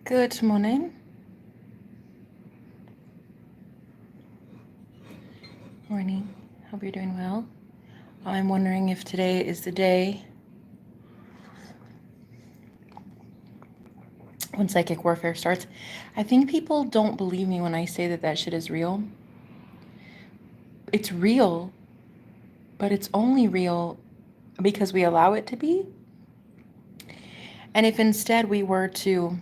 Good morning. Morning. Hope you're doing well. I'm wondering if today is the day when psychic warfare starts. I think people don't believe me when I say that shit is real. It's real, but it's only real because we allow it to be. And if instead we were to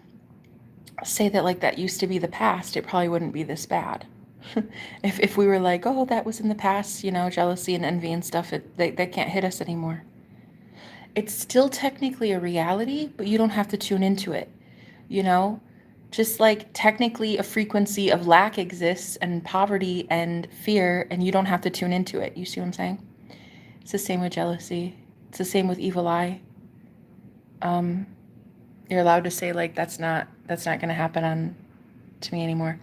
say that like that used to be the past, it probably wouldn't be this bad. if we were like, oh, that was in the past, jealousy and envy and stuff, that can't hit us anymore. It's still technically a reality, but you don't have to tune into it, you know? Just like technically a frequency of lack exists and poverty and fear, and you don't have to tune into it. You see what I'm saying? It's the same with jealousy. It's the same with evil eye. You're allowed to say like that's not gonna happen to me anymore.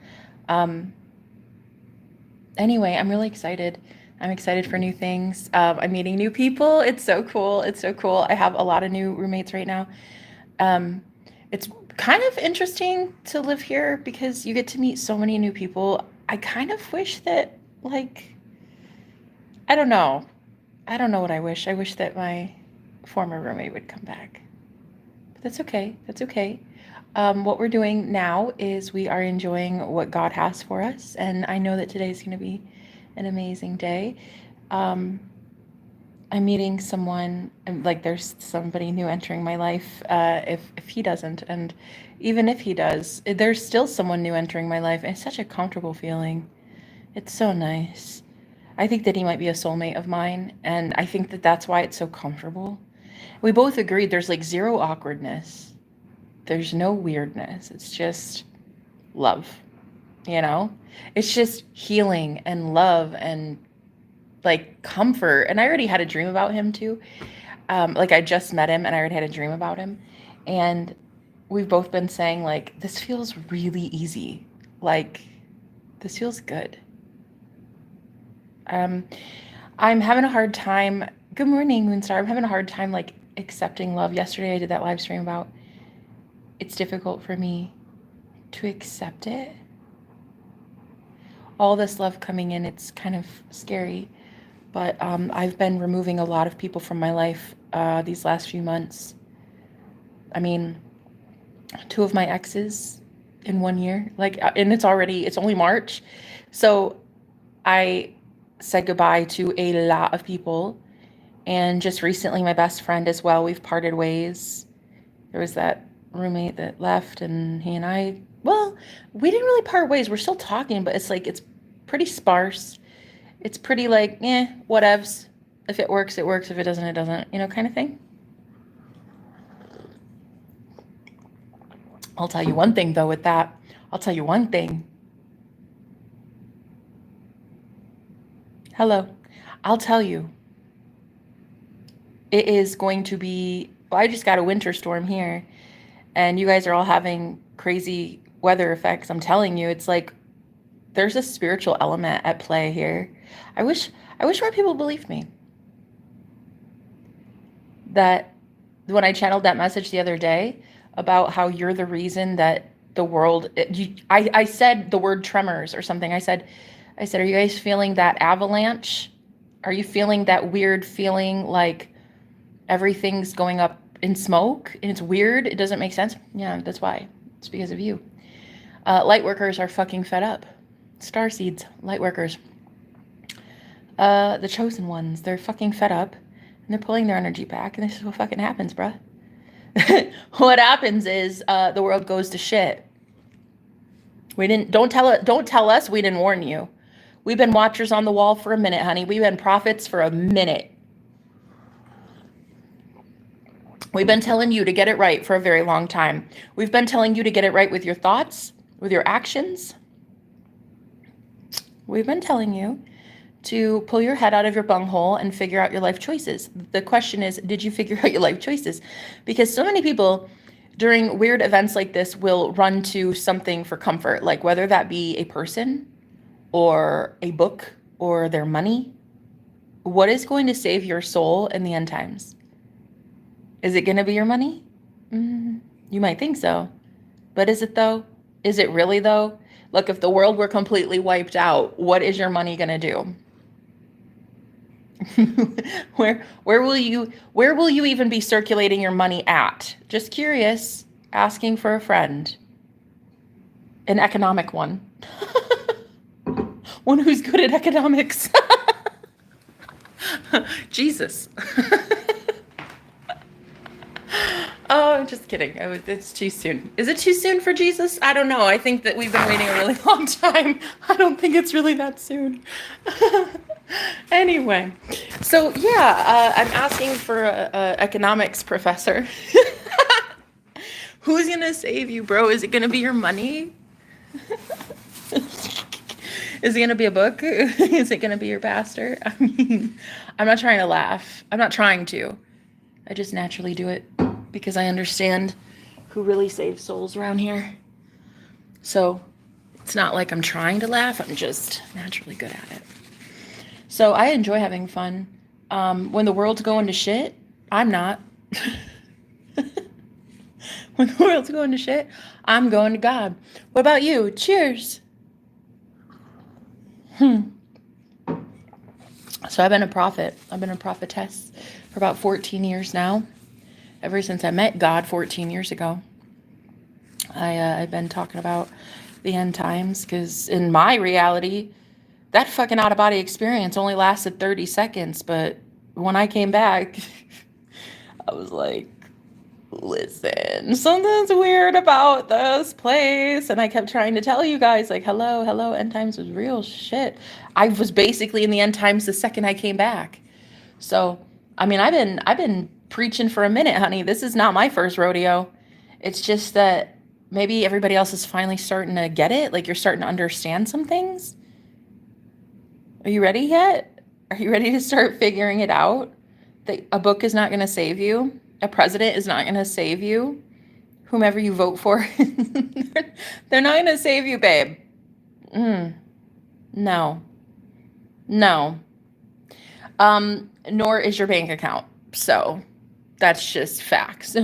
Anyway, I'm really excited. I'm excited for new things. I'm meeting new people. It's so cool. It's so cool. I have a lot of new roommates right now. It's kind of interesting to live here because you get to meet so many new people. I kind of wish that, like, I don't know. I don't know what I wish. I wish that my former roommate would come back. But that's okay. That's okay. What we're doing now is we are enjoying what God has for us. And I know that today is going to be an amazing day. I'm meeting someone, and like there's somebody new entering my life. If he doesn't, and even if he does, there's still someone new entering my life. And it's such a comfortable feeling. It's so nice. I think that he might be a soulmate of mine, and I think that that's why it's so comfortable. We both agreed there's like zero awkwardness. There's no weirdness. It's just love, you know? It's just healing and love and like comfort. And I already had a dream about him too. Like I just met him and I already had a dream about him. And we've both been saying like, this feels really easy. Like this feels good. I'm having a hard time. Good morning, Moonstar. I'm having a hard time like accepting love. Yesterday I did that live stream about it's difficult for me to accept it. All this love coming in, it's kind of scary. But I've been removing a lot of people from my life these last few months. I mean, 2 of my exes in 1 year. Like, and it's only March. So I said goodbye to a lot of people. And just recently, my best friend as well, we've parted ways. There was that roommate that left, and he and I, well, we didn't really part ways. We're still talking, but it's like, it's pretty sparse. It's pretty like, whatevs. If it works, it works. If it doesn't, it doesn't, kind of thing. I'll tell you one thing, though, with that. I'll tell you one thing. Hello. I'll tell you. It is going to be, well, I just got a winter storm here, and you guys are all having crazy weather effects. I'm telling you, it's like there's a spiritual element at play here. I wish more people believed me. That when I channeled that message the other day about how you're the reason that the world, I said the word tremors or something. I said, are you guys feeling that avalanche? Are you feeling that weird feeling like everything's going up in smoke and it's weird? It doesn't make sense. Yeah, that's why. It's because of you. Light workers are fucking fed up. Star seeds, light workers. The chosen ones, they're fucking fed up and they're pulling their energy back, and this is what fucking happens, bruh. What happens is the world goes to shit. Don't tell us we didn't warn you. We've been watchers on the wall for a minute, honey. We've been prophets for a minute. We've been telling you to get it right for a very long time. We've been telling you to get it right with your thoughts, with your actions. We've been telling you to pull your head out of your bunghole and figure out your life choices. The question is, did you figure out your life choices? Because so many people during weird events like this will run to something for comfort, like whether that be a person or a book or their money. What is going to save your soul in the end times? Is it going to be your money? You might think so, But is it though? Is it really though? Look, if the world were completely wiped out, what is your money gonna do? Where will you even be circulating your money at? Just curious, asking for a friend. An economic one. One who's good at economics. Jesus. Oh, I'm just kidding. It's too soon. Is it too soon for Jesus? I don't know. I think that we've been waiting a really long time. I don't think it's really that soon. Anyway, so yeah, I'm asking for a economics professor. Who's gonna save you, bro? Is it gonna be your money? Is it gonna be a book? Is it gonna be your pastor? I mean, I'm not trying to laugh. I'm not trying to. I just naturally do it because I understand who really saves souls around here. So it's not like I'm trying to laugh. I'm just naturally good at it. So I enjoy having fun. When the world's going to shit, I'm not. When the world's going to shit, I'm going to God. What about you? Cheers. So I've been a prophet. I've been a prophetess for about 14 years now. Ever since I met God 14 years ago. I've been talking about the end times because in my reality, that fucking out-of-body experience only lasted 30 seconds. But when I came back, I was like, listen, something's weird about this place. And I kept trying to tell you guys, like, hello, end times was real shit. I was basically in the end times the second I came back. So, I mean, I've been preaching for a minute, honey. This is not my first rodeo. It's just that maybe everybody else is finally starting to get it. Like, you're starting to understand some things. Are you ready yet? Are you ready to start figuring it out? That a book is not going to save you. A president is not going to save you. Whomever you vote for, they're not going to save you, babe. No. Nor is your bank account. So that's just facts.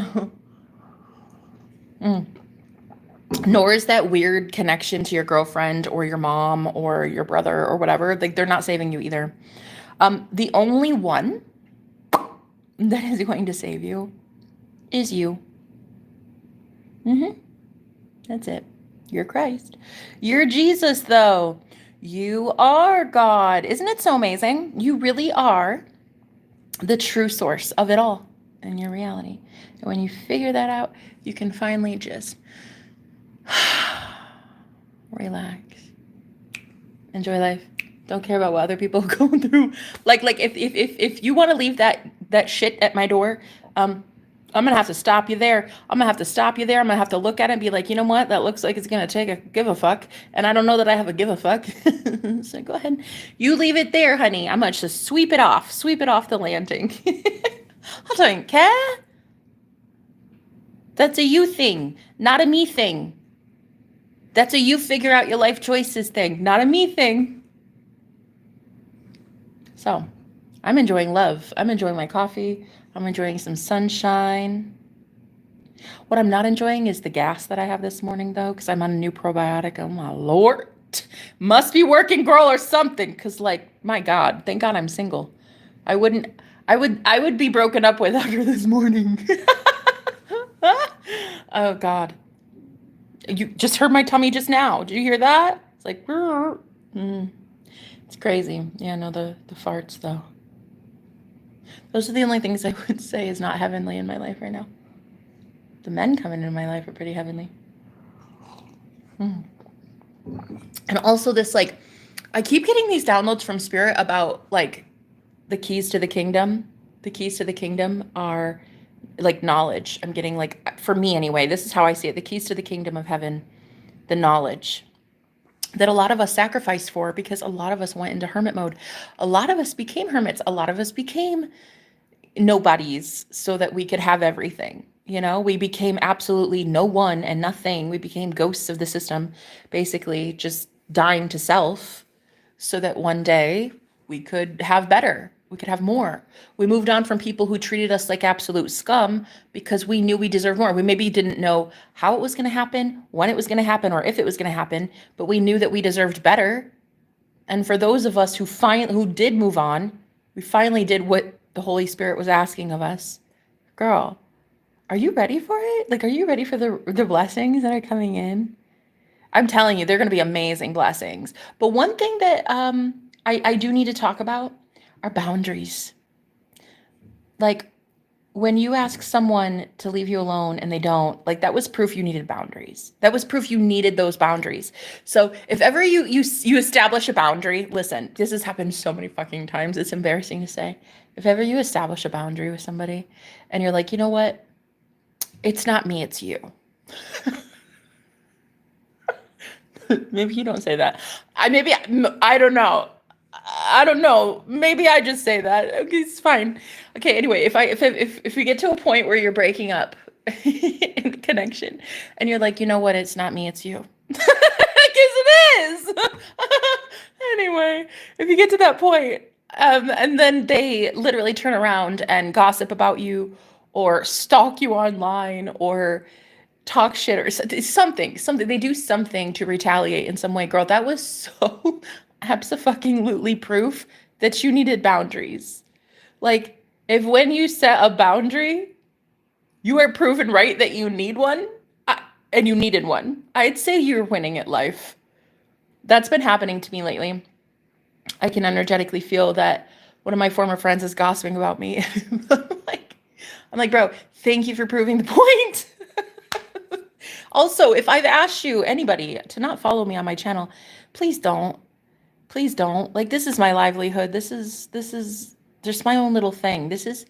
Nor is that weird connection to your girlfriend or your mom or your brother or whatever. Like, they're not saving you either. The only one that is going to save you is you. That's it. You're Christ. You're Jesus, though. You are God. Isn't it so amazing? You really are the true source of it all in your reality. And when you figure that out, you can finally just relax. Enjoy life. Don't care about what other people are going through. Like if you want to leave that shit at my door, I'm gonna have to stop you there. I'm gonna have to look at it and be like, you know what? That looks like it's gonna take a give a fuck. And I don't know that I have a give a fuck. So go ahead. You leave it there, honey. I'm gonna just sweep it off the landing. I don't care. That's a you thing, not a me thing. That's a you figure out your life choices thing, not a me thing. So I'm enjoying love. I'm enjoying my coffee. I'm enjoying some sunshine. What I'm not enjoying is the gas that I have this morning, though, because I'm on a new probiotic. Oh, my Lord. Must be working, girl, or something. Because, like, my God, thank God I'm single. I would be broken up with after this morning. Oh, God. You just heard my tummy just now. Did you hear that? It's like, it's crazy. Yeah, no, the farts, though. Those are the only things I would say is not heavenly in my life right now. The men coming into my life are pretty heavenly. And also this, like, I keep getting these downloads from Spirit about, like, the keys to the kingdom. The keys to the kingdom are, like, knowledge. I'm getting, like, for me anyway, this is how I see it. The keys to the kingdom of heaven, the knowledge that a lot of us sacrificed for because a lot of us went into hermit mode. A lot of us became hermits. A lot of us became nobodies so that we could have everything. You know, we became absolutely no one and nothing. We became ghosts of the system, basically just dying to self so that one day we could have better. We could have more. We moved on from people who treated us like absolute scum because we knew we deserved more. We maybe didn't know how it was going to happen, when it was going to happen, or if it was going to happen, but we knew that we deserved better. And for those of us who did move on, we finally did what the Holy Spirit was asking of us. Girl, are you ready for it? Like, are you ready for the blessings that are coming in? I'm telling you, they're going to be amazing blessings. But one thing that I do need to talk about are boundaries. Like, when you ask someone to leave you alone and they don't, like, that was proof you needed boundaries. That was proof you needed those boundaries. So if ever you establish a boundary, listen, this has happened so many fucking times. It's embarrassing to say. If ever you establish a boundary with somebody and you're like, you know what? It's not me, it's you. Maybe you don't say that. I don't know. I don't know. Maybe I just say that. Okay, it's fine. Okay, anyway, if we get to a point where you're breaking up in the connection and you're like, you know what, it's not me, it's you. Because it is. Anyway, if you get to that point, and then they literally turn around and gossip about you or stalk you online or talk shit or something, they do something to retaliate in some way. Girl, that was so abso-fucking-lutely proof that you needed boundaries. Like, if when you set a boundary, you are proven right that you need one, and you needed one, I'd say you're winning at life. That's been happening to me lately. I can energetically feel that one of my former friends is gossiping about me. I'm like, bro, thank you for proving the point. Also, if I've asked you, anybody, to not follow me on my channel, please don't. Please don't. Like, this is my livelihood. This is just my own little thing. It's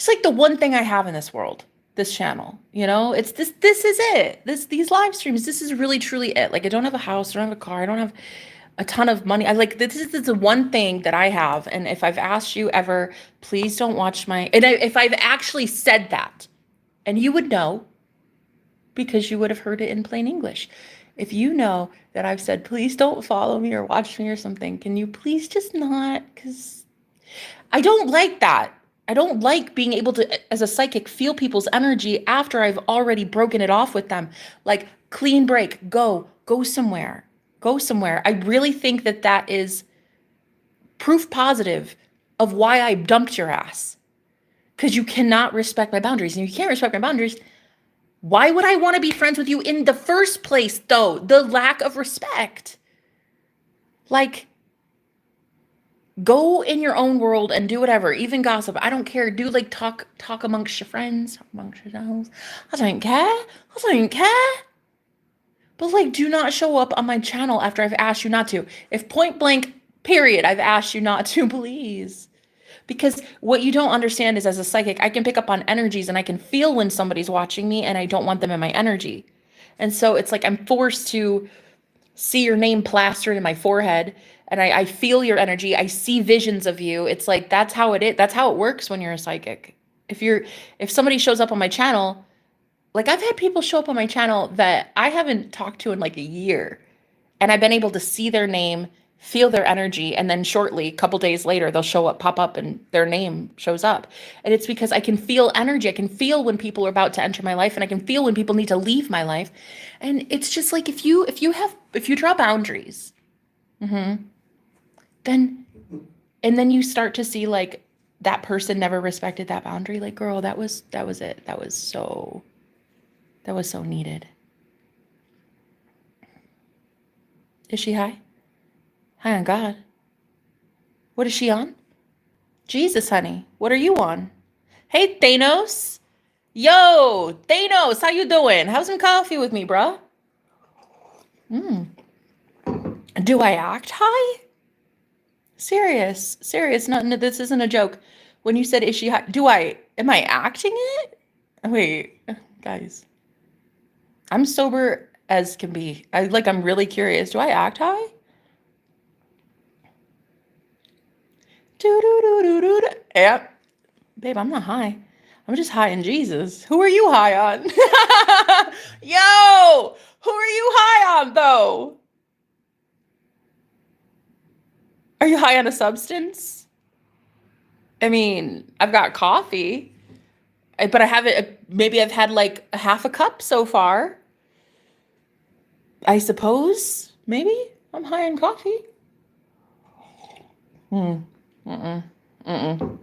like the one thing I have in this world, this channel, you know, it's this is it. These live streams, this is really truly it. Like, I don't have a house, I don't have a car, I don't have a ton of money. This is the one thing that I have. And if I've asked you ever, please don't watch if I've actually said that, and you would know, because you would have heard it in plain English. If you know that I've said, please don't follow me or watch me or something, can you please just not? Because I don't like that. I don't like being able to, as a psychic, feel people's energy after I've already broken it off with them. Like, clean break, go somewhere. Go somewhere. I really think that is proof positive of why I dumped your ass. Because you cannot respect my boundaries. And you can't respect my boundaries. Why would I want to be friends with you in the first place, though? The lack of respect. Like, go in your own world and do whatever, even gossip. I don't care. Do, like, talk amongst your friends, amongst yourselves. I don't care. But, like, do not show up on my channel after I've asked you not to. If point blank, period, I've asked you not to, please. Because what you don't understand is, as a psychic, I can pick up on energies and I can feel when somebody's watching me and I don't want them in my energy. And so it's like I'm forced to see your name plastered in my forehead and I feel your energy. I see visions of you. It's like, that's how it is. That's how it works when you're a psychic. If somebody shows up on my channel, like, I've had people show up on my channel that I haven't talked to in like a year, and I've been able to see their name, feel their energy, and then shortly, a couple days later, they'll pop up and their name shows up. And it's because I can feel energy. I can feel when people are about to enter my life, and I can feel when people need to leave my life. And it's just like, if you draw boundaries, then you start to see, like, that person never respected that boundary. Like, girl, that was it. That was so needed. Is she high? High on God. What is she on? Jesus, honey. What are you on? Hey, Thanos. Yo, Thanos, how you doing? Have some coffee with me, bro. Do I act high? Serious. No, this isn't a joke. When you said, is she high? Am I acting it? Wait, guys. I'm sober as can be. I'm really curious. Do I act high? Yeah. Babe, I'm not high. I'm just high in Jesus. Who are you high on? Yo, who are you high on, though? Are you high on a substance? I mean, I've got coffee, but I haven't, maybe I've had like a half a cup so far. I suppose, maybe I'm high on coffee. Hmm. Mm-mm. Mm-mm.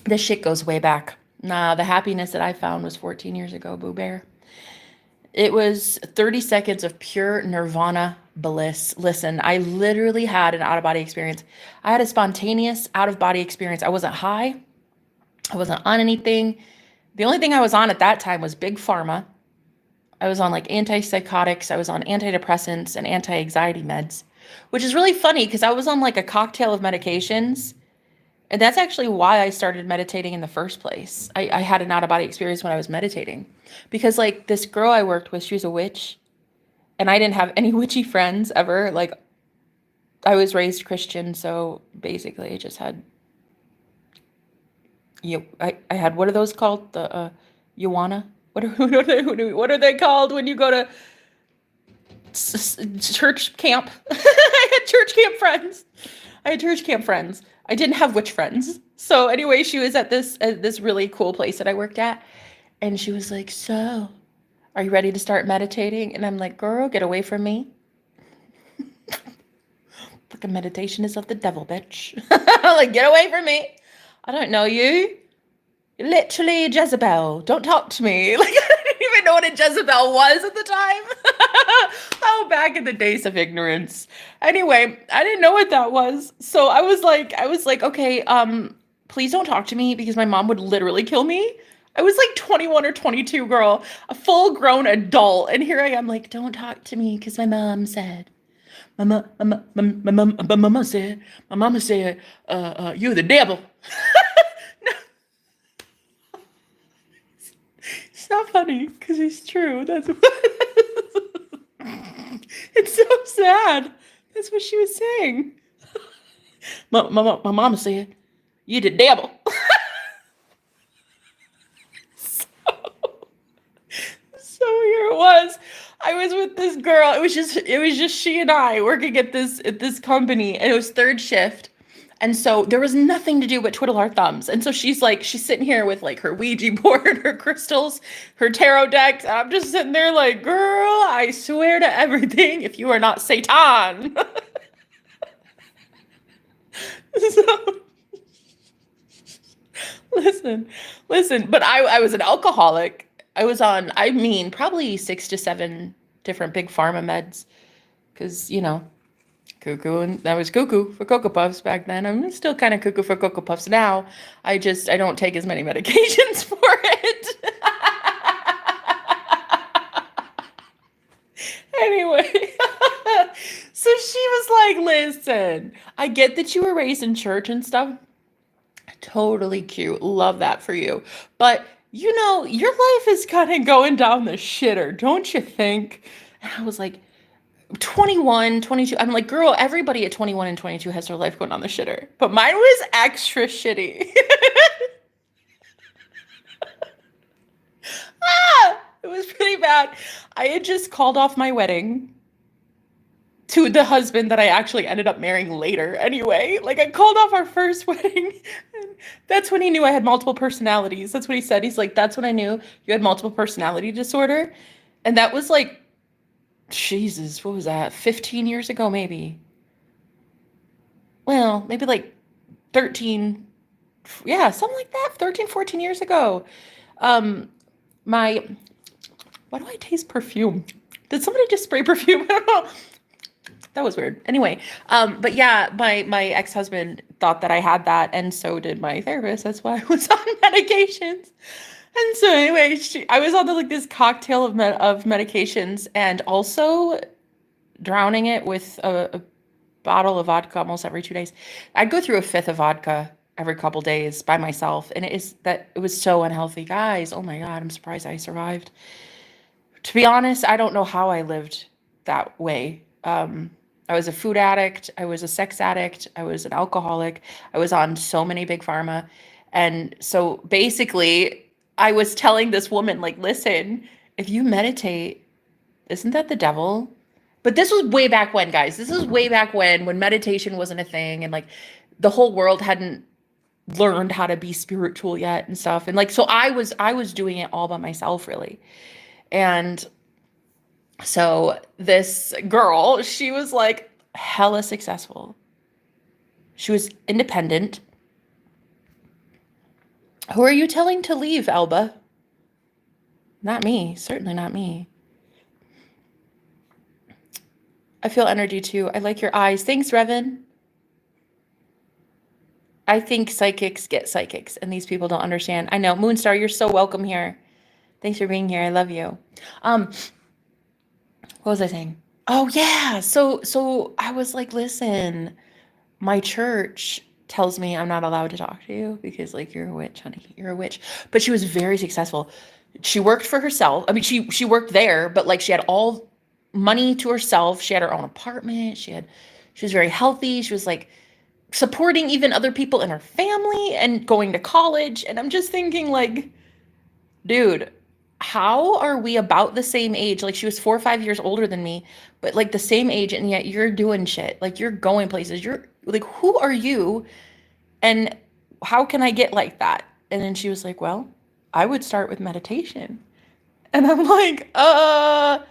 This shit goes way back. Nah, the happiness that I found was 14 years ago, Boo Bear. It was 30 seconds of pure nirvana bliss. Listen, I literally had an out of body experience. I had a spontaneous out of body experience. I wasn't high, I wasn't on anything. The only thing I was on at that time was big pharma. I was on like antipsychotics, I was on antidepressants and anti anxiety meds, which is really funny because I was on like a cocktail of medications. And that's actually why I started meditating in the first place. I had an out of body experience when I was meditating because, like, this girl I worked with, she was a witch, and I didn't have any witchy friends ever. Like, I was raised Christian, so basically, I just had, I had, what are those called? The, Yuana? What are they called when you go to church camp? I had church camp friends. I had church camp friends. I didn't have witch friends. So anyway, she was at this really cool place that I worked at, and she was like, "So, are you ready to start meditating?" And I'm like, "Girl, get away from me. Fucking meditation is of the devil, bitch." Like, get away from me. I don't know you. You're literally a Jezebel. Don't talk to me. Like, I didn't even know what a Jezebel was at the time. Oh, back in the days of ignorance. Anyway, I didn't know what that was. So I was like, okay, please don't talk to me because my mom would literally kill me. I was like 21 or 22, girl, a full grown adult. And here I am like, don't talk to me because my mom said, my mama said, you're the devil. It's not funny because it's true. That's what it's so sad. That's what she was saying. My mama said, "You the devil." So here it was. I was with this girl. It was just she and I working at this company, and it was third shift. And so there was nothing to do but twiddle our thumbs. And so she's sitting here with like her Ouija board, her crystals, her tarot decks. And I'm just sitting there like, girl, I swear to everything, if you are not Satan. So listen, listen. But I was an alcoholic. I was on, I mean, probably 6 to 7 different big pharma meds. Because, cuckoo, and I was cuckoo for Cocoa Puffs back then. I'm still kind of cuckoo for Cocoa Puffs now. I don't take as many medications for it. Anyway, so she was like, listen, I get that you were raised in church and stuff. Totally cute. Love that for you. But your life is kind of going down the shitter, don't you think? And I was like, 21, 22. I'm like, girl, everybody at 21 and 22 has their life going on the shitter. But mine was extra shitty. It was pretty bad. I had just called off my wedding to the husband that I actually ended up marrying later anyway. Like, I called off our first wedding. And that's when he knew I had multiple personalities. That's what he said. He's like, that's when I knew you had multiple personality disorder. And that was like, Jesus, what was that? 15 years ago, maybe. Well, maybe like 13, yeah, something like that. 13, 14 years ago. Um, my, why do I taste perfume? Did somebody just spray perfume? I don't know. That was weird. Anyway, but yeah, my ex-husband thought that I had that, and so did my therapist. That's why I was on medications. And so anyway, I was on like this cocktail of medications, and also drowning it with a bottle of vodka almost every 2 days. I'd go through a fifth of vodka every couple days by myself, and it was so unhealthy, guys. Oh my God, I'm surprised I survived. To be honest, I don't know how I lived that way. I was a food addict. I was a sex addict. I was an alcoholic. I was on so many big pharma. And so basically, I was telling this woman, like, listen, if you meditate, isn't that the devil? But this was way back when, guys. This is way back when meditation wasn't a thing, and like the whole world hadn't learned how to be spiritual yet and stuff. And like so I was doing it all by myself really. And so this girl, she was like hella successful. She was independent. Who are you telling to leave, Elba? Not me. Certainly not me. I feel energy too. I like your eyes. Thanks, Revan. I think psychics get psychics, and these people don't understand. I know. Moonstar, you're so welcome here. Thanks for being here. I love you. What was I saying? Oh yeah. So I was like, listen, my church tells me I'm not allowed to talk to you because like you're a witch, honey. You're a witch. But she was very successful. She worked for herself. I mean, she worked there, but like she had all money to herself. She had her own apartment. She was very healthy. She was like supporting even other people in her family and going to college. And I'm just thinking like, dude, how are we about the same age? Like she was 4 or 5 years older than me, but like the same age, and yet you're doing shit. Like you're going places. You're like, who are you? And how can I get like that? And then she was like, well, I would start with meditation. And I'm like, I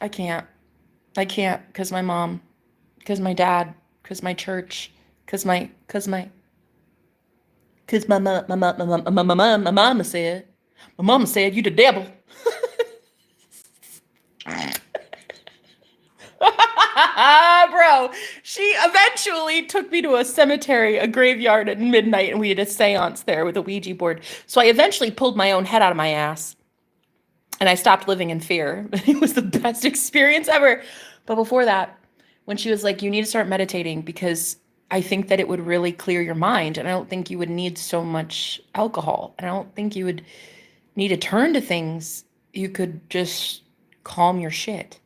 can't. I can't because my mom, because my dad, because my church, because my mama said, you the devil. Bro, she eventually took me to a cemetery, a graveyard at midnight, and we had a seance there with a Ouija board. So I eventually pulled my own head out of my ass and I stopped living in fear. It was the best experience ever. But before that, when she was like, you need to start meditating because I think that it would really clear your mind. And I don't think you would need so much alcohol. And I don't think you would need to turn to things. You could just calm your shit.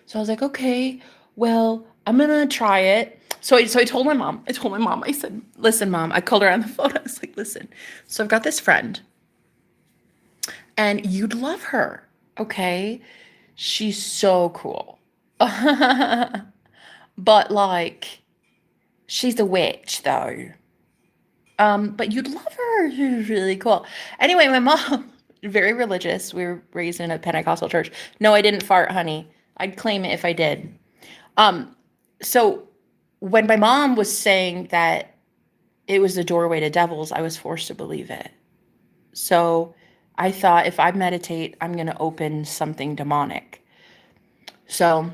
So I was like, okay, well, I'm going to try it. So I told my mom. I said, listen, Mom. I called her on the phone. I was like, listen. So I've got this friend. And you'd love her, okay? She's so cool. But like, she's a witch though. But you'd love her. She's really cool. Anyway, my mom, very religious. We were raised in a Pentecostal church. No, I didn't fart, honey. I'd claim it if I did. So when my mom was saying that it was the doorway to devils, I was forced to believe it. So I thought if I meditate, I'm going to open something demonic. So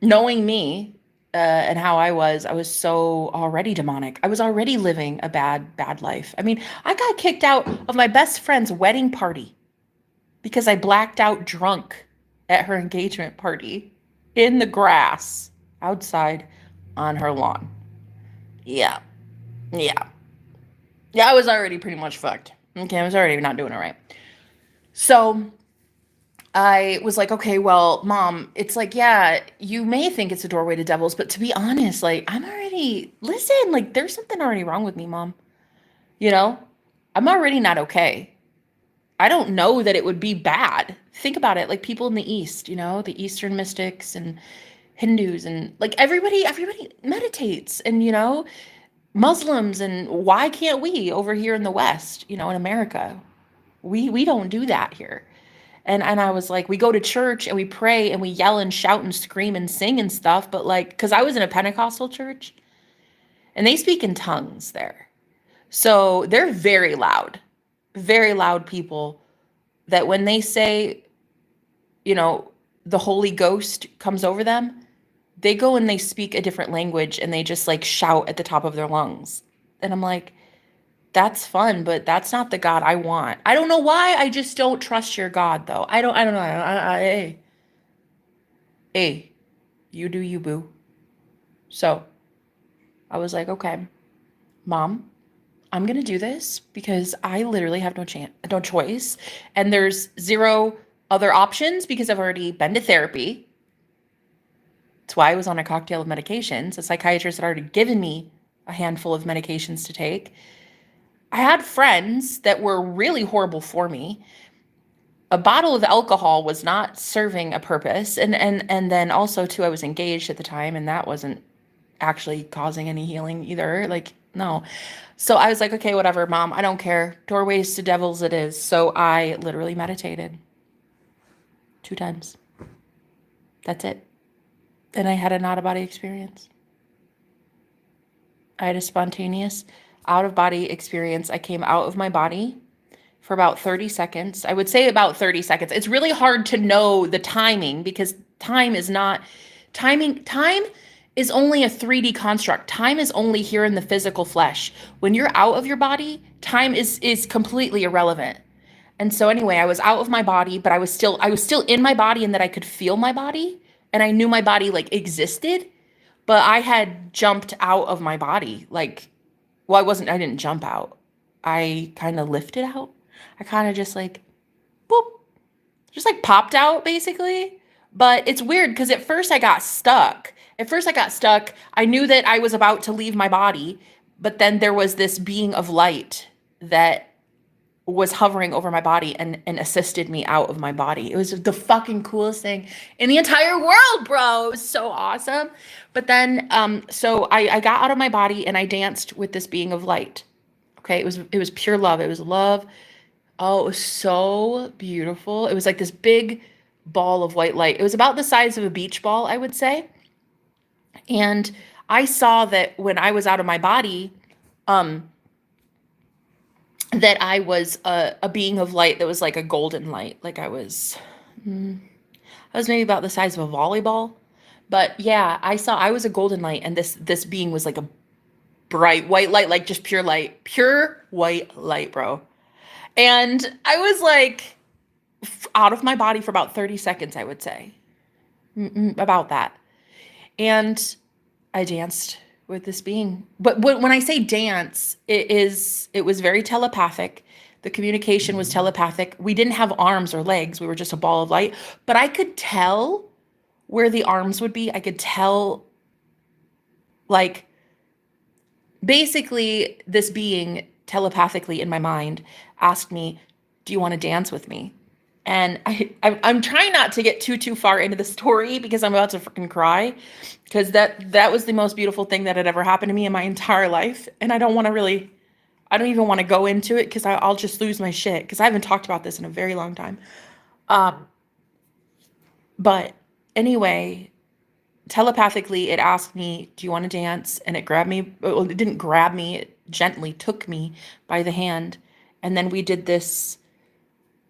knowing me and how I was so already demonic. I was already living a bad life. I mean, I got kicked out of my best friend's wedding party because I blacked out drunk at her engagement party in the grass outside on her lawn. Yeah. I was already pretty much fucked. Okay, I was already not doing it right. So I was like, okay, well, Mom, it's like, yeah, you may think it's a doorway to devils, but to be honest, like, listen, like, there's something already wrong with me, Mom. You know, I'm already not okay. I don't know that it would be bad. Think about it, like people in the East, the Eastern mystics and Hindus and like everybody meditates and, Muslims, and why can't we over here in the West, in America? We don't do that here. And I was like, we go to church and we pray and we yell and shout and scream and sing and stuff, but like, because I was in a Pentecostal church and they speak in tongues there. So they're very loud people that when they say, the Holy Ghost comes over them, they go and they speak a different language and they just like shout at the top of their lungs. And I'm like, that's fun, but that's not the God I want. I don't know why. I just don't trust your God though. I don't know. Hey, you do you, boo. So I was like, okay, Mom, I'm going to do this because I literally have no choice. And there's zero other options because I've already been to therapy. That's why I was on a cocktail of medications. A psychiatrist had already given me a handful of medications to take. I had friends that were really horrible for me. a bottle of alcohol was not serving a purpose. And then also too, I was engaged at the time, and that wasn't actually causing any healing either. Like, no. So I was like, okay, whatever, mom, I don't care. Doorways to devils it is. So I literally meditated 2 times. That's it. And I had an out of body experience. I had a spontaneous out of body experience. I came out of my body for about 30 seconds. I would say about 30 seconds. It's really hard to know the timing because time is not timing. Time is only a 3D construct. Time is only here in the physical flesh. When you're out of your body, time is completely irrelevant. And so anyway, I was out of my body, but I was still in my body, and that I could feel my body, and I knew my body like existed, but I had jumped out of my body. Like, well, I didn't jump out. I kind of lifted out. I kind of just like, boop, just like popped out basically. But it's weird because at first I got stuck. I knew that I was about to leave my body, but then there was this being of light that was hovering over my body and assisted me out of my body. It was the fucking coolest thing in the entire world, bro. It was so awesome. But then, so I got out of my body and I danced with this being of light. Okay, it was pure love. It was love. Oh, it was so beautiful. It was like this big ball of white light. It was about the size of a beach ball, I would say. And I saw that when I was out of my body, that I was a being of light that was like a golden light. Like I was maybe about the size of a volleyball. But yeah, I was a golden light, and this being was like a bright white light, like just pure light, pure white light, bro. And I was like out of my body for about 30 seconds, I would say. About that. And I danced with this being. But when I say dance, it was very telepathic. The communication was telepathic. We didn't have arms or legs. We were just a ball of light. But I could tell where the arms would be. I could tell, like, basically this being telepathically in my mind asked me, do you want to dance with me? And I'm trying not to get too far into the story because I'm about to freaking cry, because that was the most beautiful thing that had ever happened to me in my entire life. And I don't even want to go into it because I'll just lose my shit, because I haven't talked about this in a very long time. But anyway, telepathically it asked me, do you want to dance? And it grabbed me. Well, it didn't grab me, it gently took me by the hand. And then we did this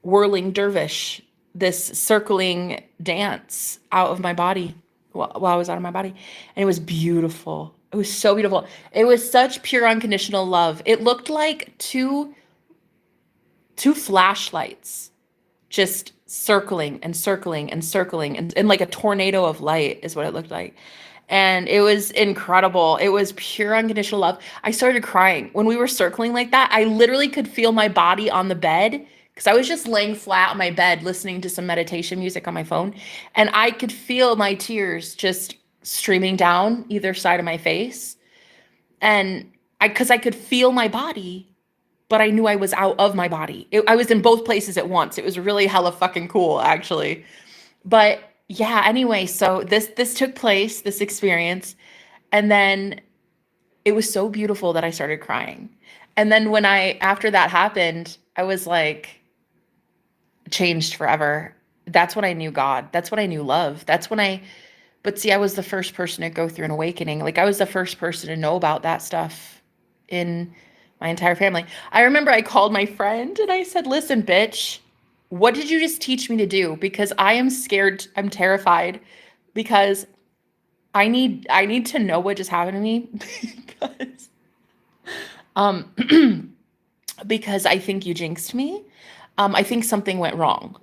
whirling dervish, this circling dance out of my body while I was out of my body. And it was beautiful. It was so beautiful. It was such pure unconditional love. It looked like two flashlights just circling and circling and circling, and like a tornado of light is what it looked like. And it was incredible. It was pure unconditional love. I started crying when we were circling like that. I literally could feel my body on the bed, because I was just laying flat on my bed listening to some meditation music on my phone, and I could feel my tears just streaming down either side of my face. And because I could feel my body, but I knew I was out of my body. I was in both places at once. It was really hella fucking cool, actually. But yeah, anyway, so this took place, this experience, and then it was so beautiful that I started crying. And then after that happened, I was like changed forever. That's when I knew God. That's when I knew love. But see, I was the first person to go through an awakening. Like, I was the first person to know about that stuff in my entire family. I remember I called my friend and I said, listen, bitch, what did you just teach me to do? Because I am scared. I'm terrified, because I need to know what just happened to me. Because I think you jinxed me. I think something went wrong.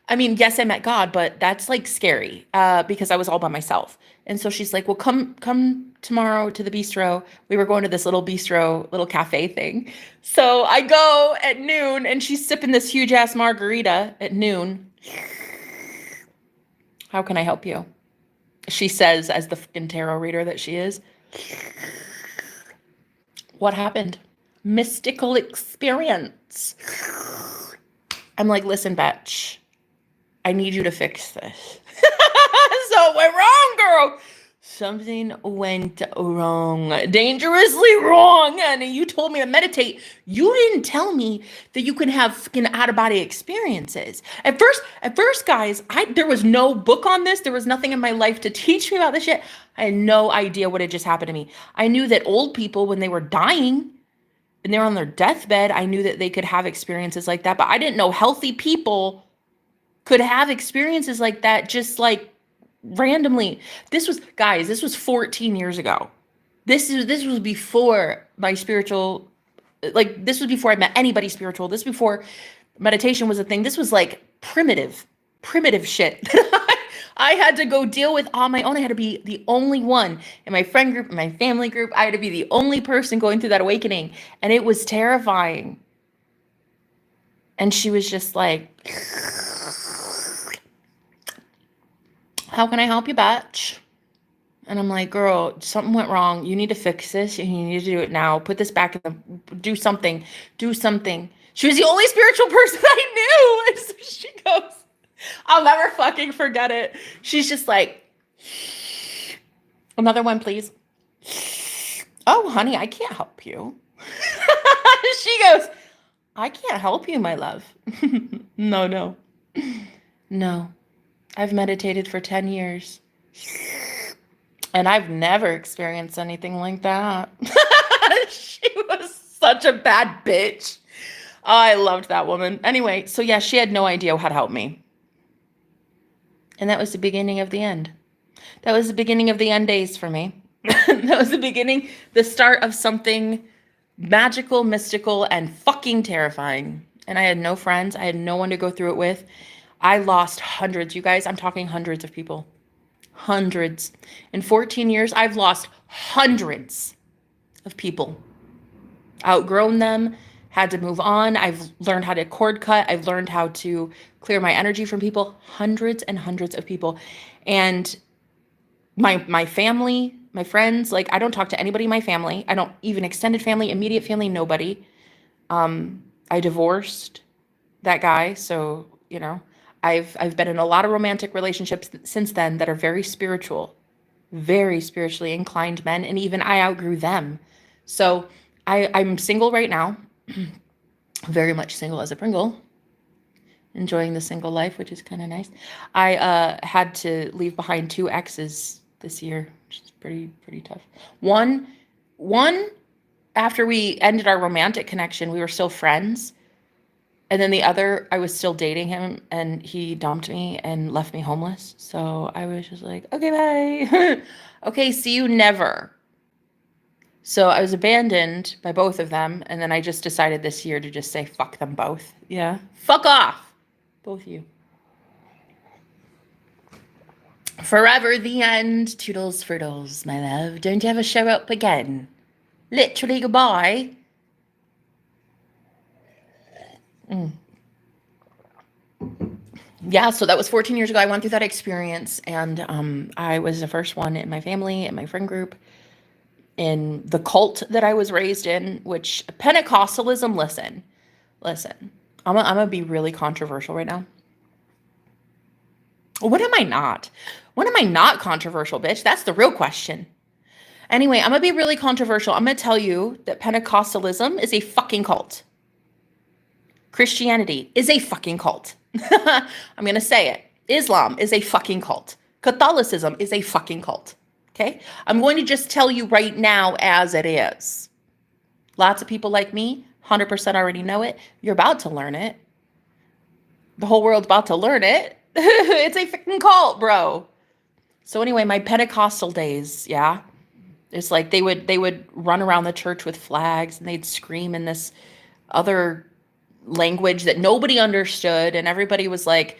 I mean, yes, I met God, but that's like scary, because I was all by myself. And so she's like, well, come tomorrow to the bistro. We were going to this little bistro, little cafe thing. So I go at noon, and she's sipping this huge ass margarita at noon. How can I help you? She says, as the fucking tarot reader that she is. What happened? Mystical experience. I'm like, listen, bitch, I need you to fix this. So it went wrong, girl. Something went wrong. Dangerously wrong. And you told me to meditate. You didn't tell me that you can have fucking out-of-body experiences. At first, guys, there was no book on this. There was nothing in my life to teach me about this shit. I had no idea what had just happened to me. I knew that old people, when they were dying and they were on their deathbed, I knew that they could have experiences like that. But I didn't know healthy people could have experiences like that just like randomly. This was, guys, this was 14 years ago. This was before my spiritual, like this was before I met anybody spiritual. This was before meditation was a thing. This was like primitive shit that I had to go deal with on my own. I had to be the only one in my friend group, in my family group. I had to be the only person going through that awakening. And it was terrifying. And she was just like, how can I help you, bitch? And I'm like, girl, something went wrong. You need to fix this. And you need to do it now. Put this back in the, do something. Do something. She was the only spiritual person I knew. And so she goes, I'll never fucking forget it. She's just like, another one, please. Oh, honey, I can't help you. She goes, I can't help you, my love. No. I've meditated for 10 years. And I've never experienced anything like that. She was such a bad bitch. Oh, I loved that woman. Anyway, so yeah, she had no idea how to help me. And that was the beginning of the end. That was the beginning of the end days for me. That was the start of something magical, mystical, and fucking terrifying. And I had no friends. I had no one to go through it with. I lost hundreds, you guys. I'm talking hundreds of people. Hundreds. In 14 years, I've lost hundreds of people. Outgrown them, had to move on. I've learned how to cord cut. I've learned how to clear my energy from people. Hundreds and hundreds of people. And my family, my friends, like I don't talk to anybody in my family. I don't even extended family, immediate family, nobody. I divorced that guy, so, you know, I've been in a lot of romantic relationships since then that are very spiritual, very spiritually inclined men, and even I outgrew them. So I'm single right now, very much single as a Pringle, enjoying the single life, which is kind of nice. I had to leave behind 2 exes this year, which is pretty tough. One, after we ended our romantic connection, we were still friends. And then the other, I was still dating him and he dumped me and left me homeless. So I was just like, okay, bye. Okay, see you never. So I was abandoned by both of them. And then I just decided this year to just say, fuck them both. Yeah. Fuck off. Both of you. Forever the end. Toodles frittles, my love. Don't ever show up again. Literally goodbye. Yeah, so that was 14 years ago. I went through that experience, and I was the first one in my family, in my friend group, in the cult that I was raised in, which Pentecostalism, listen. I'm gonna be really controversial right now. When am I not? When am I not controversial, bitch? That's the real question. Anyway, I'm gonna be really controversial. I'm gonna tell you that Pentecostalism is a fucking cult. Christianity is a fucking cult. I'm going to say it. Islam is a fucking cult. Catholicism is a fucking cult. Okay? I'm going to just tell you right now as it is. Lots of people like me, 100% already know it. You're about to learn it. The whole world's about to learn it. It's a fucking cult, bro. So anyway, my Pentecostal days, yeah. It's like they would run around the church with flags and they'd scream in this other language that nobody understood, and everybody was like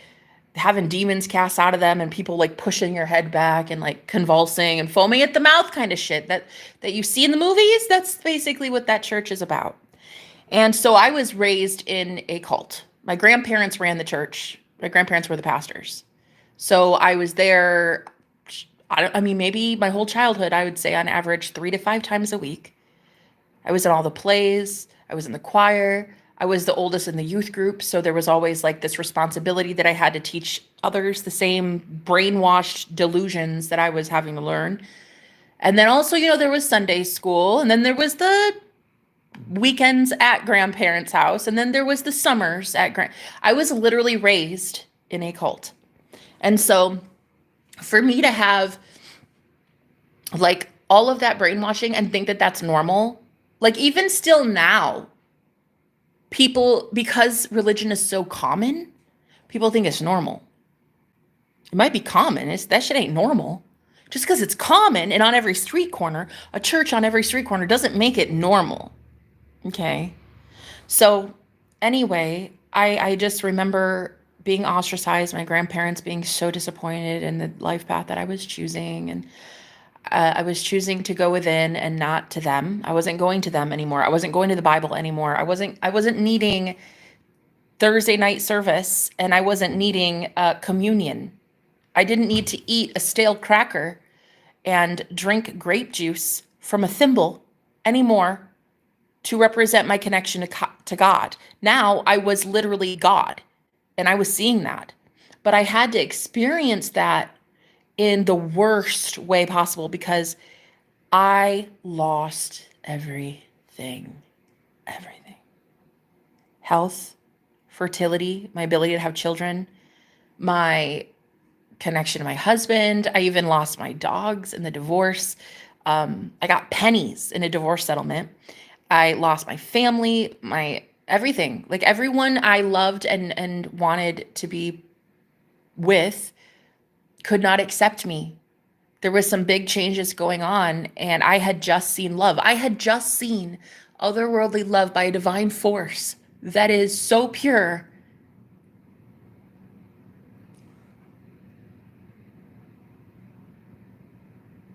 having demons cast out of them and people like pushing your head back and like convulsing and foaming at the mouth kind of shit that you see in the movies. That's basically what that church is about. And so I was raised in a cult. My grandparents ran the church. My grandparents were the pastors. So I was there, I mean, maybe my whole childhood, I would say on average 3 to 5 times a week. I was in all the plays. I was in the choir. I was the oldest in the youth group, so there was always like this responsibility that I had to teach others the same brainwashed delusions that I was having to learn. And then also, there was Sunday school, and then there was the weekends at grandparents' house, and then there was the summers at I was literally raised in a cult. And so for me to have like all of that brainwashing and think that that's normal, like even still now, people, because religion is so common, people think it's normal. It might be common. That shit ain't normal. Just because it's common and on every street corner, a church on every street corner doesn't make it normal. Okay. So anyway, I just remember being ostracized, my grandparents being so disappointed in the life path that I was choosing. And I was choosing to go within and not to them. I wasn't going to them anymore. I wasn't going to the Bible anymore. I wasn't needing Thursday night service, and I wasn't needing communion. I didn't need to eat a stale cracker and drink grape juice from a thimble anymore to represent my connection to God. Now I was literally God, and I was seeing that. But I had to experience that in the worst way possible because I lost everything. Everything. Health, fertility, my ability to have children, my connection to my husband. I even lost my dogs in the divorce. I got pennies in a divorce settlement. I lost my family, my everything. Like everyone I loved and wanted to be with could not accept me. There was some big changes going on, and I had just seen love. I had just seen otherworldly love by a divine force that is so pure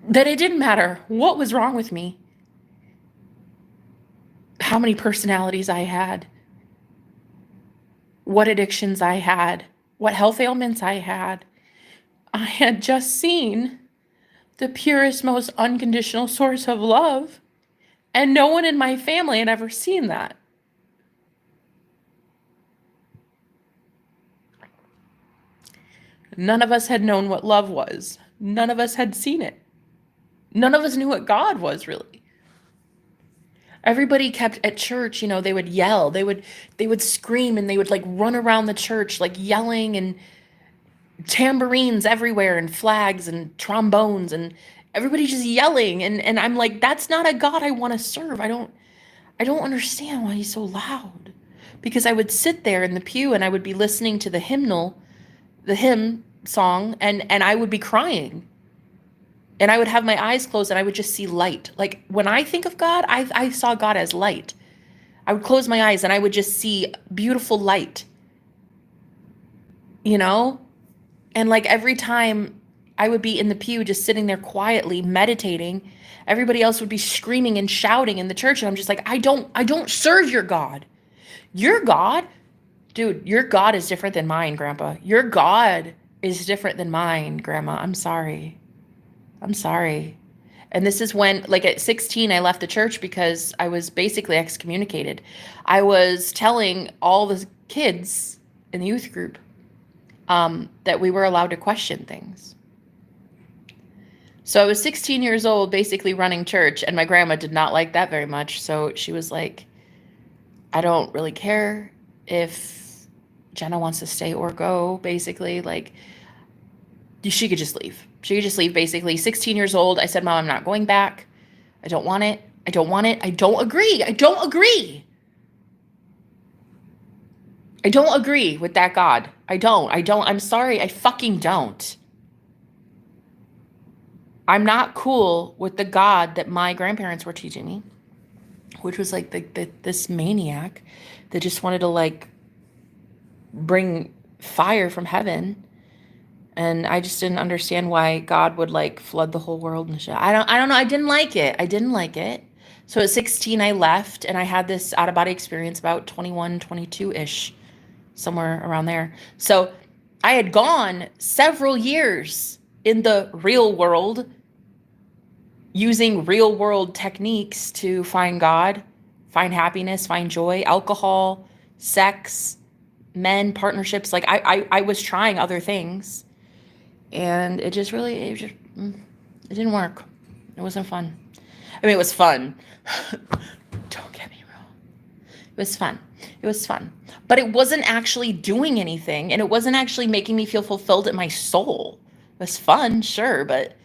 that it didn't matter what was wrong with me, how many personalities I had, what addictions I had, what health ailments I had. I had just seen the purest, most unconditional source of love, and no one in my family had ever seen that. None of us had known what love was. None of us had seen it. None of us knew what God was, really. Everybody kept at church, they would yell, they would scream, and they would like run around the church like yelling, and tambourines everywhere and flags and trombones and everybody just yelling, and I'm like, that's not a God I want to serve. I don't understand why he's so loud. Because I would sit there in the pew and I would be listening to the hymn song, and I would be crying. And I would have my eyes closed and I would just see light. Like when I think of God, I saw God as light. I would close my eyes and I would just see beautiful light. And like every time I would be in the pew just sitting there quietly meditating, everybody else would be screaming and shouting in the church, and I'm just like, I don't serve your God. Your God, dude, your God is different than mine, Grandpa. Your God is different than mine, Grandma. I'm sorry. And this is when, like at 16, I left the church because I was basically excommunicated. I was telling all the kids in the youth group that we were allowed to question things. So I was 16 years old, basically running church, and my grandma did not like that very much. So she was like, I don't really care if Jenna wants to stay or go, basically. Like, she could just leave. Basically. 16 years old, I said, Mom, I'm not going back. I don't want it. I don't agree. I don't agree with that God. I don't. I'm sorry. I fucking don't. I'm not cool with the God that my grandparents were teaching me, which was like this maniac that just wanted to like bring fire from heaven. And I just didn't understand why God would like flood the whole world and shit. I don't know. I didn't like it. So at 16, I left, and I had this out of body experience about 21, 22-ish, somewhere around there. So I had gone several years in the real world using real world techniques to find God, find happiness, find joy, alcohol, sex, men, partnerships. Like I was trying other things, and it didn't work. It wasn't fun. I mean, it was fun. Don't get me wrong. It was fun. It was fun. But it wasn't actually doing anything, and it wasn't actually making me feel fulfilled in my soul. It was fun, sure, but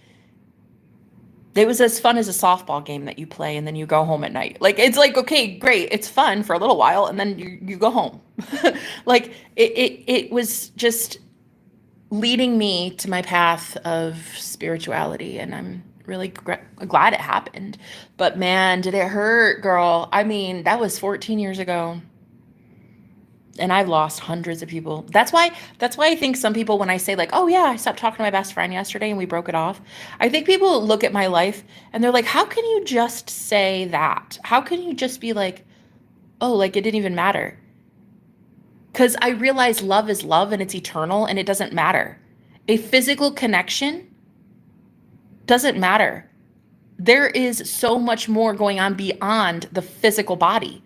it was as fun as a softball game that you play and then you go home at night. Like, it's like, okay, great. It's fun for a little while and then you go home. Like it was just leading me to my path of spirituality. And I'm really glad it happened. But man, did it hurt, girl. I mean, that was 14 years ago. And I've lost hundreds of people. That's why I think some people, when I say like, oh yeah, I stopped talking to my best friend yesterday and we broke it off. I think people look at my life and they're like, how can you just say that? How can you just be like, oh, like it didn't even matter? Because I realize love is love and it's eternal and it doesn't matter. A physical connection doesn't matter. There is so much more going on beyond the physical body.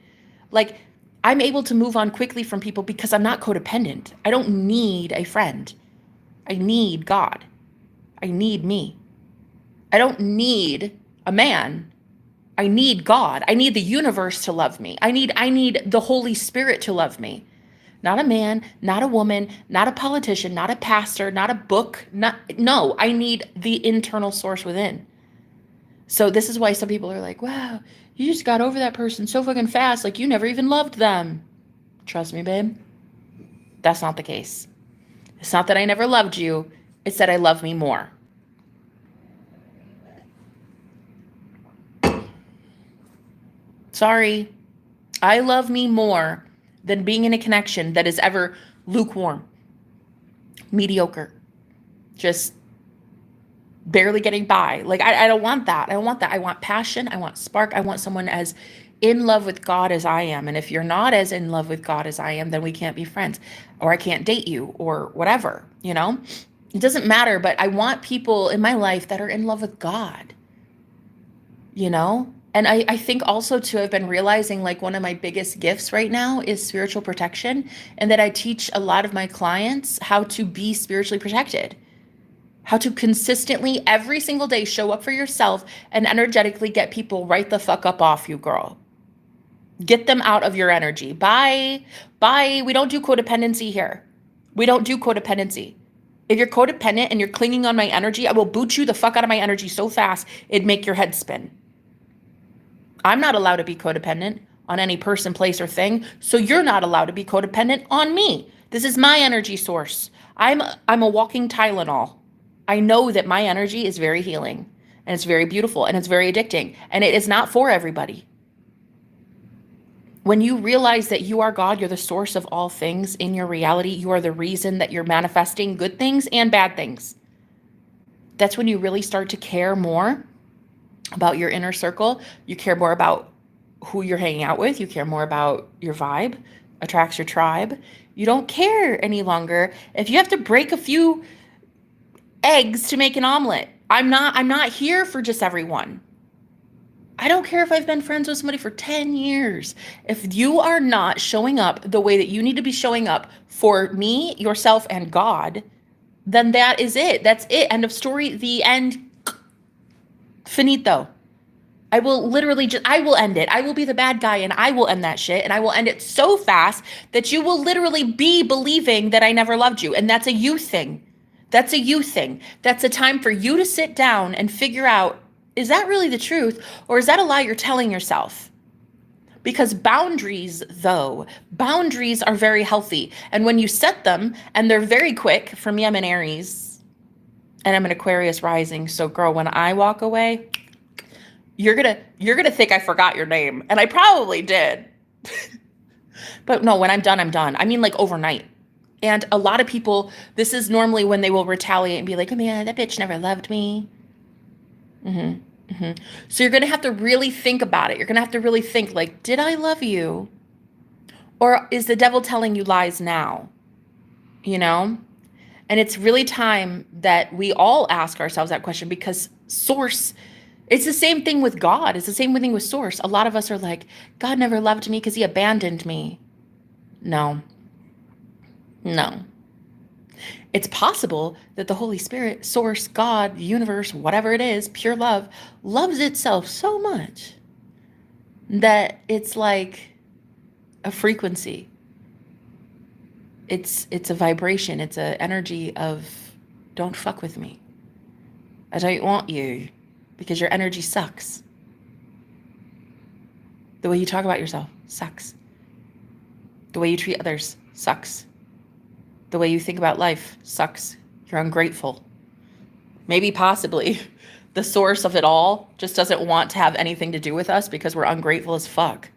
Like, I'm able to move on quickly from people because I'm not codependent. I don't need a friend. I need God. I need me. I don't need a man. I need God. I need the universe to love me. I need the Holy Spirit to love me. Not a man, not a woman, not a politician, not a pastor, not a book. No, I need the internal source within. So this is why some people are like, wow, you just got over that person so fucking fast. Like you never even loved them. Trust me, babe. That's not the case. It's not that I never loved you. It's that I love me more. Sorry. I love me more than being in a connection that is ever lukewarm, mediocre, just barely getting by. Like, I don't want that. I don't want that. I want passion. I want spark. I want someone as in love with God as I am. And if you're not as in love with God as I am, then we can't be friends, or I can't date you, or whatever, you know? It doesn't matter, but I want people in my life that are in love with God, you know? And I think also too, I've been realizing like one of my biggest gifts right now is spiritual protection, and that I teach a lot of my clients how to be spiritually protected. How to consistently every single day show up for yourself and energetically get people right the fuck up off you, girl. Get them out of your energy. Bye. Bye. We don't do codependency here. We don't do codependency. If you're codependent and you're clinging on my energy, I will boot you the fuck out of my energy so fast it'd make your head spin. I'm not allowed to be codependent on any person, place, or thing, so you're not allowed to be codependent on me. This is my energy source. I'm a walking Tylenol. I know that my energy is very healing, and it's very beautiful, and it's very addicting, and it is not for everybody. When you realize that you are God, you're the source of all things in your reality, you are the reason that you're manifesting good things and bad things. That's when you really start to care more about your inner circle. You care more about who you're hanging out with. You care more about your vibe, attracts your tribe. You don't care any longer if you have to break a few eggs to make an omelet. I'm not here for just everyone. I don't care if I've been friends with somebody for 10 years. If you are not showing up the way that you need to be showing up for me, yourself, and God, then that is it. That's it. End of story. The end. Finito. I will literally I will end it. I will be the bad guy and I will end that shit, and I will end it so fast that you will literally be believing that I never loved you. And that's a you thing. That's a you thing. That's a time for you to sit down and figure out, is that really the truth, or is that a lie you're telling yourself? Because boundaries are very healthy. And when you set them, and they're very quick, for me, I'm an Aries and I'm an Aquarius rising. So girl, when I walk away, you're gonna think I forgot your name. And I probably did. But no, when I'm done, I'm done. I mean, like overnight. And a lot of people, this is normally when they will retaliate and be like, oh man, that bitch never loved me. So you're going to have to really think about it. You're going to have to really think like, did I love you? Or is the devil telling you lies now? You know? And it's really time that we all ask ourselves that question, because source, it's the same thing with God. It's the same thing with source. A lot of us are like, God never loved me because he abandoned me. No, no. It's possible that the Holy Spirit, Source, God, universe, whatever it is, pure love, loves itself so much that it's like a frequency. It's a vibration. It's an energy of don't fuck with me. I don't want you because your energy sucks. The way you talk about yourself sucks. The way you treat others sucks. The way you think about life sucks. You're ungrateful. Maybe possibly the source of it all just doesn't want to have anything to do with us because we're ungrateful as fuck.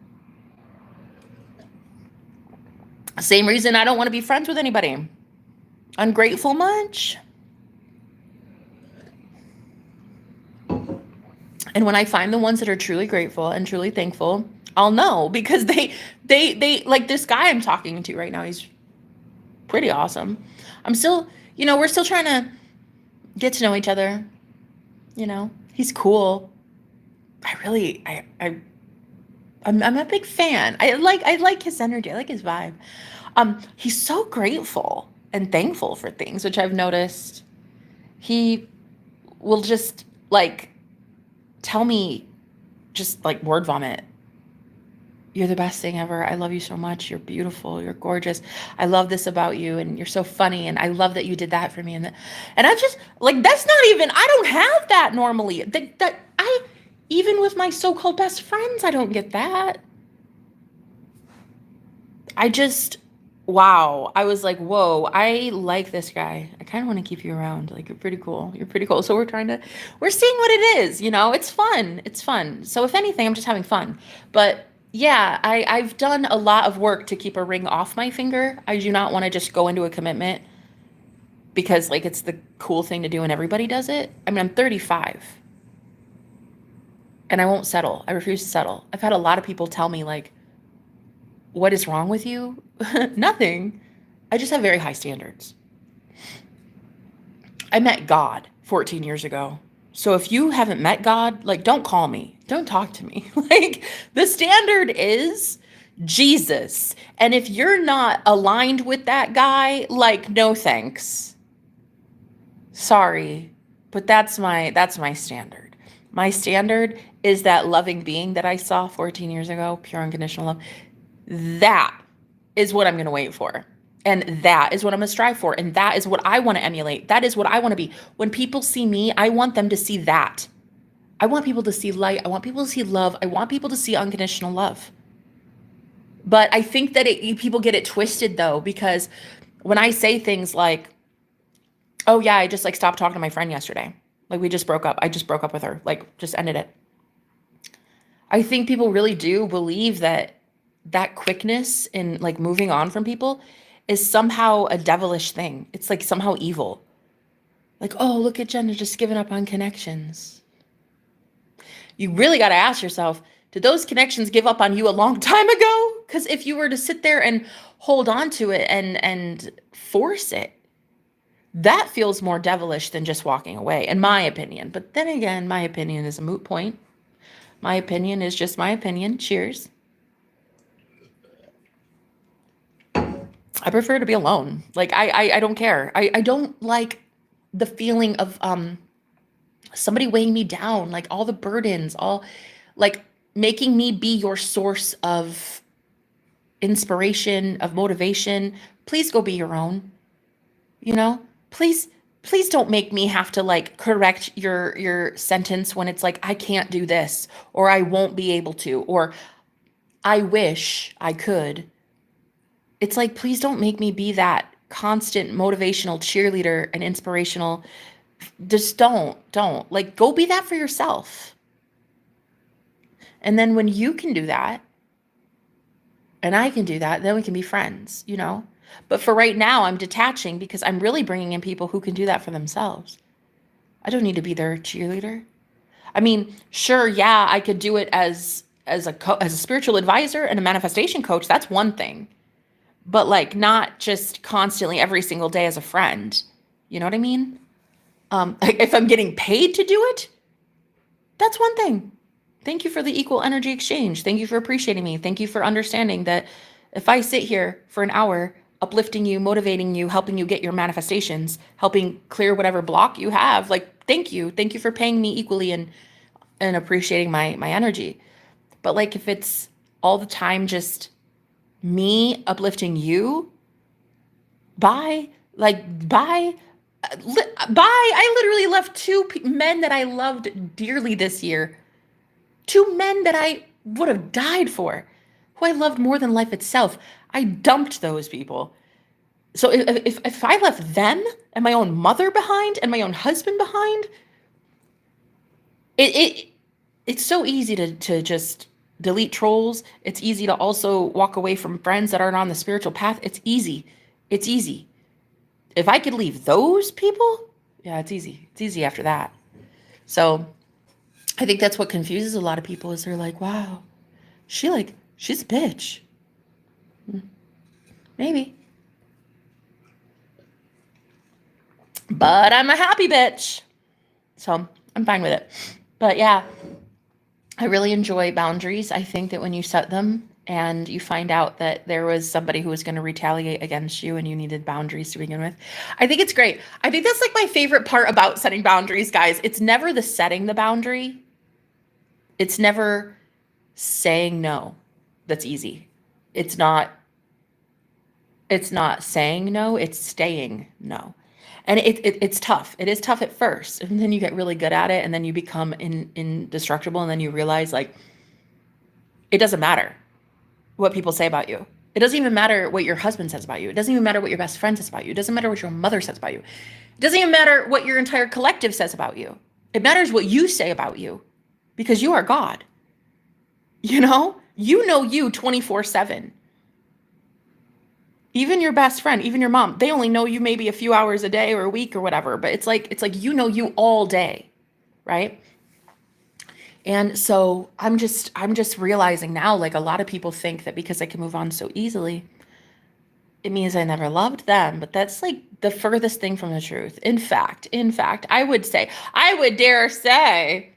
Same reason I don't want to be friends with anybody. Ungrateful much? And when I find the ones that are truly grateful and truly thankful, I'll know because they like this guy I'm talking to right now. He's pretty awesome. I'm still, we're still trying to get to know each other. He's cool. I'm a big fan. I like his energy. I like his vibe. He's so grateful and thankful for things, which I've noticed. He will just like tell me just like word vomit. You're the best thing ever. I love you so much. You're beautiful. You're gorgeous. I love this about you. And you're so funny. And I love that you did that for me. And I just like, that's not even, I don't have that normally. Even with my so-called best friends, I don't get that. Wow. I was like, whoa, I like this guy. I kind of want to keep you around. Like, you're pretty cool. You're pretty cool. So we're seeing what it is, it's fun. It's fun. So if anything, I'm just having fun. But yeah, I've done a lot of work to keep a ring off my finger. I do not want to just go into a commitment because like it's the cool thing to do and everybody does it. I mean, I'm 35 and I won't settle. I refuse to settle. I've had a lot of people tell me like, what is wrong with you? Nothing. I just have very high standards. I met God 14 years ago. So if you haven't met God, like, don't call me. Don't talk to me. Like, the standard is Jesus. And if you're not aligned with that guy, like, no thanks. Sorry, but that's my standard. My standard is that loving being that I saw 14 years ago, pure unconditional love. That is what I'm going to wait for. And that is what I'm going to strive for. And that is what I want to emulate. That is what I want to be. When people see me, I want them to see that. I want people to see light. I want people to see love. I want people to see unconditional love. But I think that people get it twisted though, because when I say things like, oh yeah, I just like stopped talking to my friend yesterday. Like we just broke up. I just broke up with her. Like just ended it. I think people really do believe that quickness in like moving on from people is somehow a devilish thing. It's like somehow evil. Like, oh, look at Jenna just giving up on connections. You really got to ask yourself, did those connections give up on you a long time ago? Because if you were to sit there and hold on to it and force it, that feels more devilish than just walking away, in my opinion. But then again, my opinion is a moot point. My opinion is just my opinion. Cheers. I prefer to be alone. Like, I don't care. I don't like the feeling of somebody weighing me down, like all the burdens, all like making me be your source of inspiration, of motivation. Please go be your own, please don't make me have to like correct your sentence when it's like, I can't do this, or I won't be able to, or I wish I could. It's like, please don't make me be that constant motivational cheerleader and inspirational. Just don't. Like, go be that for yourself. And then when you can do that, and I can do that, then we can be friends, But for right now, I'm detaching because I'm really bringing in people who can do that for themselves. I don't need to be their cheerleader. I mean, sure, yeah, I could do it as a spiritual advisor and a manifestation coach. That's one thing. But like not just constantly every single day as a friend. You know what I mean? If I'm getting paid to do it, that's one thing. Thank you for the equal energy exchange. Thank you for appreciating me. Thank you for understanding that If I sit here for an hour uplifting you, motivating you, helping you get your manifestations, helping clear whatever block you have, like, thank you. Thank you for paying me equally and appreciating my energy. But like if it's all the time just me uplifting you, bye. Like bye. Bye. I literally left two men that I loved dearly this year. Two men that I would have died for, who I loved more than life itself. I dumped those people. So if I left them and my own mother behind and my own husband behind, it's so easy to just delete trolls. It's easy to also walk away from friends that aren't on the spiritual path. It's easy. It's easy. If I could leave those people, yeah, it's easy. It's easy after that. So I think that's what confuses a lot of people is they're like, wow, she's a bitch. Maybe. But I'm a happy bitch. So I'm fine with it. But yeah, I really enjoy boundaries. I think that when you set them and you find out that there was somebody who was going to retaliate against you and you needed boundaries to begin with, I think it's great. I think that's like my favorite part about setting boundaries, guys. It's never the setting the boundary. It's never saying no. That's easy. It's not saying no, it's staying no. And it's tough. It is tough at first. And then you get really good at it. And then you become indestructible. And then you realize like, it doesn't matter what people say about you. It doesn't even matter what your husband says about you. It doesn't even matter what your best friend says about you. It doesn't matter what your mother says about you. It doesn't even matter what your entire collective says about you. It matters what you say about you because you are God. You know you 24/7. Even your best friend, even your mom, they only know you maybe a few hours a day or a week or whatever, but it's like you all day, right? And so I'm just realizing now, like a lot of people think that because I can move on so easily, it means I never loved them, but that's like the furthest thing from the truth. In fact, I would dare say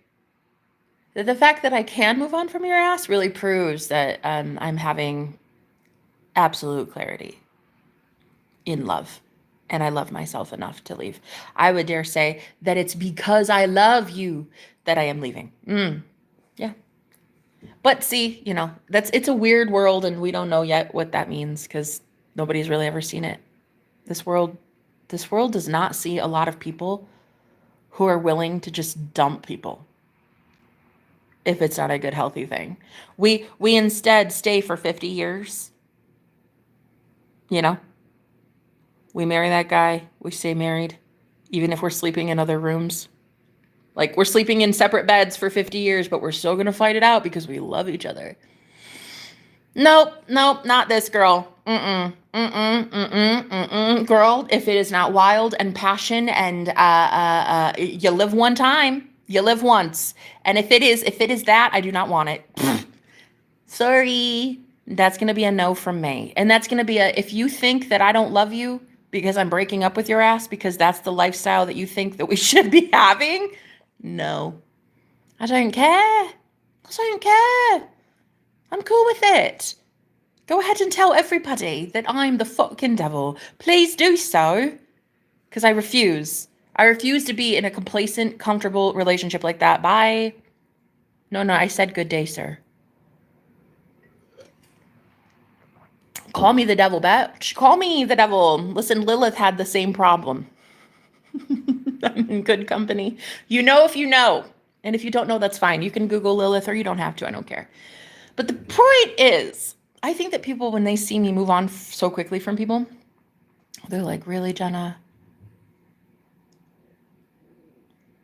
that the fact that I can move on from your ass really proves that I'm having absolute clarity in love, and I love myself enough to leave. I would dare say that it's because I love you that I am leaving. Yeah. But see, it's a weird world, and we don't know yet what that means because nobody's really ever seen it. This world does not see a lot of people who are willing to just dump people if it's not a good, healthy thing. We instead stay for 50 years. We marry that guy, we stay married, even if we're sleeping in other rooms. Like we're sleeping in separate beds for 50 years, but we're still going to fight it out because we love each other. Nope, not this girl. Girl, if it is not wild and passion and you live one time, you live once. And if it is that, I do not want it. Sorry. That's going to be a no from me. And that's going to be if you think that I don't love you because I'm breaking up with your ass because that's the lifestyle that you think that we should be having, no. I don't care. I'm cool with it. Go ahead and tell everybody that I'm the fucking devil. Please do so. Because I refuse. I refuse to be in a complacent, comfortable relationship like that. Bye. No, I said good day, sir. Call me the devil, bitch. Call me the devil. Listen, Lilith had the same problem. I'm in good company. You know if you know. And if you don't know, that's fine. You can Google Lilith or you don't have to. I don't care. But the point is, I think that people, when they see me move on so quickly from people, they're like, really, Jenna?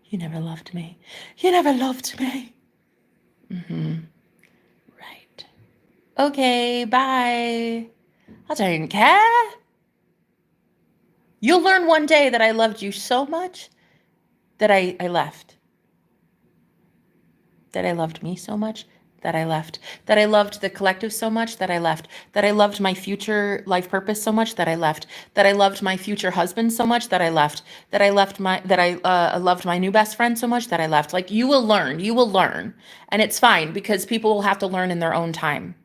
You never loved me. You never loved me. Right. Okay, bye. I don't care. You'll learn one day that I loved you so much that I left. That I loved me so much that I left. That I loved the collective so much that I left. That I loved my future life purpose so much that I left. That I loved my future husband so much that I left. That I loved my new best friend so much that I left. Like you will learn. And it's fine because people will have to learn in their own time.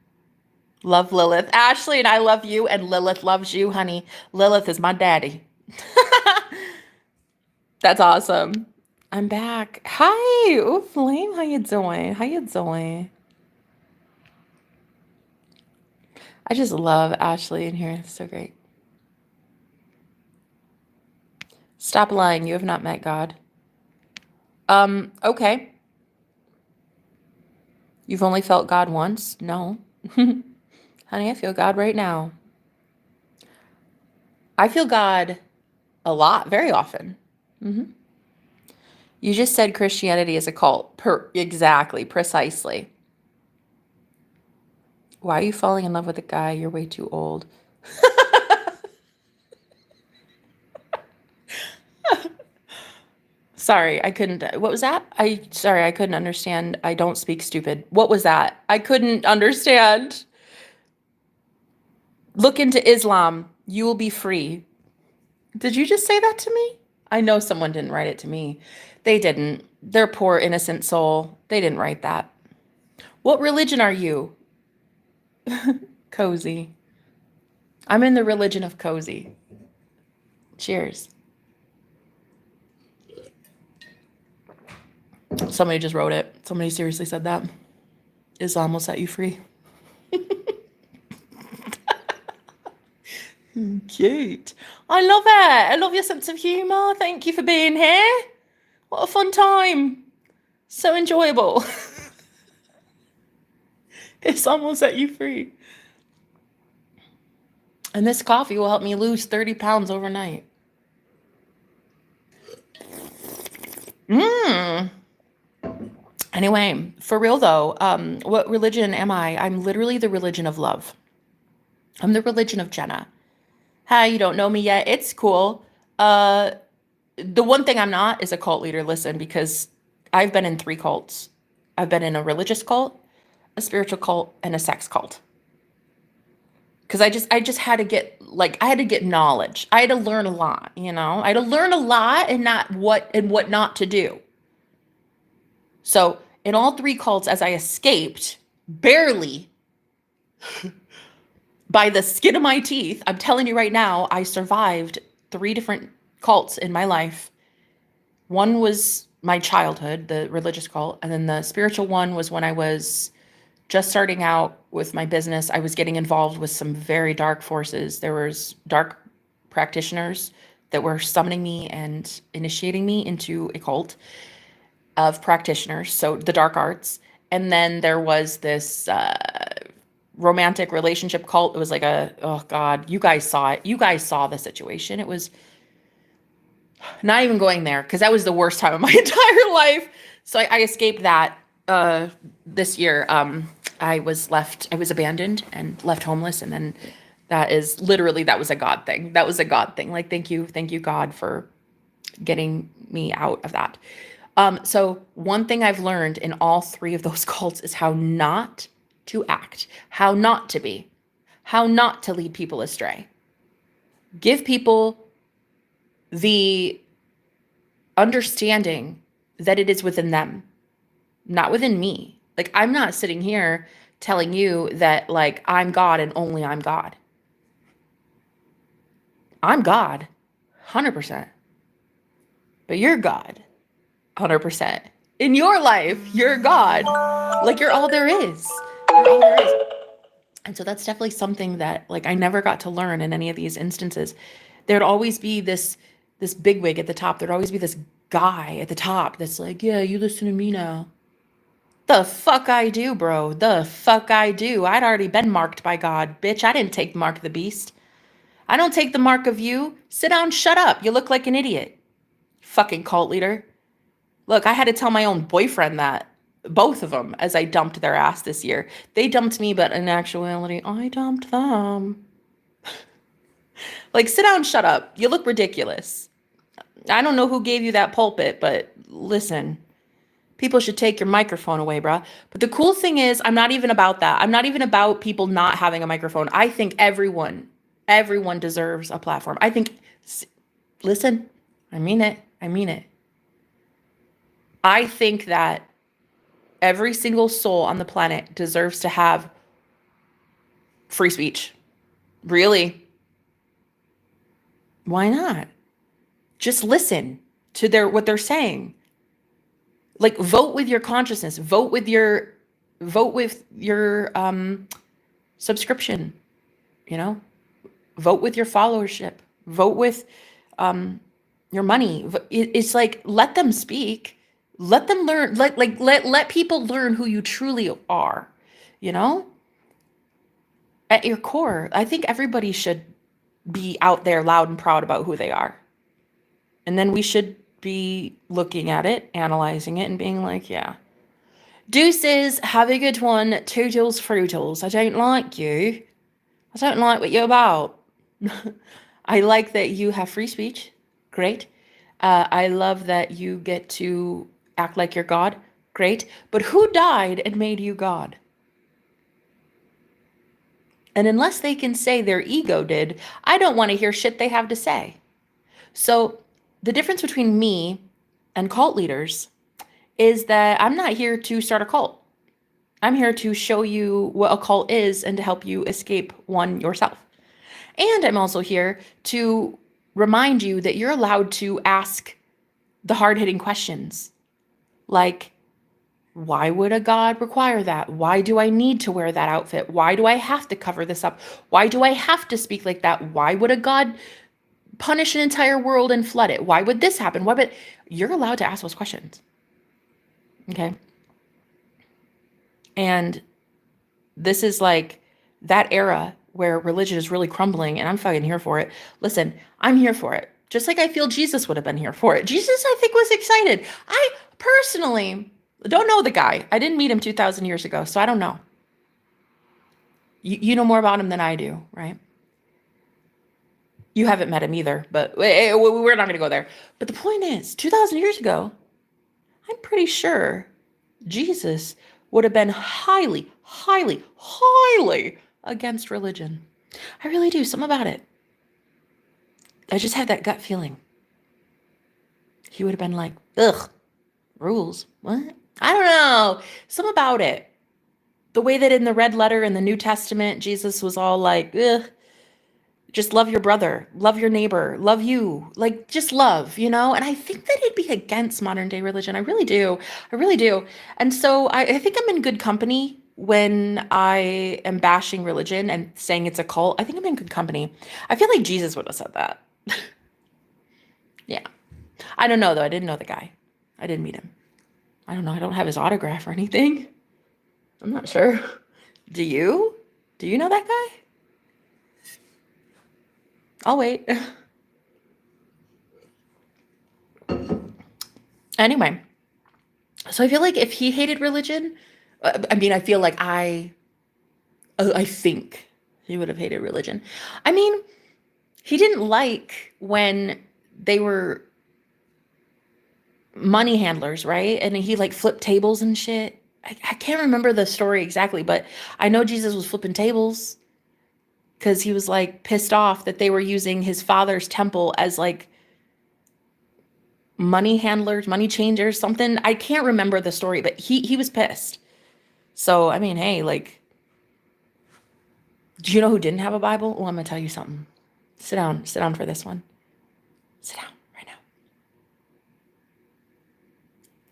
Love Lilith. Ashley and I love you, and Lilith loves you, honey. Lilith is my daddy. That's awesome. I'm back. Hi. Ooh, Flame. How you doing? How you doing? I just love Ashley in here. It's so great. Stop lying. You have not met God. Okay. You've only felt God once? No. Honey, I feel God right now. I feel God a lot, very often. You just said Christianity is a cult. Exactly, precisely. Why are you falling in love with a guy? You're way too old. Sorry, I couldn't. What was that? Sorry, I couldn't understand. I don't speak stupid. What was that? I couldn't understand. Look into Islam. You will be free. Did you just say that to me? I know someone didn't write it to me. They didn't. Their poor innocent soul. They didn't write that. What religion are you? Cozy. I'm in the religion of cozy. Cheers. Somebody just wrote it. Somebody seriously said that. Islam will set you free. Cute. I love it. I love your sense of humor. Thank you for being here. What a fun time. So enjoyable. Islam will set you free. And this coffee will help me lose 30 pounds overnight. Anyway, for real though, what religion am I? I'm literally the religion of love. I'm the religion of Jenna. Hi, you don't know me yet. It's cool. The one thing I'm not is a cult leader. Listen, because I've been in 3 cults. I've been in a religious cult, a spiritual cult, and a sex cult. Because I just had to get I had to get knowledge. I had to learn a lot, you know. I had to learn a lot and what not to do. So in all 3 cults, as I escaped, barely by the skin of my teeth, I'm telling you right now, I survived 3 different cults in my life. One was my childhood, the religious cult, and then the spiritual one was when I was just starting out with my business. I was getting involved with some very dark forces. There was dark practitioners that were summoning me and initiating me into a cult of practitioners, so the dark arts. And then there was this romantic relationship cult. It was like oh God, you guys saw it. You guys saw the situation. It was not even going there because that was the worst time of my entire life. So I escaped that this year. I was abandoned and left homeless. And then that was a God thing. That was a God thing. Like, thank you God for getting me out of that. So one thing I've learned in all 3 of those cults is how not to act, how not to be, how not to lead people astray. Give people the understanding that it is within them, not within me. Like, I'm not sitting here telling you that, like, I'm God and only I'm God. I'm God, 100%. But you're God, 100%. In your life, you're God. Like, you're all there is. You're all there is. And so that's definitely something that, like, I never got to learn in any of these instances. There'd always be this bigwig at the top. There'd always be this guy at the top that's like, yeah, you listen to me now. The fuck I do, bro. The fuck I do. I'd already been marked by God. Bitch, I didn't take the mark of the beast. I don't take the mark of you. Sit down, shut up. You look like an idiot. Fucking cult leader. Look, I had to tell my own boyfriend that. Both of them, as I dumped their ass this year. They dumped me, but in actuality, I dumped them. Like, sit down, shut up. You look ridiculous. I don't know who gave you that pulpit, but listen, people should take your microphone away, bruh. But the cool thing is, I'm not even about that. I'm not even about people not having a microphone. I think everyone deserves a platform. I think, listen, I mean it. I think that every single soul on the planet deserves to have free speech. Really? Why not? Just listen to what they're saying. Like, vote with your consciousness, vote with your subscription, you know? Vote with your followership, vote with your money. It's like, let them speak, let them learn, let people learn who you truly are, you know? At your core, I think everybody should be out there loud and proud about who they are. And then we should be looking at it, analyzing it, and being like, yeah, deuces, have a good one, toodles fruitles. I don't like you. I don't like what you're about. I like that you have free speech. Great. I love that you get to act like you're God. Great. But who died and made you God? And unless they can say their ego did, I don't want to hear shit they have to say. So the difference between me and cult leaders is that I'm not here to start a cult. I'm here to show you what a cult is and to help you escape one yourself. And I'm also here to remind you that you're allowed to ask the hard-hitting questions. Like, why would a God require that? Why do I need to wear that outfit? Why do I have to cover this up? Why do I have to speak like that? Why would a God punish an entire world and flood it? Why would this happen? Why? But you're allowed to ask those questions. Okay? And this is like that era where religion is really crumbling, and I'm fucking here for it. Listen, I'm here for it. Just like I feel Jesus would have been here for it. Jesus, I think, was excited. I personally don't know the guy. I didn't meet him 2,000 years ago, so I don't know. You know more about him than I do, right? You haven't met him either, but we're not going to go there. But the point is, 2,000 years ago, I'm pretty sure Jesus would have been highly, highly, highly against religion. I really do. Something about it. I just have that gut feeling. He would have been like, ugh, rules. What? I don't know. Something about it. The way that in the red letter in the New Testament, Jesus was all like, ugh, just love your brother, love your neighbor, love you, like just love, you know? And I think that it'd be against modern day religion. I really do. I really do. And so I think I'm in good company when I am bashing religion and saying it's a cult. I think I'm in good company. I feel like Jesus would have said that. Yeah. I don't know though. I didn't know the guy. I didn't meet him. I don't know. I don't have his autograph or anything. I'm not sure. Do you? Do you know that guy? I'll wait. Anyway, so I feel like if he hated religion, I feel like I think he would have hated religion. I mean, he didn't like when they were money handlers, right? And he like flipped tables and shit. I can't remember the story exactly, but I know Jesus was flipping tables because he was like pissed off that they were using his father's temple as like money handlers, money changers, something. I can't remember the story, but he was pissed. So, I mean, hey, like, do you know who didn't have a Bible? Well, I'm going to tell you something. Sit down for this one. Sit down right now.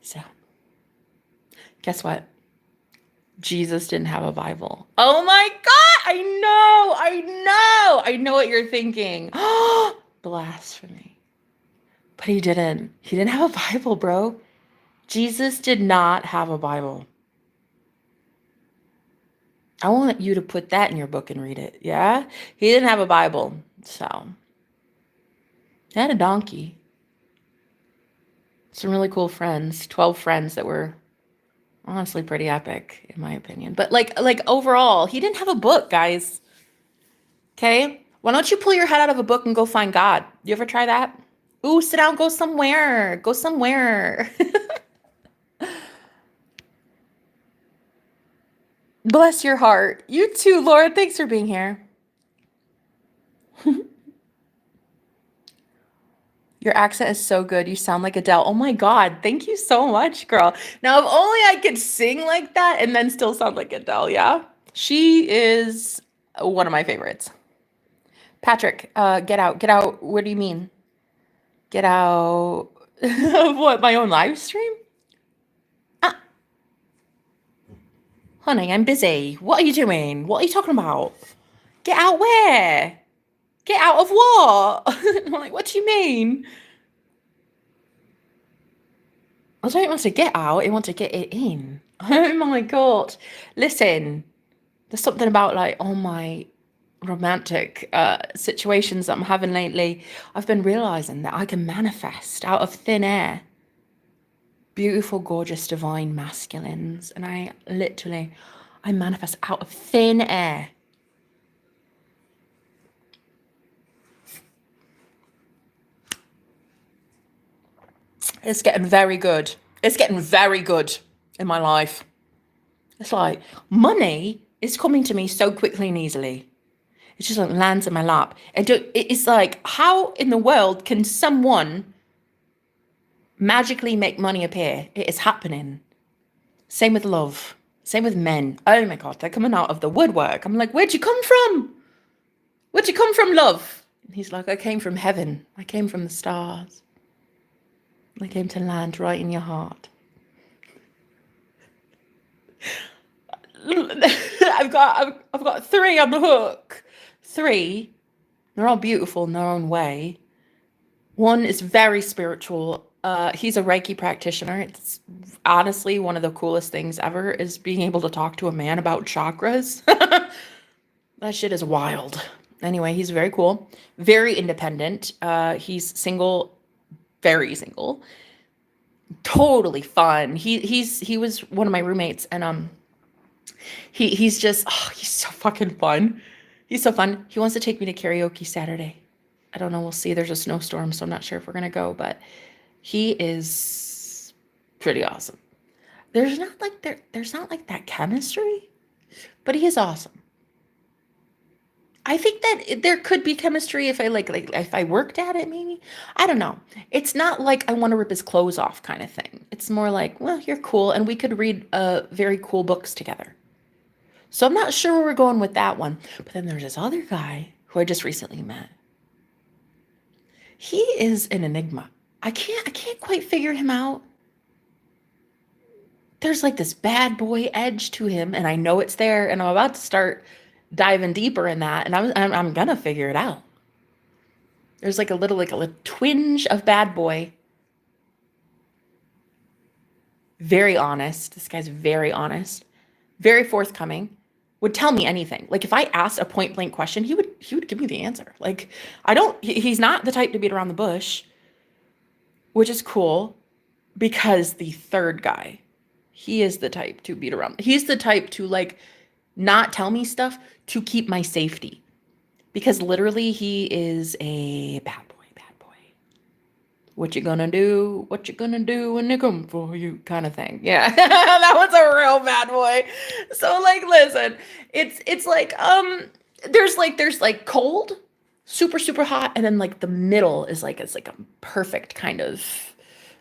Sit down. Guess what? Jesus didn't have a Bible. Oh my God, I know what you're thinking. Blasphemy. But he didn't. He didn't have a Bible, bro. Jesus did not have a Bible. I want you to put that in your book and read it. Yeah? He didn't have a Bible. So, he had a donkey. Some really cool friends, 12 friends that were honestly pretty epic, in my opinion. But like overall, he didn't have a book, guys. Okay? Why don't you pull your head out of a book and go find God? You ever try that? Ooh, sit down, go somewhere. Go somewhere. Bless your heart. You too, Lord. Thanks for being here. Your accent is so good. You sound like Adele. Oh my God. Thank you so much, girl. Now, if only I could sing like that and then still sound like Adele, yeah? She is One of my favorites. Patrick, get out. Get out. What do you mean? Get out of what? My own live stream? Ah, honey, I'm busy. What are you doing? What are you talking about? Get out where? Get out of what? I'm like, what do you mean? I don't want to get out. I want to get it in. Oh my God. Listen, there's something about like all my romantic situations that I'm having lately. I've been realizing that I can manifest out of thin air beautiful, gorgeous, divine masculines. And I manifest out of thin air. It's getting very good. It's getting very good in my life. It's like money is coming to me so quickly and easily. It just like lands in my lap. It's like, how in the world can someone magically make money appear? It is happening. Same with love. Same with men. Oh my God, they're coming out of the woodwork. I'm like, where'd you come from? Where'd you come from, love? And he's like, I came from heaven. I came from the stars. I came to land right in your heart. I've got 3 on the hook. 3. They're all beautiful in their own way. One is very spiritual. He's a Reiki practitioner. It's honestly one of the coolest things ever is being able to talk to a man about chakras. That shit is wild. Anyway, he's very cool. Very independent. He's single, very single. Totally fun. He was one of my roommates, and he's just he's so fucking fun. He's so fun. He wants to take me to karaoke Saturday. I don't know. We'll see. There's a snowstorm, so I'm not sure if we're gonna go, but he is pretty awesome. There's not like that chemistry, but he is awesome. I think that there could be chemistry if I like if I worked at it, maybe. I don't know. It's not like I want to rip his clothes off kind of thing. It's more like, well, you're cool, and we could read very cool books together. So I'm not sure where we're going with that one. But then there's this other guy who I just recently met. He is an enigma. I can't quite figure him out. There's like this bad boy edge to him, and I know it's there, and I'm about to start diving deeper in that, and I'm gonna figure it out. There's like a little twinge of bad boy. Very honest. This guy's very honest, very forthcoming. Would tell me anything. Like if I asked a point blank question, he would give me the answer. Like he's not the type to beat around the bush, which is cool, because the third guy, he is the type to beat around. He's the type to like not tell me stuff to keep my safety, because literally he is a bad boy. What you gonna do? What you gonna do when they come for you? Kind of thing. Yeah, that was a real bad boy. So like, listen, it's like there's like cold, super hot, and then like the middle is like it's like a perfect kind of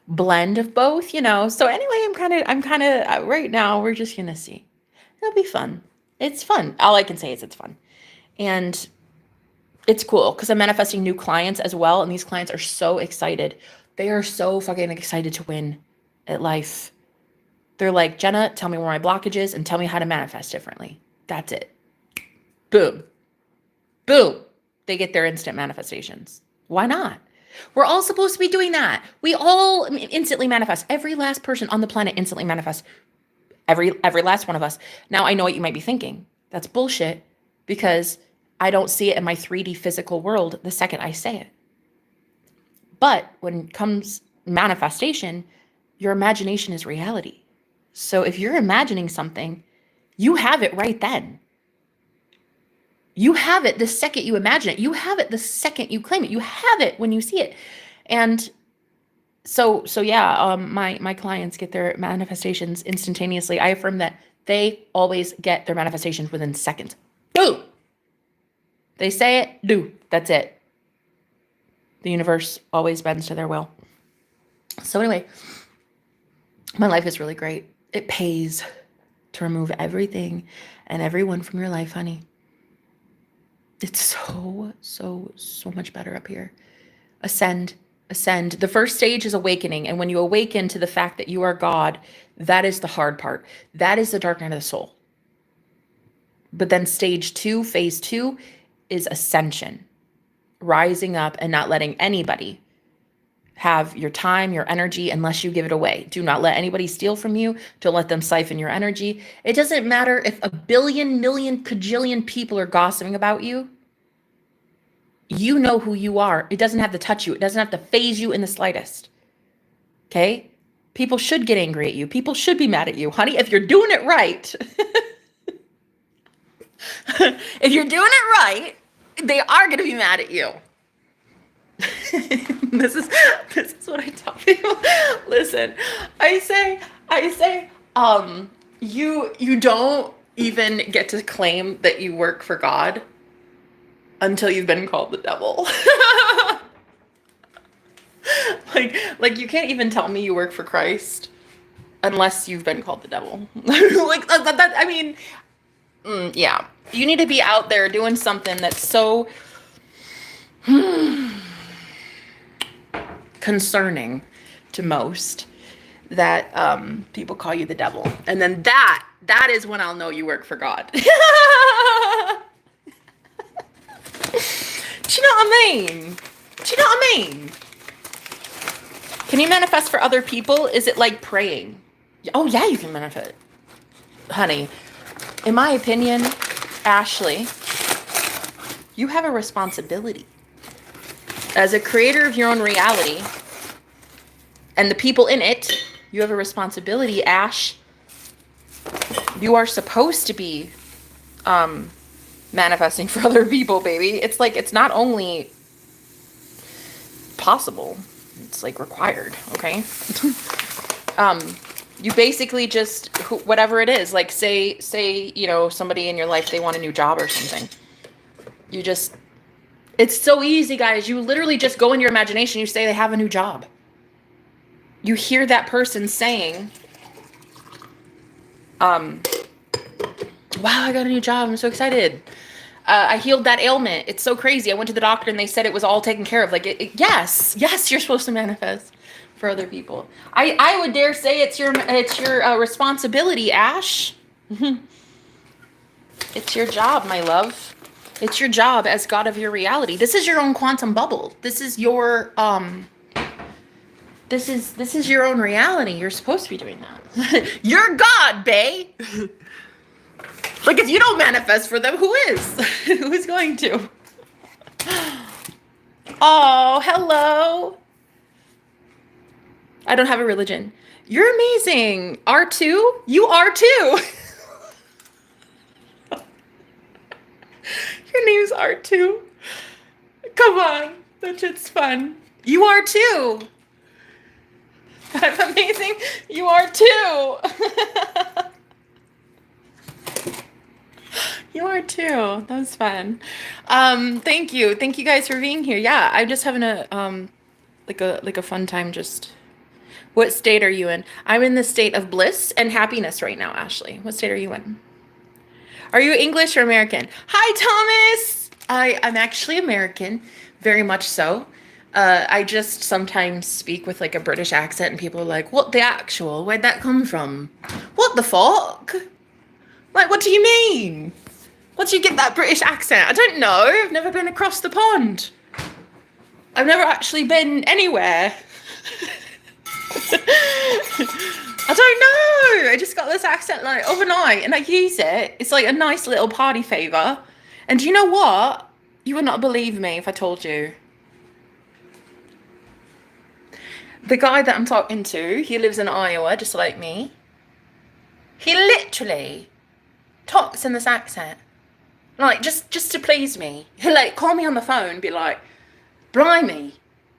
blend of both, you know. So anyway, I'm kind of right now we're just gonna see. It'll be fun. It's fun. All I can say is it's fun, and it's cool because I'm manifesting new clients as well. And these clients are so excited. They are so fucking excited to win at life. They're like, Jenna, tell me where my blockage is and tell me how to manifest differently. That's it. Boom. Boom. They get their instant manifestations. Why not? We're all supposed to be doing that. We all instantly manifest. Every last person on the planet instantly manifests. Every last one of us. Now, I know what you might be thinking. That's bullshit, because I don't see it in my 3D physical world the second I say it. But when it comes manifestation, your imagination is reality. So if you're imagining something, you have it right then. You have it the second you imagine it. You have it the second you claim it. You have it when you see it. And so yeah, my clients get their manifestations instantaneously. I affirm that they always get their manifestations within seconds. Boom. They say it, do. That's it. The universe always bends to their will. So anyway, my life is really great. It pays to remove everything and everyone from your life, honey. It's so much better up here. Ascend, ascend. The first stage is awakening. And when you awaken to the fact that you are God, that is the hard part. That is the dark night of the soul. But then stage 2, phase 2 is ascension, rising up and not letting anybody have your time, your energy, unless you give it away. Do not let anybody steal from you. Don't let them siphon your energy. It doesn't matter if a billion, million, cajillion people are gossiping about you. You know who you are. It doesn't have to touch you. It doesn't have to phase you in the slightest. Okay? People should get angry at you. People should be mad at you. Honey, if you're doing it right, if you're doing it right, they are going to be mad at you. this is what I tell people. Listen, I say, you don't even get to claim that you work for God until you've been called the devil. like you can't even tell me you work for Christ unless you've been called the devil. Like that, I mean, yeah, you need to be out there doing something that's so concerning to most that people call you the devil, and then that is when I'll know you work for God. Do you know what I mean? Do you know what I mean? Can you manifest for other people? Is it like praying? Oh yeah, you can manifest. Honey, in my opinion, Ashley, you have a responsibility. As a creator of your own reality and the people in it, you have a responsibility, Ash. You are supposed to be manifesting for other people, baby. It's like, it's not only possible, it's like required, okay? You basically just, whatever it is, like say, you know, somebody in your life, they want a new job or something. You just, it's so easy, guys. You literally just go in your imagination. You say they have a new job. You hear that person saying, wow, I got a new job. I'm so excited. I healed that ailment. It's so crazy. I went to the doctor and they said it was all taken care of. Like, yes, you're supposed to manifest for other people. I would dare say it's your responsibility, Ash. It's your job, my love. It's your job as God of your reality. This is your own quantum bubble. This is your this is your own reality. You're supposed to be doing that. You're God, bae. Like, if you don't manifest for them, who is? Who is going to? Oh, hello. I don't have a religion. You're amazing. R2? You are too. Your name's R2. Come on. That shit's fun. You are too. That's amazing. You are too. You are too. That was fun. Thank you. Thank you guys for being here. Yeah, I'm just having a like a fun time. Just, what state are you in? I'm in the state of bliss and happiness right now, Ashley. What state are you in? Are you English or American? Hi, Thomas. I'm actually American, very much so. I just sometimes speak with like a British accent and people are like, what the actual? Where'd that come from? What the fuck? Like, what do you mean? What do you get that British accent? I don't know. I've never been across the pond. I've never actually been anywhere. I don't know. I just got this accent like overnight and I use it. It's like a nice little party favor. And do you know what? You would not believe me if I told you. The guy that I'm talking to, he lives in Iowa, just like me. He literally talks in this accent. Like, just to please me. He'll like call me on the phone, be like, blimey,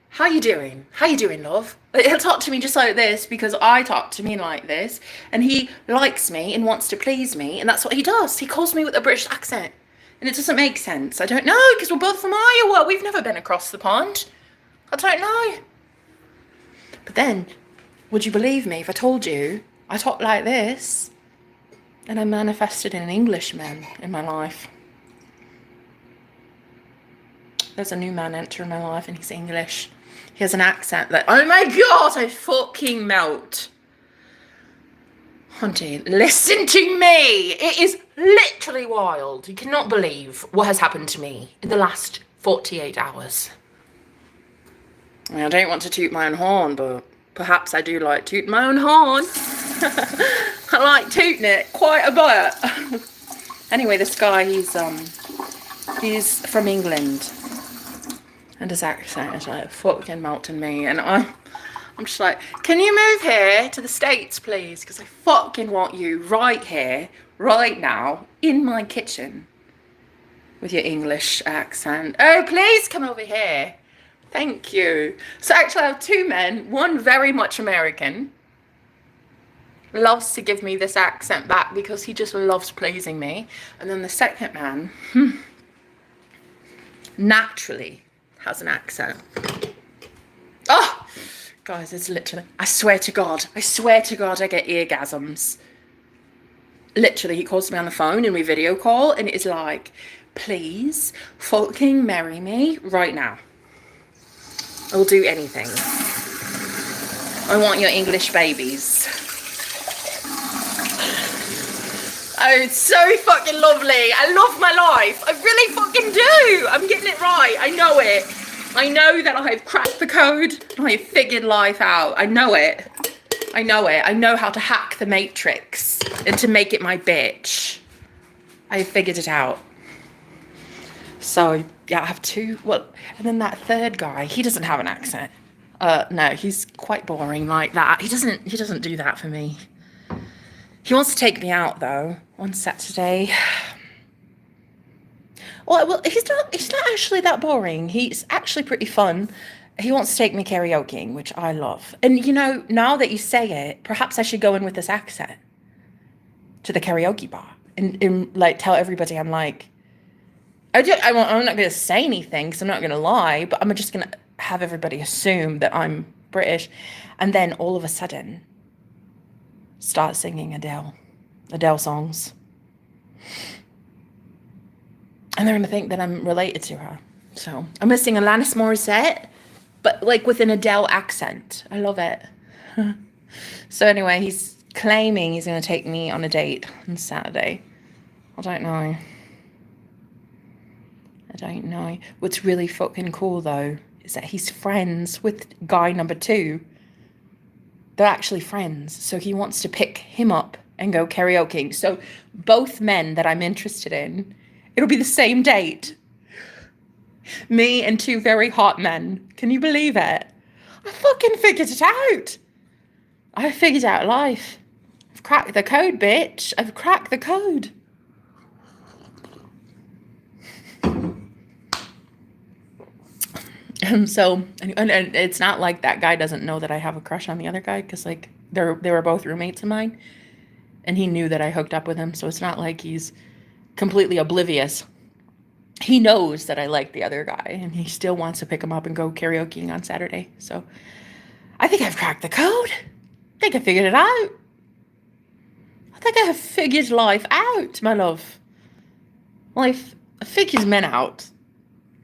how you doing? How you doing, love? He'll talk to me just like this because I talk to me like this. And he likes me and wants to please me. And that's what he does. He calls me with a British accent. And it doesn't make sense. I don't know, because we're both from Iowa. We've never been across the pond. I don't know. But then, would you believe me if I told you I talk like this and I manifested an Englishman in my life? There's a new man entering my life and he's English. He has an accent that, oh my God, I fucking melt. Hunty, listen to me. It is literally wild. You cannot believe what has happened to me in the last 48 hours. I mean, I don't want to toot my own horn, but perhaps I do like tooting my own horn. I like tooting it quite a bit. Anyway, this guy, he's from England. And his accent is like fucking melting me. And I'm just like, can you move here to the States, please? Because I fucking want you right here, right now, in my kitchen. With your English accent. Oh, please come over here. Thank you. So actually I have two men, one very much American. Loves to give me this accent back because he just loves pleasing me. And then the second man, naturally has an accent. Oh, guys, it's literally, I swear to God I get eargasms. Literally, he calls me on the phone and we video call and it is like, please fucking marry me right now. I'll do anything. I want your English babies. Oh, it's so fucking lovely. I love my life. I really fucking do. I'm getting it right. I know it. I know that I've cracked the code. I have figured life out. I know it. I know it. I know how to hack the matrix and to make it my bitch. I figured it out. So, yeah, I have two. Well, and then that third guy, he doesn't have an accent. No, he's quite boring like that. He doesn't do that for me. He wants to take me out though on Saturday. Well, he's not actually that boring. He's actually pretty fun. He wants to take me karaokeing, which I love. And you know, now that you say it, perhaps I should go in with this accent to the karaoke bar and like tell everybody I'm like, I'm not going to say anything because I'm not going to lie, but I'm just going to have everybody assume that I'm British, and then all of a sudden start singing Adele songs. And they're going to think that I'm related to her. So I'm going to sing Alanis Morissette, but like with an Adele accent. I love it. So anyway, he's claiming he's going to take me on a date on Saturday. I don't know. What's really fucking cool though is that he's friends with guy number 2. They're actually friends. So he wants to pick him up and go karaoke. So both men that I'm interested in, it'll be the same date. Me and 2 very hot men. Can you believe it? I fucking figured it out. I figured out life. I've cracked the code, bitch. I've cracked the code. So, and it's not like that guy doesn't know that I have a crush on the other guy, because like they were both roommates of mine, and he knew that I hooked up with him. So it's not like he's completely oblivious. He knows that I like the other guy, and he still wants to pick him up and go karaokeing on Saturday. So I think I've cracked the code. I think I figured it out. I think I have figured life out, my love. Life figures men out.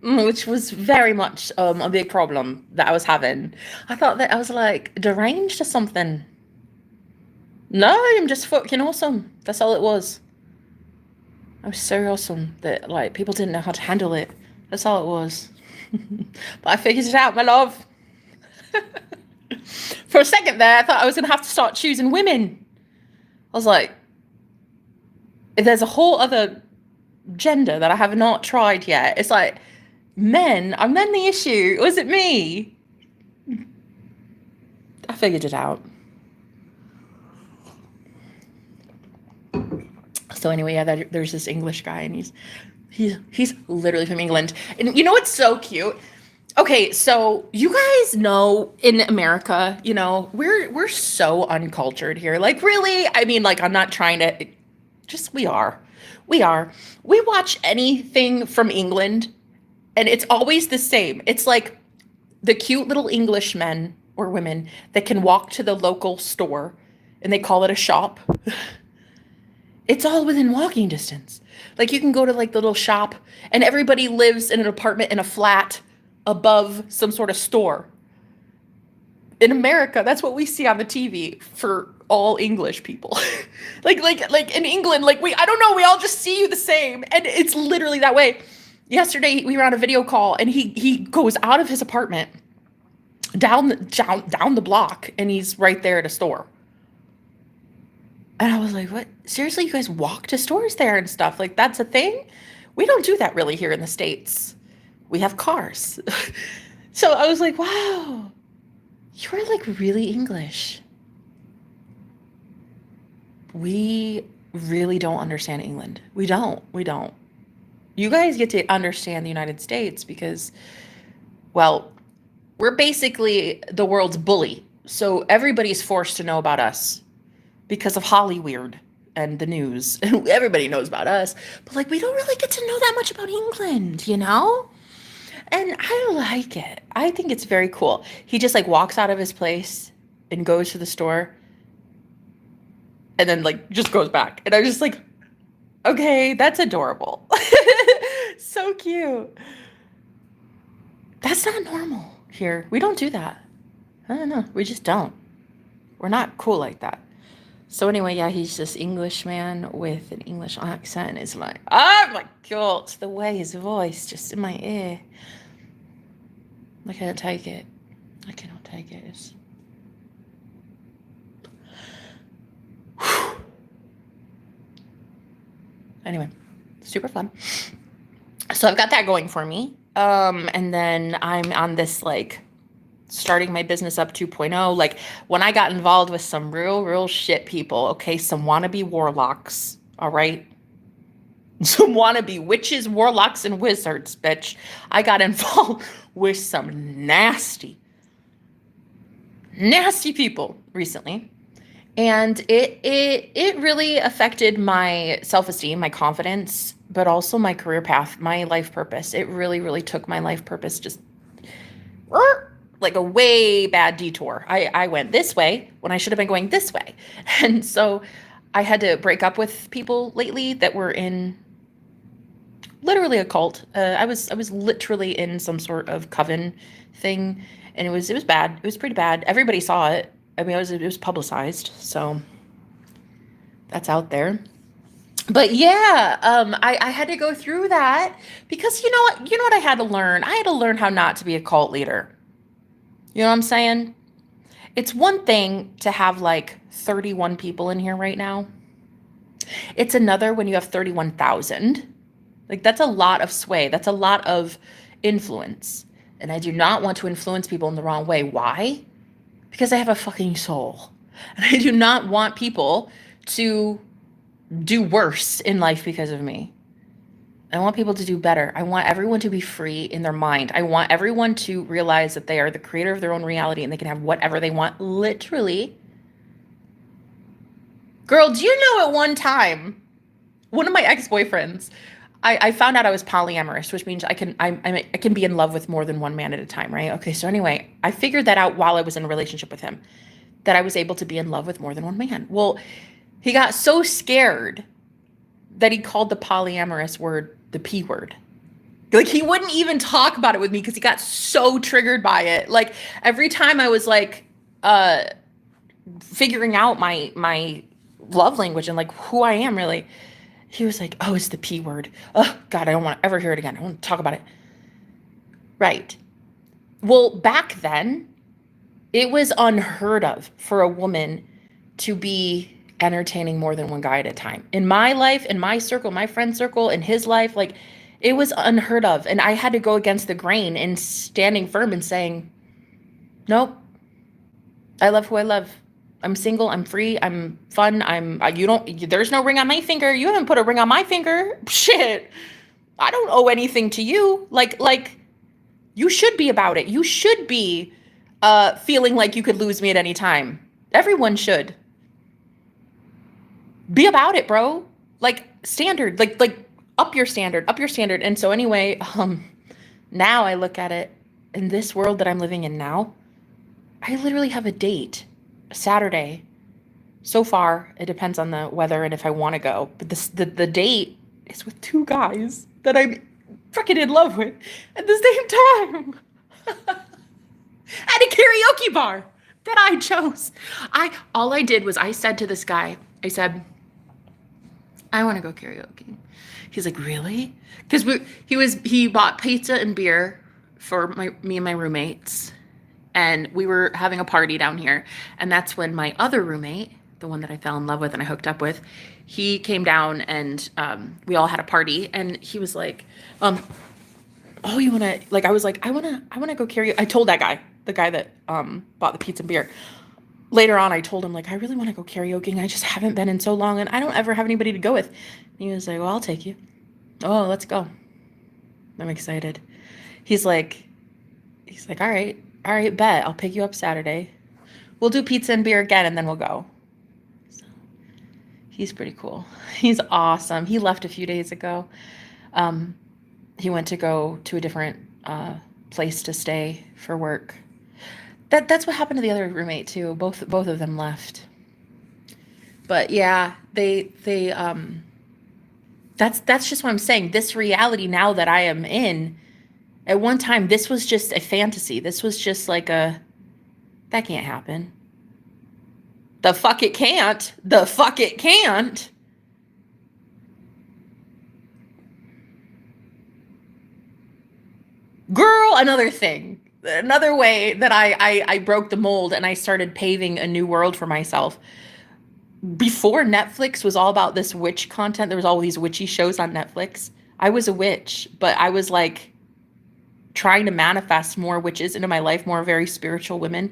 Which was very much a big problem that I was having. I thought that I was like deranged or something. No, I'm just fucking awesome. That's all it was. I was so awesome that like people didn't know how to handle it. That's all it was. But I figured it out, my love. For a second there, I thought I was gonna have to start choosing women. I was like, if there's a whole other gender that I have not tried yet, it's like men, are men the issue? Or is it me? I figured it out. So anyway, yeah, there's this English guy, and he's literally from England. And you know what's so cute? Okay, so you guys know in America, you know, we're so uncultured here. Like really, I mean, like I'm not trying to, just we are. We watch anything from England, and it's always the same. It's like the cute little English men or women that can walk to the local store, and they call it a shop. It's all within walking distance. Like you can go to like the little shop and everybody lives in an apartment in a flat above some sort of store. In America, that's what we see on the TV for all English people. like in England, like I don't know, we all just see you the same. And it's literally that way. Yesterday we were on a video call and he goes out of his apartment down the block and he's right there at a store. And I was like, what? Seriously, you guys walk to stores there and stuff? Like, that's a thing? We don't do that really here in the States. We have cars. So I was like, wow, you're like really English. We really don't understand England. We don't. You guys get to understand the United States because, well, we're basically the world's bully. So everybody's forced to know about us because of Hollyweird and the news. Everybody knows about us. But like we don't really get to know that much about England, you know? And I like it. I think it's very cool. He just like walks out of his place and goes to the store and then like just goes back. And I'm just like, okay, that's adorable. So cute. That's not normal here. We don't do that. I don't know. We just don't. We're not cool like that. So anyway, yeah, he's this English man with an English accent. It's like, oh my God, the way his voice just in my ear. I can't take it. I cannot take it. It's... Anyway, super fun. So I've got that going for me. And then I'm on this like starting my business up 2.0. Like when I got involved with some real shit people, okay, some wannabe warlocks, all right? Some wannabe witches, warlocks, and wizards, bitch. I got involved with some nasty people recently. And it really affected my self-esteem, my confidence, but also my career path, my life purpose. It really took my life purpose just like a way bad detour. I went this way when I should have been going this way. And so I had to break up with people lately that were in literally a cult. I was literally in some sort of coven thing, and it was bad. It was pretty bad. Everybody saw it. I mean, it was publicized, so that's out there. But yeah, I had to go through that because you know what I had to learn? I had to learn how not to be a cult leader. You know what I'm saying? It's one thing to have like 31 people in here right now. It's another when you have 31,000. Like that's a lot of sway. That's a lot of influence. And I do not want to influence people in the wrong way. Why? Because I have a fucking soul. And I do not want people to do worse in life because of me. I want people to do better. I want everyone to be free in their mind. I want everyone to realize that they are the creator of their own reality and they can have whatever they want, literally. Girl, do you know at one time, one of my ex-boyfriends, I found out I was polyamorous, which means I can be in love with more than one man at a time, right? Okay, so anyway, I figured that out while I was in a relationship with him, that I was able to be in love with more than one man. Well, he got so scared that he called the polyamorous word the P word. Like he wouldn't even talk about it with me because he got so triggered by it. Like every time I was like figuring out my love language and like who I am really, he was like, oh, it's the P word. Oh God, I don't want to ever hear it again. I want to talk about it. Right. Well, back then, it was unheard of for a woman to be entertaining more than one guy at a time. In my life, in my circle, my friend circle, in his life, like it was unheard of. And I had to go against the grain and standing firm and saying, nope, I love who I love. I'm single, I'm free, I'm fun, there's no ring on my finger. You haven't put a ring on my finger. Shit. I don't owe anything to you. Like you should be about it. You should be feeling like you could lose me at any time. Everyone should. Be about it, bro. Like standard, like up your standard. And so anyway, now I look at it in this world that I'm living in now, I literally have a date Saturday So far, it depends on the weather and if I want to go. But the date is with two guys that I'm freaking in love with at the same time at a karaoke bar that I chose. All I did was I said to this guy, I said, I want to go karaoke. He's like, really? Because he bought pizza and beer for me and my roommates, and we were having a party down here. And that's when my other roommate, the one that I fell in love with and I hooked up with, he came down, and we all had a party. And he was like, oh, you want to, like, I was like, I want to go karaoke. I told that guy, the guy that bought the pizza and beer. Later on, I told him, like, I really want to go karaoke. I just haven't been in so long, and I don't ever have anybody to go with. And he was like, well, I'll take you. Oh, let's go. I'm excited. He's like, all right, bet. I'll pick you up Saturday. We'll do pizza and beer again, and then we'll go. So, he's pretty cool. He's awesome. He left a few days ago. He went to go to a different place to stay for work. That's what happened to the other roommate too. Both of them left. But yeah, they that's just what I'm saying. This reality now that I am in, at one time this was just a fantasy. This was just like that can't happen. The fuck it can't. The fuck it can't. Girl, another thing. Another way that I broke the mold and I started paving a new world for myself. Before Netflix was all about this witch content, there was all these witchy shows on Netflix. I was a witch, but I was like trying to manifest more witches into my life, more very spiritual women.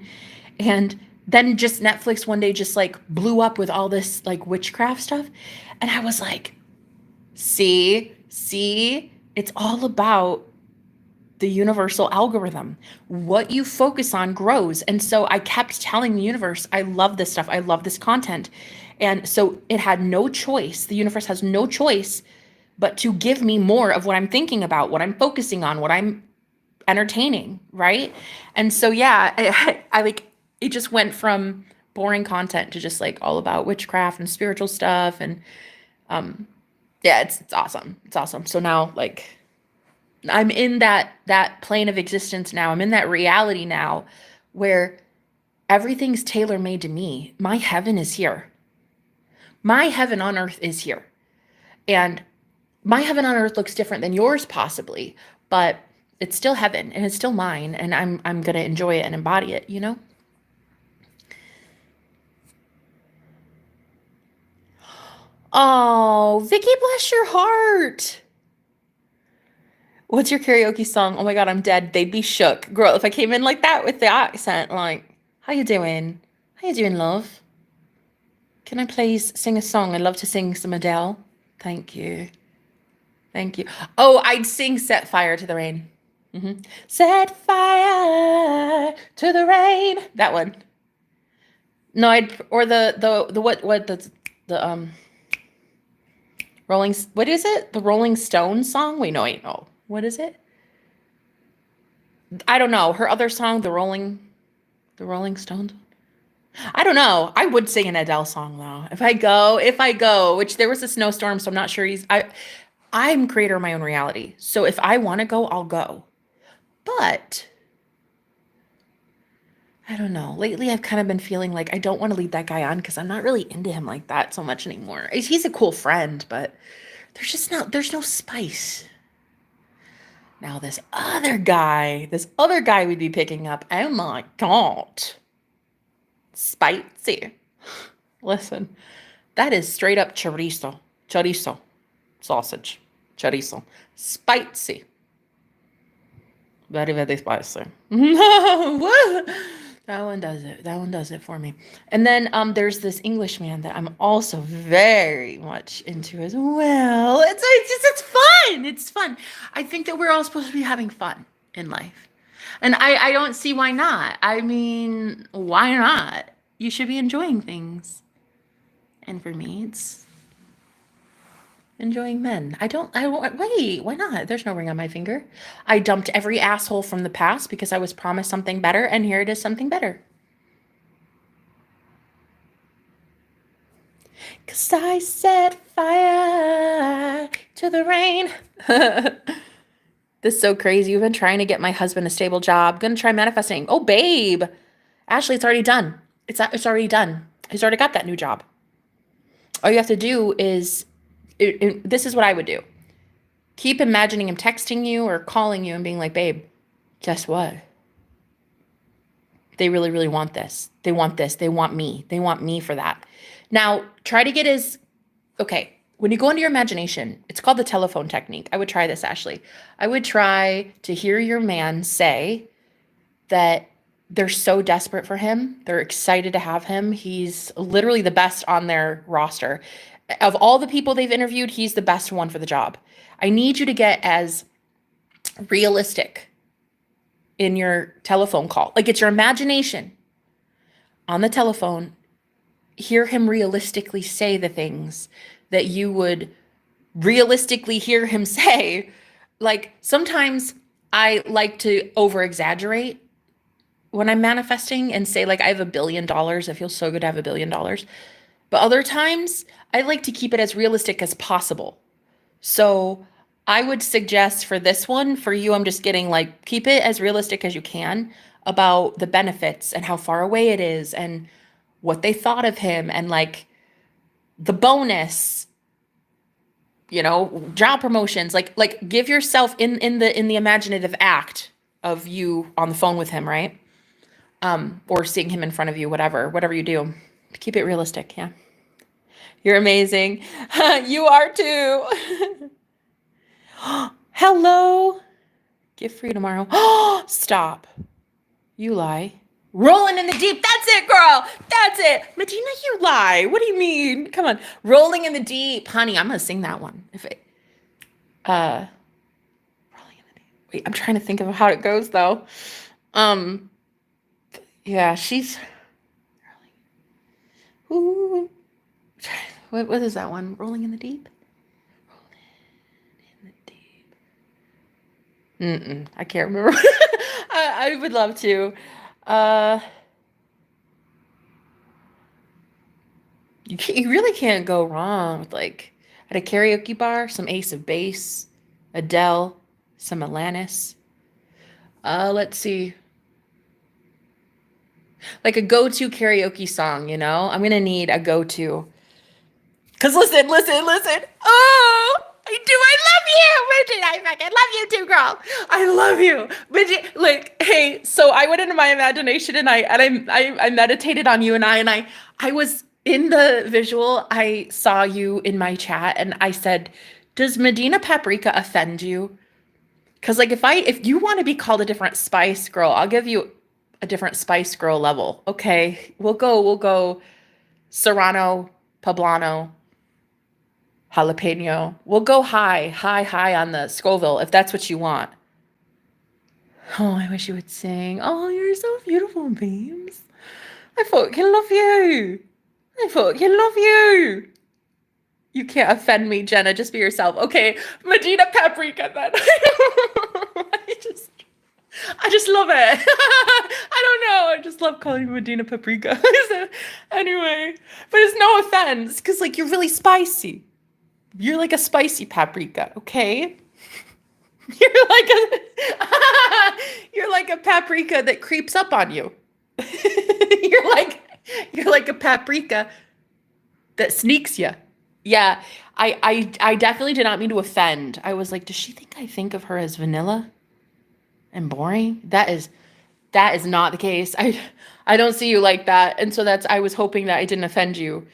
And then just Netflix one day just like blew up with all this like witchcraft stuff. And I was like, see, it's all about the universal algorithm. What you focus on grows. And so I kept telling the universe, I love this stuff. I love this content. And so it had no choice. The universe has no choice but to give me more of what I'm thinking about, what I'm focusing on, what I'm entertaining, right? And so yeah, I like, it just went from boring content to just like all about witchcraft and spiritual stuff. And yeah, it's awesome. It's awesome. So now like I'm in that plane of existence now. I'm in that reality now where everything's tailor-made to me. My heaven is here. My heaven on earth is here. And my heaven on earth looks different than yours possibly, but it's still heaven and it's still mine, and I'm going to enjoy it and embody it, you know? Oh, Vicky, bless your heart. What's your karaoke song? Oh my God, I'm dead. They'd be shook. Girl, if I came in like that with the accent, like, how you doing? How you doing, love? Can I please sing a song? I'd love to sing some Adele. Thank you. Thank you. Oh, I'd sing Set Fire to the Rain. Set fire to the rain. That one. No, or the what the what is it? The Rolling Stones song? Wait, no. What is it? I don't know. Her other song, the Rolling Stones. I don't know. I would sing an Adele song though. If I go, which there was a snowstorm, so I'm not sure I'm creator of my own reality. So if I want to go, I'll go. But I don't know. Lately, I've kind of been feeling like I don't want to lead that guy on because I'm not really into him like that so much anymore. He's a cool friend, but there's no spice. Now this other guy we'd be picking up. Oh my God. Spicy. Listen, that is straight up chorizo. Sausage. Chorizo. Spicy. Very, very spicy. What? That one does it for me. And then there's this Englishman that I'm also very much into as well. It's fun. It's fun. I think that we're all supposed to be having fun in life. And I don't see why not. I mean, why not? You should be enjoying things. And for me, it's enjoying men. Wait, why not? There's no ring on my finger. I dumped every asshole from the past because I was promised something better, and here it is, something better. 'Cause I set fire to the rain. This is so crazy. You've been trying to get my husband a stable job. Gonna try manifesting. Oh, babe. Ashley, it's already done. It's already done. He's already got that new job. All you have to do is, this is what I would do. Keep imagining him texting you or calling you and being like, babe, guess what? They really, really want this. They want this. They want me. They want me for that. Now, try to get okay, when you go into your imagination, it's called the telephone technique. I would try this, Ashley. I would try to hear your man say that they're so desperate for him. They're excited to have him. He's literally the best on their roster. Of all the people they've interviewed, he's the best one for the job. I need you to get as realistic in your telephone call. Like, it's your imagination on the telephone. Hear him realistically say the things that you would realistically hear him say. Like, sometimes I like to over exaggerate when I'm manifesting and say, like, I have $1 billion. It feels so good to have $1 billion. But other times I like to keep it as realistic as possible. So I would suggest for this one, for you, I'm just getting like, keep it as realistic as you can about the benefits and how far away it is and what they thought of him and like the bonus, job promotions, like give yourself in the imaginative act of you on the phone with him, right? Or seeing him in front of you, whatever you do, keep it realistic. Yeah. You're amazing. You are too. Hello. Gift for you tomorrow. Stop. You lie. Rolling in the deep. That's it, girl. That's it. Medina, you lie. What do you mean? Come on. Rolling in the deep. Honey, I'm going to sing that one. Rolling in the deep. Wait, I'm trying to think of how it goes though. Yeah, she's ooh. What is that one? Rolling in the deep? Rolling in the deep. I can't remember. I would love to. You really can't go wrong with like at a karaoke bar, some Ace of Base, Adele, some Alanis. Let's see. Like a go-to karaoke song, I'm going to need a go-to. Because listen. Oh, I love you, Bridget. I fucking love you too, girl. I love you. Bridget, like, hey, so I went into my imagination and I meditated on you and I was in the visual. I saw you in my chat and I said, does Medina Paprika offend you? Because like if you want to be called a different Spice Girl, I'll give you a different Spice Girl level. Okay, we'll go Serrano, Poblano, jalapeno. We'll go high on the Scoville if that's what you want. Oh, I wish you would sing. Oh, you're so beautiful, babes. I fucking love you. You can't offend me, Jenna. Just be yourself. Okay, Medina Paprika then. I just love it. I don't know. I just love calling you Medina Paprika. Anyway, but it's no offense because like you're really spicy. You're like a spicy paprika, okay? You're like a paprika that creeps up on you. You're like a paprika that sneaks you. Yeah, I definitely did not mean to offend. I was like, does she think I think of her as vanilla and boring? That is not the case. I don't see you like that. And so I was hoping that I didn't offend you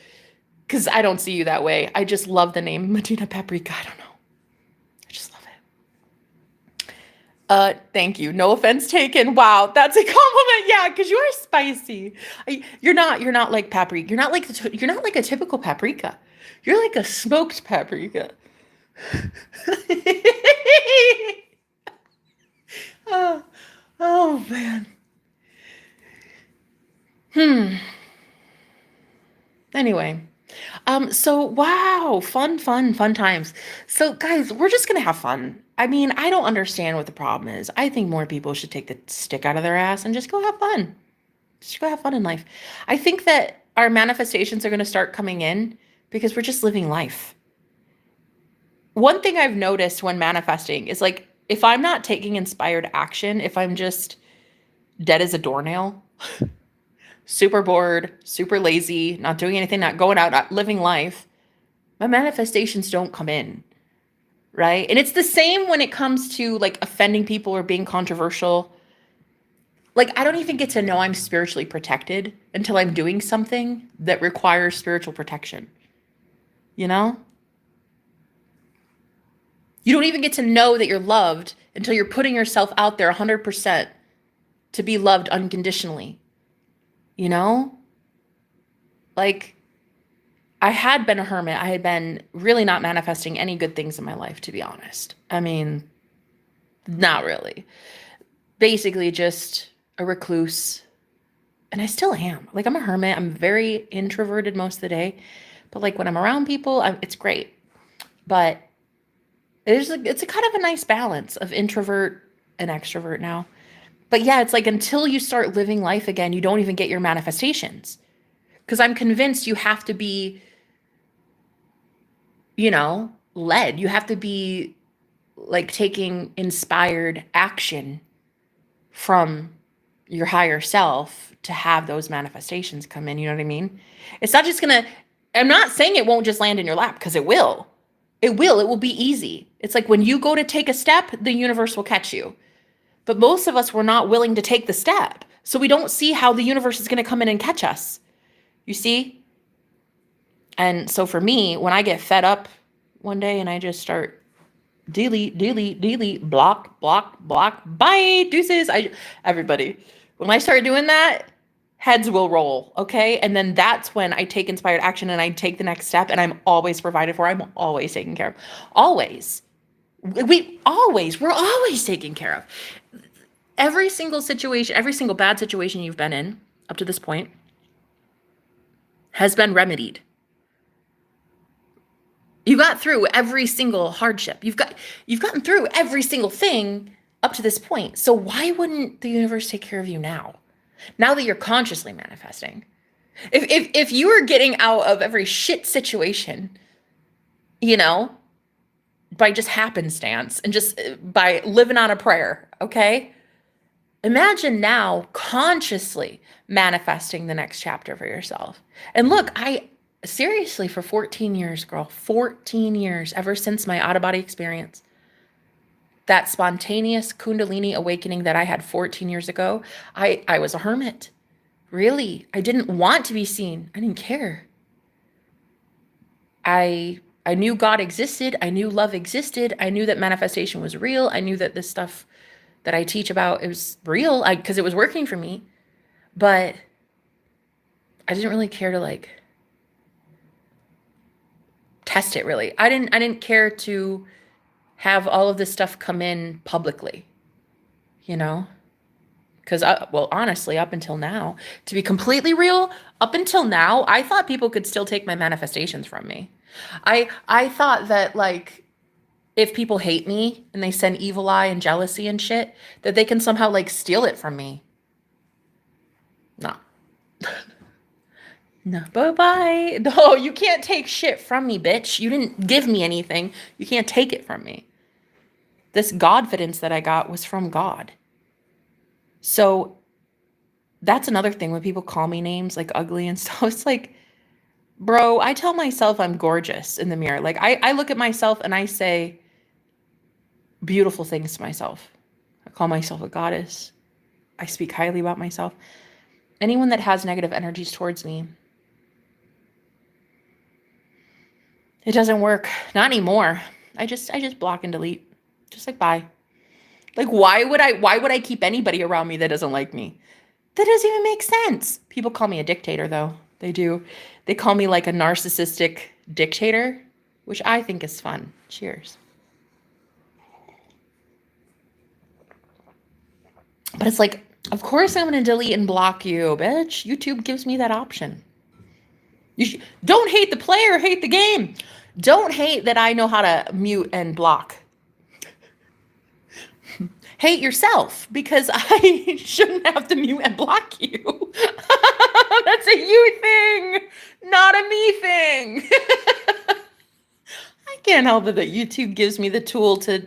because I don't see you that way. I just love the name Medina Paprika. I don't know. I just love it. Thank you. No offense taken. Wow, that's a compliment. Yeah, because you are spicy. You're not like paprika. You're not like a typical paprika. You're like a smoked paprika. Oh man. Anyway, so wow, fun times. So guys, we're just gonna have fun. I mean, I don't understand what the problem is. I think more people should take the stick out of their ass and just go have fun. Just go have fun in life. I think that our manifestations are gonna start coming in because we're just living life. One thing I've noticed when manifesting is like, if I'm not taking inspired action, if I'm just dead as a doornail, super bored, super lazy, not doing anything, not going out, not living life, my manifestations don't come in, right? And it's the same when it comes to like offending people or being controversial. Like, I don't even get to know I'm spiritually protected until I'm doing something that requires spiritual protection. You know? You don't even get to know that you're loved until you're putting yourself out there 100% to be loved unconditionally. You know? Like, I had been a hermit. I had been really not manifesting any good things in my life, to be honest. I mean, not really. Basically just a recluse. And I still am. Like, I'm a hermit. I'm very introverted most of the day. But like when I'm around people, it's great. But it's a kind of a nice balance of introvert and extrovert now. But yeah, it's like until you start living life again, you don't even get your manifestations. Because I'm convinced you have to be, led. You have to be like taking inspired action from your higher self to have those manifestations come in. You know what I mean? It's not just I'm not saying it won't just land in your lap, because it will. It will be easy. It's like when you go to take a step, the universe will catch you. But most of us were not willing to take the step. So we don't see how the universe is going to come in and catch us. You see? And so for me, when I get fed up one day and I just start delete, block, bye, deuces. Everybody. When I start doing that, heads will roll, okay? And then that's when I take inspired action and I take the next step, and I'm always provided for. I'm always taken care of. Always. We're always taken care of. Every single situation, every single bad situation you've been in up to this point has been remedied. You got through every single hardship. You've gotten through every single thing up to this point. So why wouldn't the universe take care of you now? Now that you're consciously manifesting. If you were getting out of every shit situation, by just happenstance and just by living on a prayer, okay? Imagine now consciously manifesting the next chapter for yourself. And look, seriously, for 14 years, girl, 14 years, ever since my out-of-body experience, that spontaneous Kundalini awakening that I had 14 years ago, I was a hermit. Really. I didn't want to be seen. I didn't care. I knew God existed. I knew love existed. I knew that manifestation was real. I knew that this stuff that I teach about, it was real because it was working for me. But I didn't really care to like test it, really. I didn't care to have all of this stuff come in publicly, because honestly, up until now, to be completely real, up until now, I thought people could still take my manifestations from me. I thought that like if people hate me and they send evil eye and jealousy and shit, that they can somehow like steal it from me. No. No, bye-bye. No, you can't take shit from me, bitch. You didn't give me anything. You can't take it from me. This Godfidence that I got was from God. So that's another thing when people call me names like ugly and stuff. It's like, bro, I tell myself I'm gorgeous in the mirror. Like I look at myself and I say beautiful things to myself. I call myself a goddess. I speak highly about myself. Anyone that has negative energies towards me, it doesn't work. Not anymore. I just block and delete. Just like, bye. Like, why would I keep anybody around me that doesn't like me? That doesn't even make sense. People call me a dictator, though. They do. They call me like a narcissistic dictator, which I think is fun. Cheers. But it's like, of course I'm going to delete and block you, bitch. YouTube gives me that option. Don't hate the player, hate the game. Don't hate that I know how to mute and block. Hate yourself, because I shouldn't have to mute and block you. That's a you thing, not a me thing. I can't help it that YouTube gives me the tool to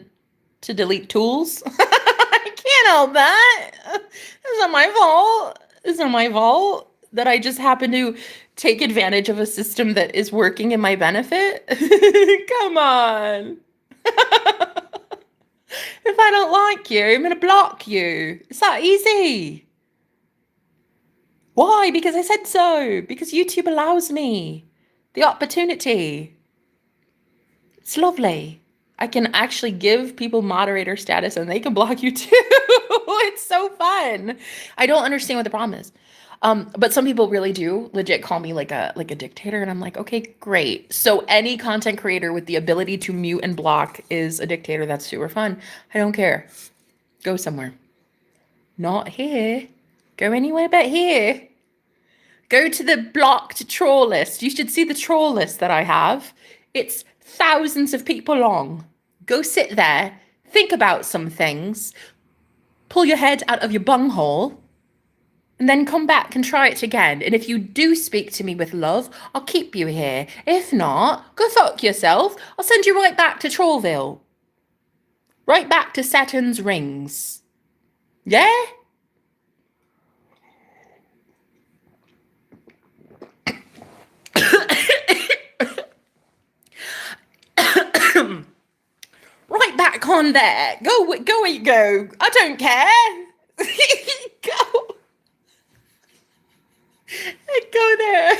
delete tools. I can't help that. It's not my fault. It's not my fault that I just happen to take advantage of a system that is working in my benefit. Come on. If I don't like you, I'm going to block you. It's that easy. Why? Because I said so. Because YouTube allows me the opportunity. It's lovely. I can actually give people moderator status and they can block you too. It's so fun. I don't understand what the problem is. But some people really do legit call me like a dictator, and I'm like, okay, great. So any content creator with the ability to mute and block is a dictator. That's super fun. I don't care. Go somewhere. Not here. Go anywhere but here. Go to the blocked troll list. You should see the troll list that I have. It's thousands of people long. Go sit there, think about some things, pull your head out of your bunghole, and then come back and try it again. And if you do speak to me with love, I'll keep you here. If not, go fuck yourself. I'll send you right back to Trollville. Right back to Saturn's rings. Yeah? Right back on there. Go where you go. I don't care. Go. Go there.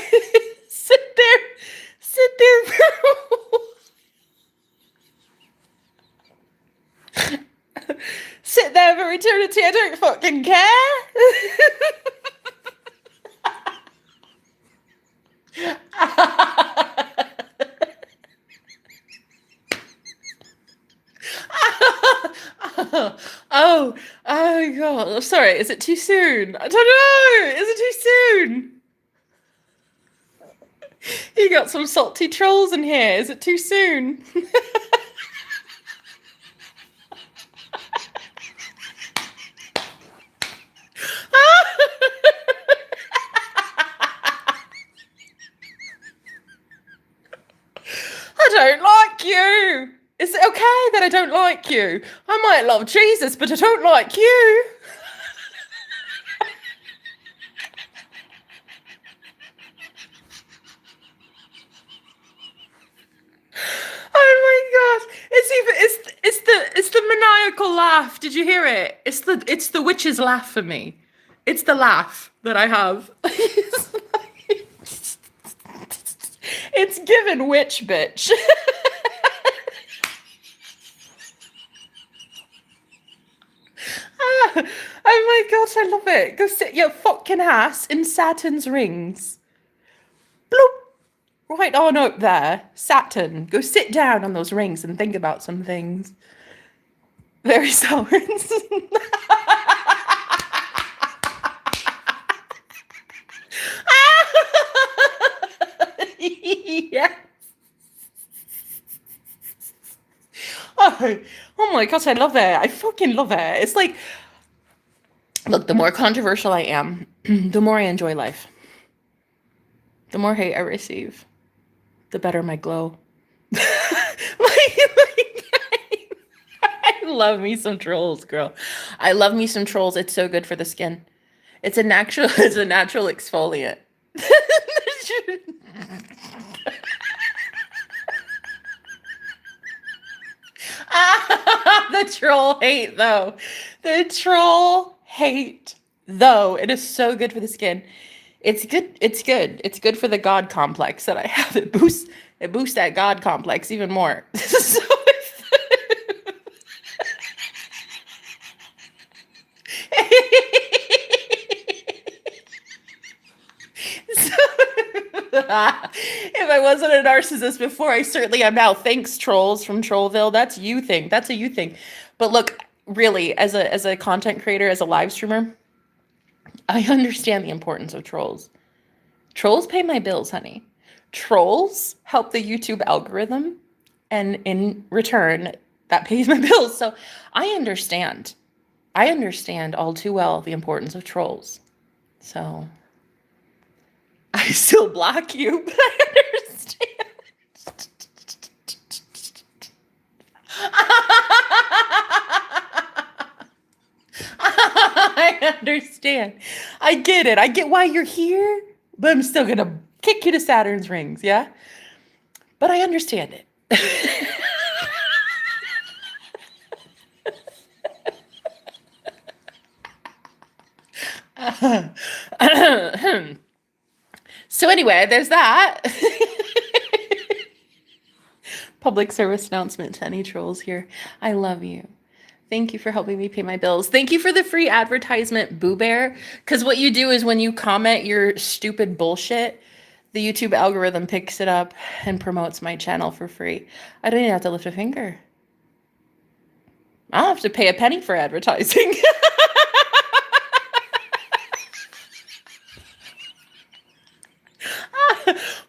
Sit there. Sit there. Sit there for eternity. I don't fucking care. Oh my god. Sorry, is it too soon? I don't know. Is it too soon? You got some salty trolls in here. Is it too soon? I don't like you. Is it okay that I don't like you? I might love Jesus, but I don't like you. Oh my gosh. It's the maniacal laugh. Did you hear it? It's the witch's laugh for me. It's the laugh that I have. It's given witch bitch. Oh my gosh, I love it. Go sit your fucking ass in Saturn's rings. Bloop. Right on up there. Saturn. Go sit down on those rings and think about some things. Very sovereigns. Yes. Oh my gosh, I love it. I fucking love it. It's like, look, the more controversial I am, the more I enjoy life. The more hate I receive, the better my glow. I love me some trolls, girl. I love me some trolls. It's so good for the skin. It's a natural exfoliant. The troll hate though. The troll hate though. It is so good for the skin. It's good. It's good. It's good for the God complex that I have. It boosts that God complex even more. So if I wasn't a narcissist before, I certainly am now. Thanks, trolls from Trollville. That's you thing. That's a you thing. But look, really, as a content creator, as a live streamer, I understand the importance of trolls. Trolls pay my bills, honey. Trolls help the YouTube algorithm, and in return, that pays my bills. So I understand. I understand all too well the importance of trolls. So I still block you, but I understand. I understand. I get it. I get why you're here, but I'm still gonna kick you to Saturn's rings, yeah? But I understand it. So anyway, there's that. Public service announcement to any trolls here. I love you. Thank you for helping me pay my bills. Thank you for the free advertisement, Boo Bear. Because what you do is when you comment your stupid bullshit, the YouTube algorithm picks it up and promotes my channel for free. I don't even have to lift a finger. I don't have to pay a penny for advertising.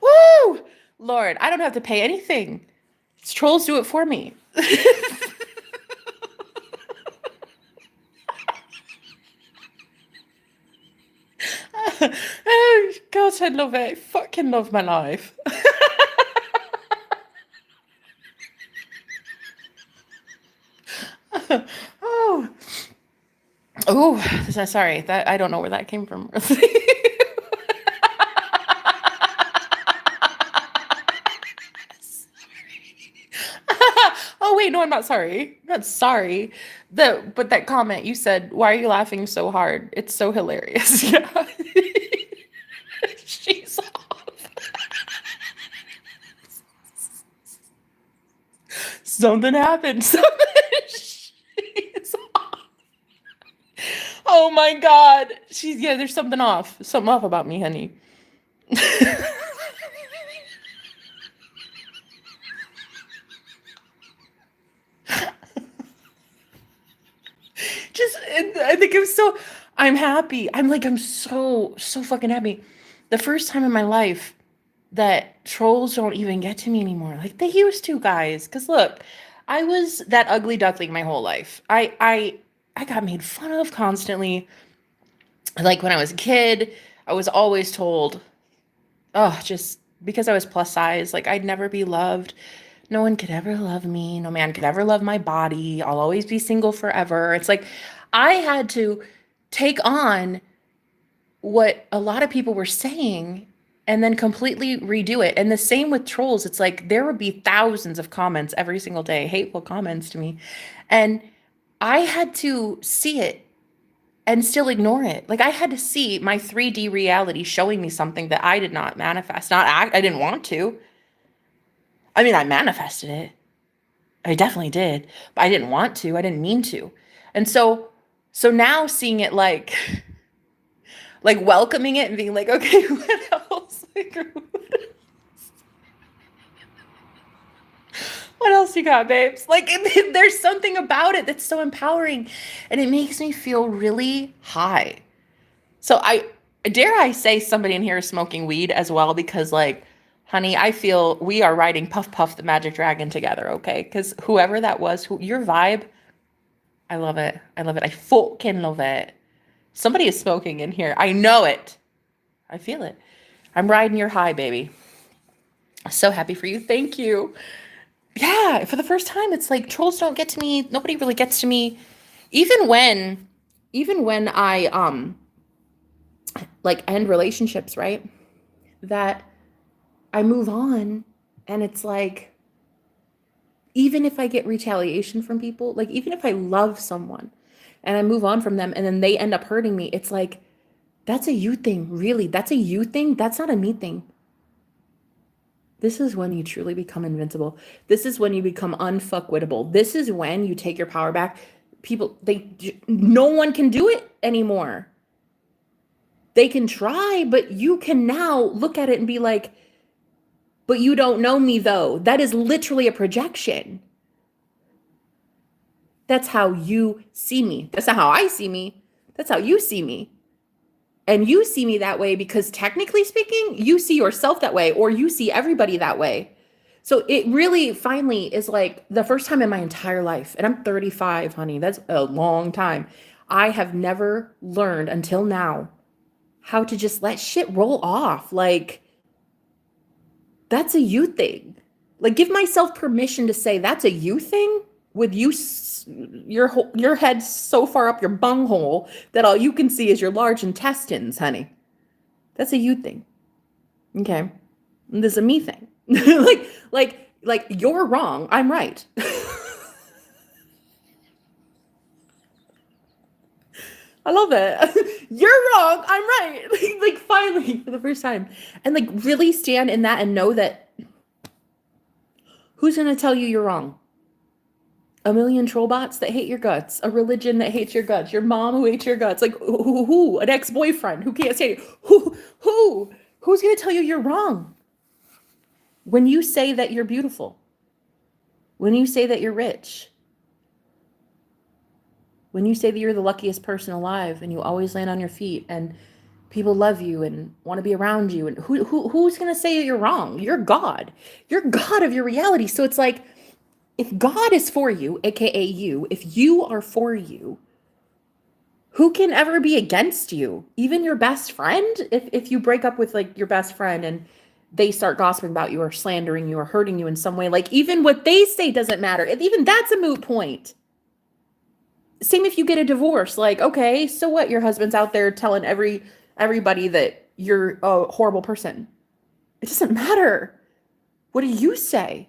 Woo! Lord, I don't have to pay anything. Trolls do it for me. Oh, God, I love it. I fucking love my life. Oh. Oh, sorry. That I don't know where that came from. Oh wait, no, I'm not sorry. I'm not sorry. But that comment you said, "Why are you laughing so hard? It's so hilarious." Yeah. She's off. Something happened. She's off. Oh my God. There's something off. Something off about me, honey. I think I'm happy. I'm so fucking happy. The first time in my life that trolls don't even get to me anymore. Like they used to, guys. Cause look, I was that ugly duckling my whole life. I got made fun of constantly. Like when I was a kid, I was always told, oh, just because I was plus size, like I'd never be loved. No one could ever love me. No man could ever love my body. I'll always be single forever. It's like I had to take on what a lot of people were saying and then completely redo it. And the same with trolls. It's like there would be thousands of comments every single day, hateful comments to me. And I had to see it and still ignore it. Like I had to see my 3D reality showing me something that I did not manifest. I didn't want to. I mean, I manifested it. I definitely did, but I didn't want to. I didn't mean to. And so now seeing it like welcoming it and being like, okay, what else? What else you got, babes? Like there's something about it that's so empowering and it makes me feel really high. So I dare I say somebody in here is smoking weed as well because like, honey, I feel we are riding Puff Puff the Magic Dragon together, okay? Because whoever that was, your vibe, I love it. I love it. I fucking love it. Somebody is smoking in here. I know it. I feel it. I'm riding your high, baby. So happy for you. Thank you. Yeah, for the first time, it's like trolls don't get to me. Nobody really gets to me. Even when I like end relationships, right? That I move on and it's like even if I get retaliation from people, like even if I love someone and I move on from them and then they end up hurting me, it's like that's a you thing, really. That's a you thing. That's not a me thing. This is when you truly become invincible. This is when you become unfuckwittable. This is when you take your power back. No one can do it anymore. They can try, but you can now look at it and be like, but you don't know me though. That is literally a projection. That's how you see me. That's not how I see me. That's how you see me. And you see me that way because technically speaking, you see yourself that way or you see everybody that way. So it really finally is like the first time in my entire life, and I'm 35, honey, that's a long time. I have never learned until now how to just let shit roll off. Like, that's a you thing. Like, give myself permission to say that's a you thing with you, your head so far up your bunghole that all you can see is your large intestines, honey. That's a you thing. Okay. And this is a me thing. like you're wrong. I'm right. I love it. You're wrong. I'm right. Like finally for the first time. And like really stand in that and know that who's going to tell you you're wrong? A million troll bots that hate your guts, a religion that hates your guts, your mom who hates your guts, like who? An ex-boyfriend who can't say who's going to tell you you're wrong? When you say that you're beautiful, when you say that you're rich, when you say that you're the luckiest person alive and you always land on your feet and people love you and want to be around you, and who's going to say you're wrong? You're God. You're God of your reality. So it's like, if God is for you, aka you, if you are for you, who can ever be against you? Even your best friend? If you break up with like your best friend and they start gossiping about you or slandering you or hurting you in some way, like even what they say doesn't matter. Even that's a moot point. Same if you get a divorce. Like, okay, so what? Your husband's out there telling everybody that you're a horrible person. It doesn't matter. What do you say?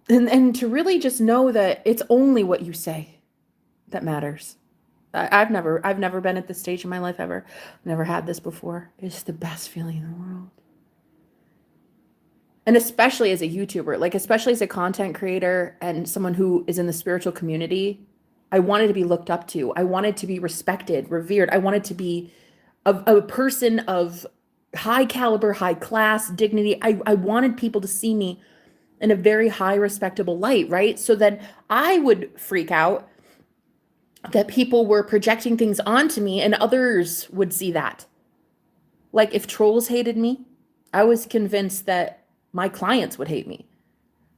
And to really just know that it's only what you say that matters. I've never been at this stage in my life ever. I've never had this before. It's the best feeling in the world. And especially as a YouTuber, like especially as a content creator and someone who is in the spiritual community, I wanted to be looked up to. I wanted to be respected, revered. I wanted to be a person of high caliber, high class, dignity. I wanted people to see me in a very high respectable light, right? So then I would freak out that people were projecting things onto me and others would see that. Like if trolls hated me, I was convinced that my clients would hate me,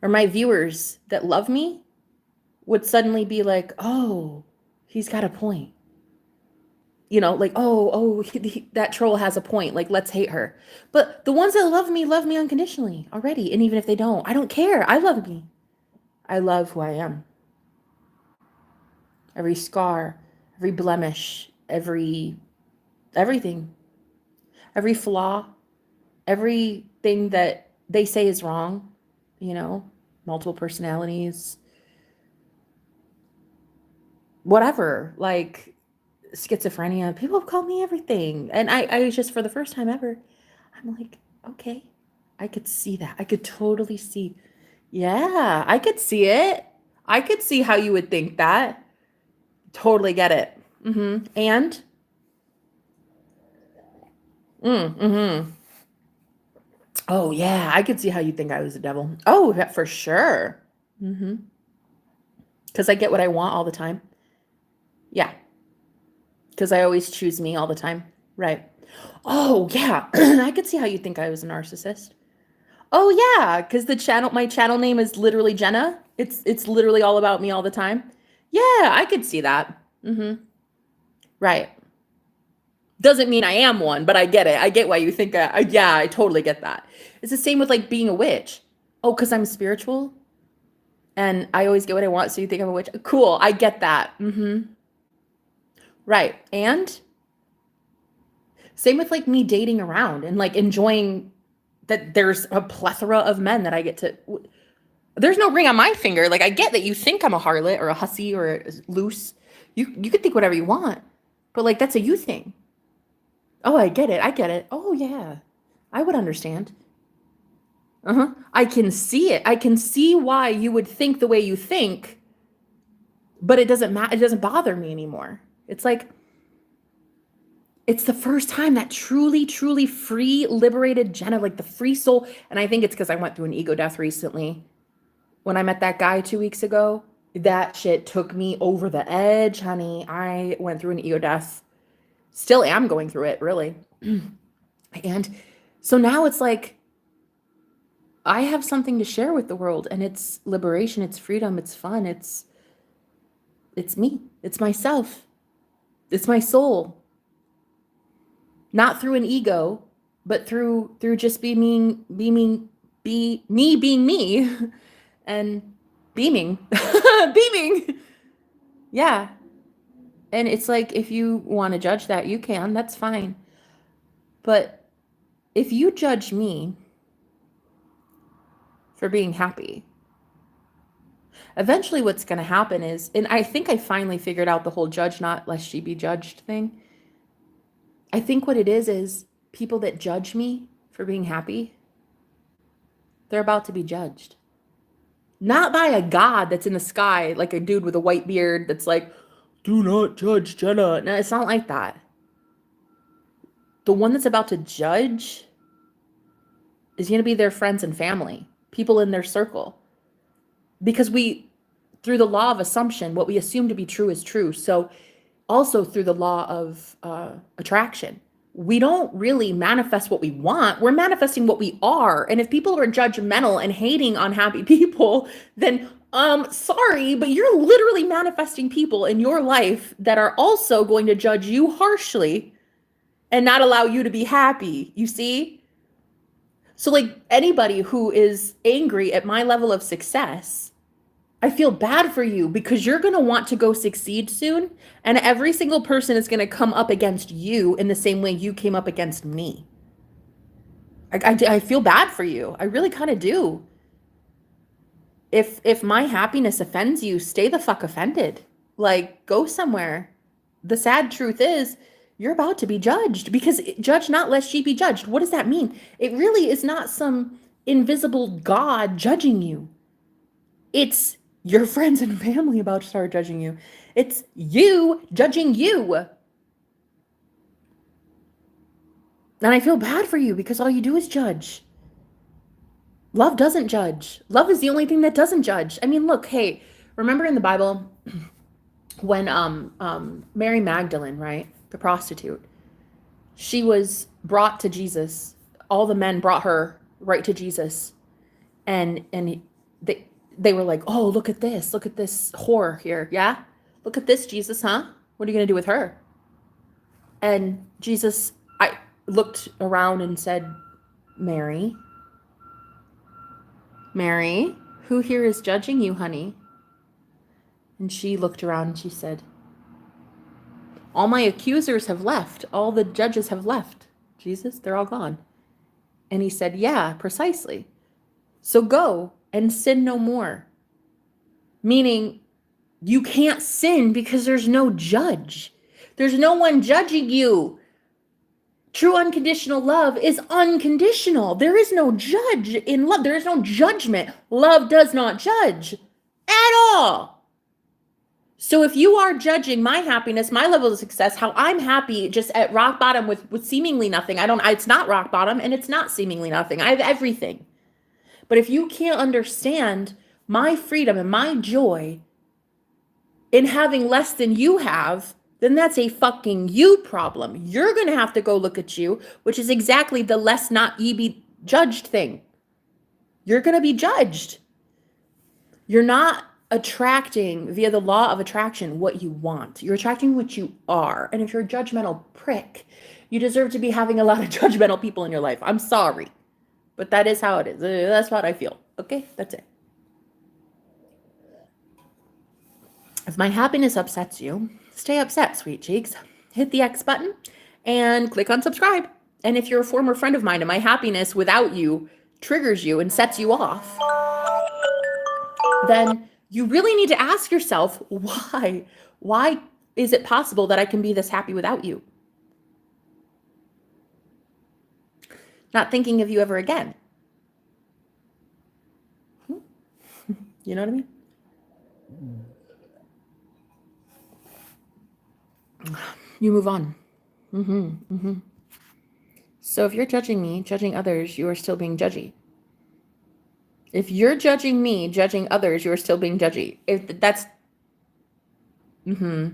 or my viewers that love me would suddenly be like, oh, he's got a point. You know, like, that troll has a point. Like, let's hate her. But the ones that love me unconditionally already. And even if they don't, I don't care. I love me. I love who I am. Every scar, every blemish, everything, every flaw, everything that they say is wrong, you know, multiple personalities, whatever, like schizophrenia. People have called me everything. And I just, for the first time ever, I'm like, okay, I could see that. I could totally see. Yeah, I could see it. I could see how you would think that. Totally get it. And, oh yeah, I could see how you think I was a devil. Oh, yeah, for sure. Because I get what I want all the time. Yeah. Because I always choose me all the time. Right. Oh yeah, I could see how you think I was a narcissist. Oh yeah, because my channel name is literally Jenna. It's literally all about me all the time. Yeah, I could see that. Right. Doesn't mean I am one, but I get it. I get why you think yeah, I totally get that. It's the same with like being a witch. Oh, because I'm spiritual and I always get what I want, so you think I'm a witch. Cool, I get that. Right. And same with like me dating around and like enjoying that there's a plethora of men that I get to. There's no ring on my finger. Like I get that you think I'm a harlot or a hussy or a loose. You could think whatever you want, but like that's a you thing. Oh, I get it. I get it. Oh yeah, I would understand. I can see it. I can see why you would think the way you think, but it doesn't matter. It doesn't bother me anymore. It's like, it's the first time that truly, truly free, liberated Jenna, like the free soul. And I think it's because I went through an ego death recently. When I met that guy 2 weeks ago, that shit took me over the edge, honey. I went through an ego death. Still am going through it, really. And so now it's like, I have something to share with the world, and it's liberation, it's freedom, it's fun, it's me, it's myself, it's my soul. not through an ego, but through just being me and beaming. Beaming. Yeah. And it's like, if you want to judge that, you can, that's fine. But if you judge me for being happy, eventually what's going to happen is, and I think I finally figured out the whole judge not lest she be judged thing. I think what it is people that judge me for being happy, they're about to be judged. Not by a God that's in the sky, like a dude with a white beard that's like, do not judge Jenna. No, it's not like that. The one that's about to judge is going to be their friends and family, people in their circle. Because through the law of assumption, what we assume to be true is true. So also through the law of attraction, we don't really manifest what we want. We're manifesting what we are. And if people are judgmental and hating on happy people, then sorry, but you're literally manifesting people in your life that are also going to judge you harshly and not allow you to be happy. You see? So like anybody who is angry at my level of success, I feel bad for you, because you're going to want to go succeed soon. And every single person is going to come up against you in the same way you came up against me. I feel bad for you. I really kind of do. If my happiness offends you, stay the fuck offended. Like, go somewhere. The sad truth is, you're about to be judged, because judge not lest ye be judged. What does that mean? It really is not some invisible God judging you. It's your friends and family about to start judging you. It's you judging you. And I feel bad for you, because all you do is judge. Love doesn't judge. Love is the only thing that doesn't judge. I mean, look, hey, remember in the Bible when Mary Magdalene, right, the prostitute, she was brought to Jesus. All the men brought her right to Jesus, and they were like, oh, look at this whore here, yeah? Look at this, Jesus, huh? What are you gonna do with her? And Jesus, I looked around and said, Mary, who here is judging you, honey? And she looked around and she said, all my accusers have left. All the judges have left. Jesus, they're all gone. And he said, yeah, precisely. So go and sin no more. Meaning, you can't sin because there's no judge. There's no one judging you. True unconditional love is unconditional. There is no judge in love. There is no judgment. Love does not judge at all. So if you are judging my happiness, my level of success, how I'm happy just at rock bottom with seemingly nothing, it's not rock bottom and it's not seemingly nothing. I have everything. But if you can't understand my freedom and my joy in having less than you have, then that's a fucking you problem. You're going to have to go look at you, which is exactly the less not ye be judged thing. You're going to be judged. You're not attracting via the law of attraction what you want. You're attracting what you are. And if you're a judgmental prick, you deserve to be having a lot of judgmental people in your life. I'm sorry, but that is how it is. That's what I feel. Okay, that's it. If my happiness upsets you, stay upset, sweet cheeks. Hit the X button and click on subscribe. And if you're a former friend of mine and my happiness without you triggers you and sets you off, then you really need to ask yourself, why? Why is it possible that I can be this happy without you? Not thinking of you ever again. You know what I mean? You move on. So if you're judging me, judging others, you are still being judgy. If you're judging me, judging others, you are still being judgy. If that's, if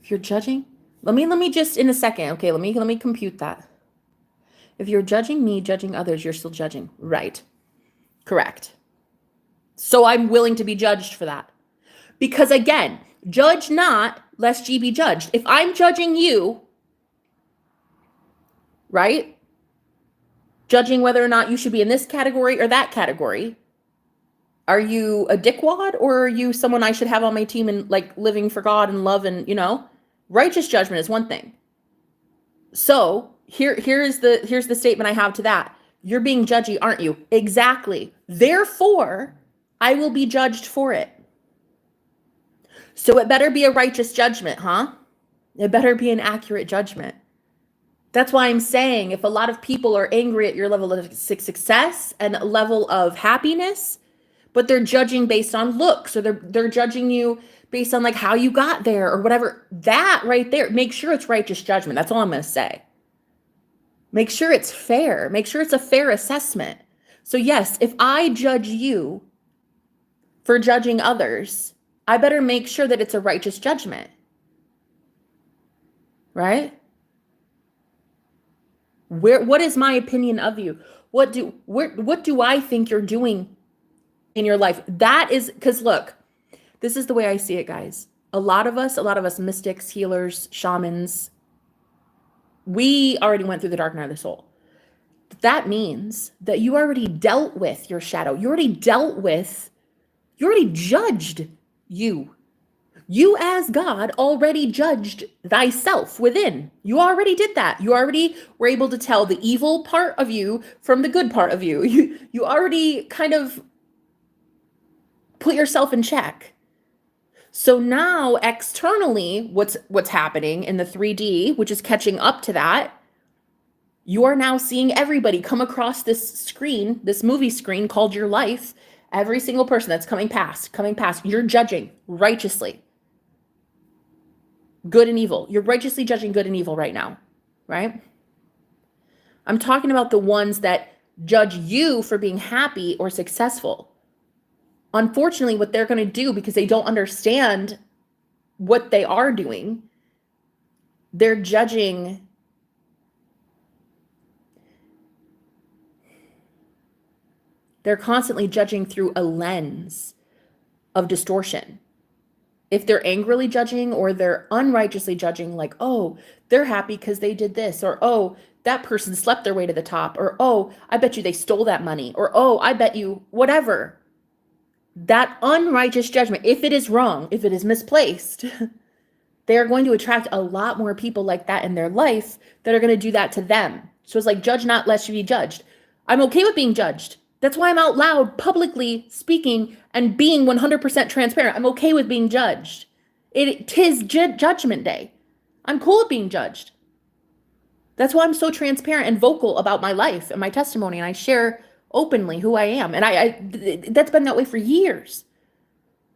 you're judging, let me just in a second. Okay, let me compute that. If you're judging me, judging others, you're still judging. Right. Correct. So I'm willing to be judged for that. Because again, judge not, lest ye be judged. If I'm judging you, right? Judging whether or not you should be in this category or that category. Are you a dickwad, or are you someone I should have on my team and like living for God and love and, righteous judgment is one thing. So here's the statement I have to that. You're being judgy, aren't you? Exactly. Therefore, I will be judged for it. So it better be a righteous judgment, huh? It better be an accurate judgment. That's why I'm saying if a lot of people are angry at your level of success and level of happiness, but they're judging based on looks, or they're judging you based on like how you got there or whatever, that right there, make sure it's righteous judgment. That's all I'm going to say. Make sure it's fair. Make sure it's a fair assessment. So yes, if I judge you for judging others, I better make sure that it's a righteous judgment. Right? What is my opinion of you? What do I think you're doing in your life? That is, because look, this is the way I see it, guys. A lot of us mystics, healers, shamans, we already went through the dark night of the soul. That means that you already dealt with your shadow. You already judged you. You as God already judged thyself within. You already did that. You already were able to tell the evil part of you from the good part of you. You already kind of put yourself in check. So now externally, what's happening in the 3D, which is catching up to that, you are now seeing everybody come across this screen, this movie screen called your life. Every single person that's coming past, you're judging righteously. Good and evil. You're righteously judging good and evil right now, right? I'm talking about the ones that judge you for being happy or successful. Unfortunately, what they're going to do, because they don't understand what they are doing, they're judging. They're constantly judging through a lens of distortion. If they're angrily judging or they're unrighteously judging, like, oh, they're happy because they did this, or, oh, that person slept their way to the top, or, oh, I bet you they stole that money, or, oh, I bet you whatever. That unrighteous judgment, if it is wrong, if it is misplaced, they are going to attract a lot more people like that in their life that are going to do that to them. So it's like, judge not lest you be judged. I'm okay with being judged. That's why I'm out loud, publicly speaking and being 100% transparent. I'm okay with being judged. Tis judgment day. I'm cool with being judged. That's why I'm so transparent and vocal about my life and my testimony, and I share openly who I am. And I that's been that way for years.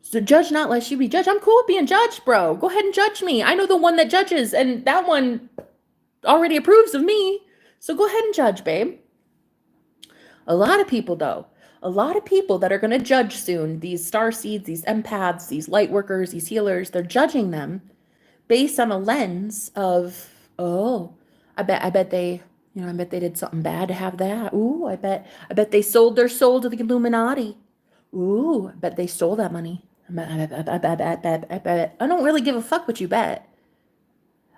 So judge not lest you be judged. I'm cool with being judged, bro. Go ahead and judge me. I know the one that judges, and that one already approves of me. So go ahead and judge, babe. A lot of people, though, that are going to judge soon, these star seeds, these empaths, these light workers, these healers, they're judging them based on a lens of, oh, I bet they did something bad to have that. Ooh, I bet they sold their soul to the Illuminati. Ooh, I bet they stole that money. I bet. I don't really give a fuck what you bet.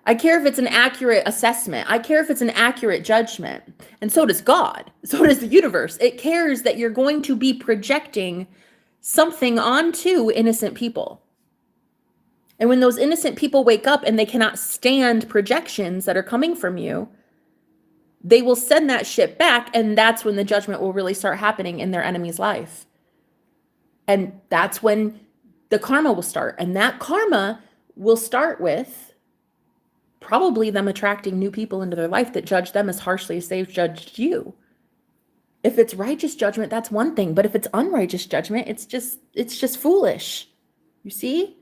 I care if it's an accurate assessment. I care if it's an accurate judgment. And so does God. So does the universe. It cares that you're going to be projecting something onto innocent people. And when those innocent people wake up and they cannot stand projections that are coming from you, they will send that shit back, and that's when the judgment will really start happening in their enemy's life. And that's when the karma will start. And that karma will start with probably them attracting new people into their life that judge them as harshly as they've judged you. If it's righteous judgment, that's one thing. But if it's unrighteous judgment, it's just foolish. You see?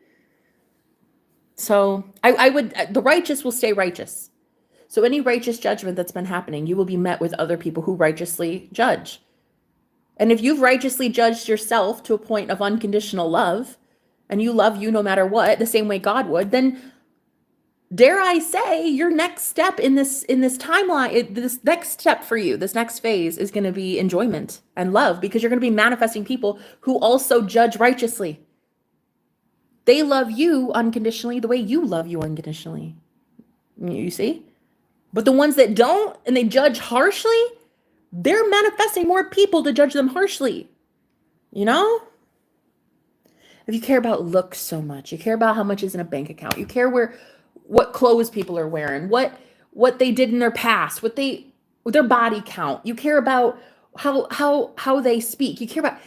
So the righteous will stay righteous. So any righteous judgment that's been happening, you will be met with other people who righteously judge. And if you've righteously judged yourself to a point of unconditional love, and you love you no matter what, the same way God would, then dare I say, your next step in this timeline, this next step for you, this next phase is going to be enjoyment and love, because you're going to be manifesting people who also judge righteously. They love you unconditionally the way you love you unconditionally. You see? But the ones that don't and they judge harshly, they're manifesting more people to judge them harshly. You know? If you care about looks so much, you care about how much is in a bank account, you care what clothes people are wearing, what they did in their past, their body count. You care about how they speak. You care about,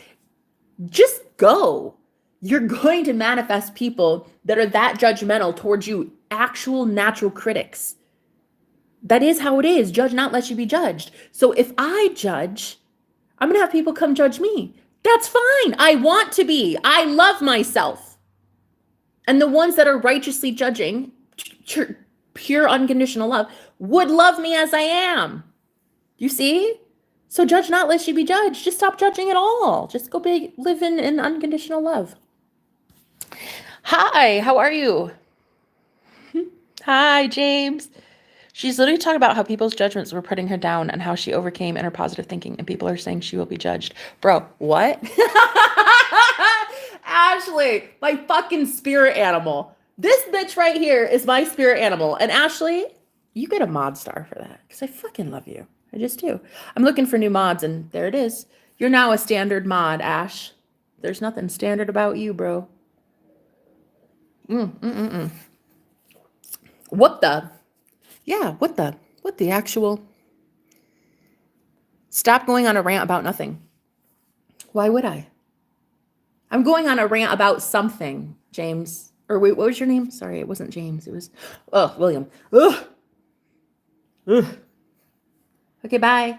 just go. You're going to manifest people that are that judgmental towards you, actual natural critics. That is how it is. Judge not, lest you be judged. So if I judge, I'm going to have people come judge me. That's fine. I want to be. I love myself. And the ones that are righteously judging, pure unconditional love, would love me as I am. You see? So judge not, lest you be judged. Just stop judging at all. Just go live in unconditional love. Hi, how are you? Hi, James. She's literally talking about how people's judgments were putting her down and how she overcame in her positive thinking, and people are saying she will be judged. Bro, what? Ashley, my fucking spirit animal. This bitch right here is my spirit animal. And Ashley, you get a mod star for that because I fucking love you. I just do. I'm looking for new mods, and there it is. You're now a standard mod, Ash. There's nothing standard about you, bro. What the? Yeah, what the actual? Stop going on a rant about nothing. Why would I? I'm going on a rant about something, James. Or wait, what was your name? Sorry, it wasn't James. It was, William. Ugh. Okay, bye.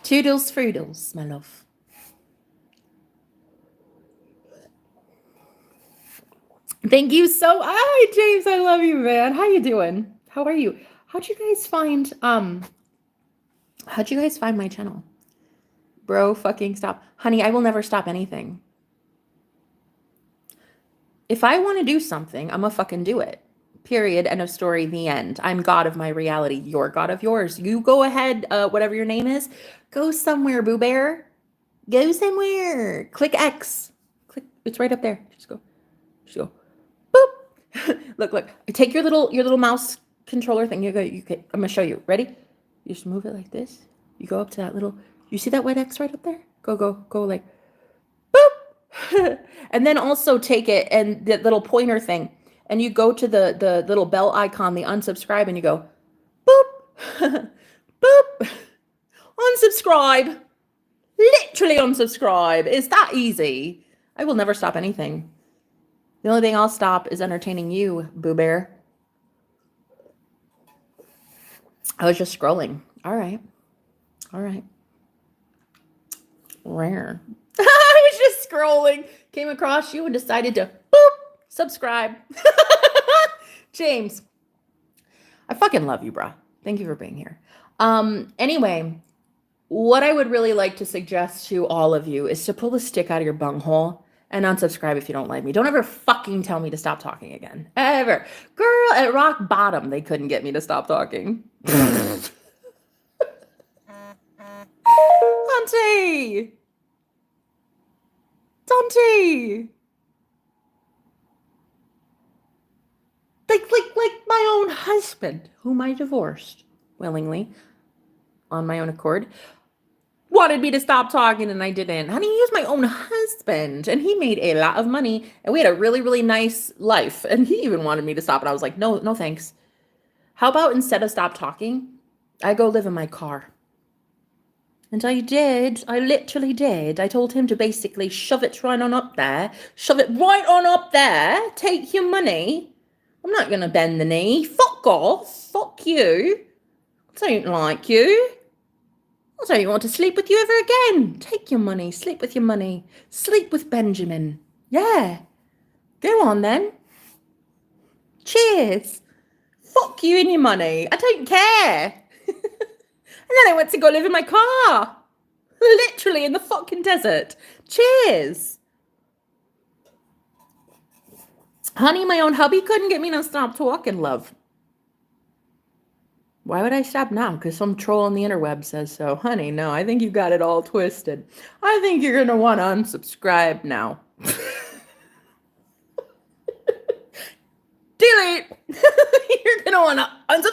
Toodles fruitles, my love. Thank you so. Hi, James. I love you, man. How you doing? How are you? How'd you guys find my channel? Bro, fucking stop. Honey, I will never stop anything. If I want to do something, I'm gonna fucking do it. Period. End of story. The end. I'm God of my reality. You're God of yours. You go ahead, whatever your name is. Go somewhere, Boo Bear. Go somewhere. Click X. Click. It's right up there. Just go. Boop. Look. Take your little mouse controller thing. I'm gonna show you. Ready? You just move it like this. You go up to that little. You see that white X right up there? Go like. Boop. And then also take it and the little pointer thing. And you go to the little bell icon, the unsubscribe, and you go, boop, boop, unsubscribe. Literally unsubscribe. It's that easy. I will never stop anything. The only thing I'll stop is entertaining you, Boo Bear. I was just scrolling. All right. Rare. I was just scrolling, came across you and decided to boop, subscribe. James, I fucking love you, bro. Thank you for being here. Anyway, what I would really like to suggest to all of you is to pull the stick out of your bunghole and unsubscribe if you don't like me. Don't ever fucking tell me to stop talking again. Ever. Girl, at rock bottom, they couldn't get me to stop talking. Dante! Like my own husband, whom I divorced willingly on my own accord, wanted me to stop talking and I didn't. Honey, he was my own husband and he made a lot of money and we had a really, really nice life. And he even wanted me to stop. And I was like, no, thanks. How about instead of stop talking, I go live in my car? And I did. I literally did. I told him to basically shove it right on up there. Take your money. I'm not going to bend the knee. Fuck off. Fuck you. I don't like you. I don't want to sleep with you ever again. Take your money. Sleep with your money. Sleep with Benjamin. Yeah. Go on then. Cheers. Fuck you and your money. I don't care. And then I went to go live in my car. Literally in the fucking desert. Cheers. Honey, my own hubby couldn't get me to stop talking, love. Why would I stop now? Because some troll on the interweb says so. Honey, no, I think you got it all twisted. I think you're going to want to unsubscribe now. Delete. You're going to want to unsubscribe.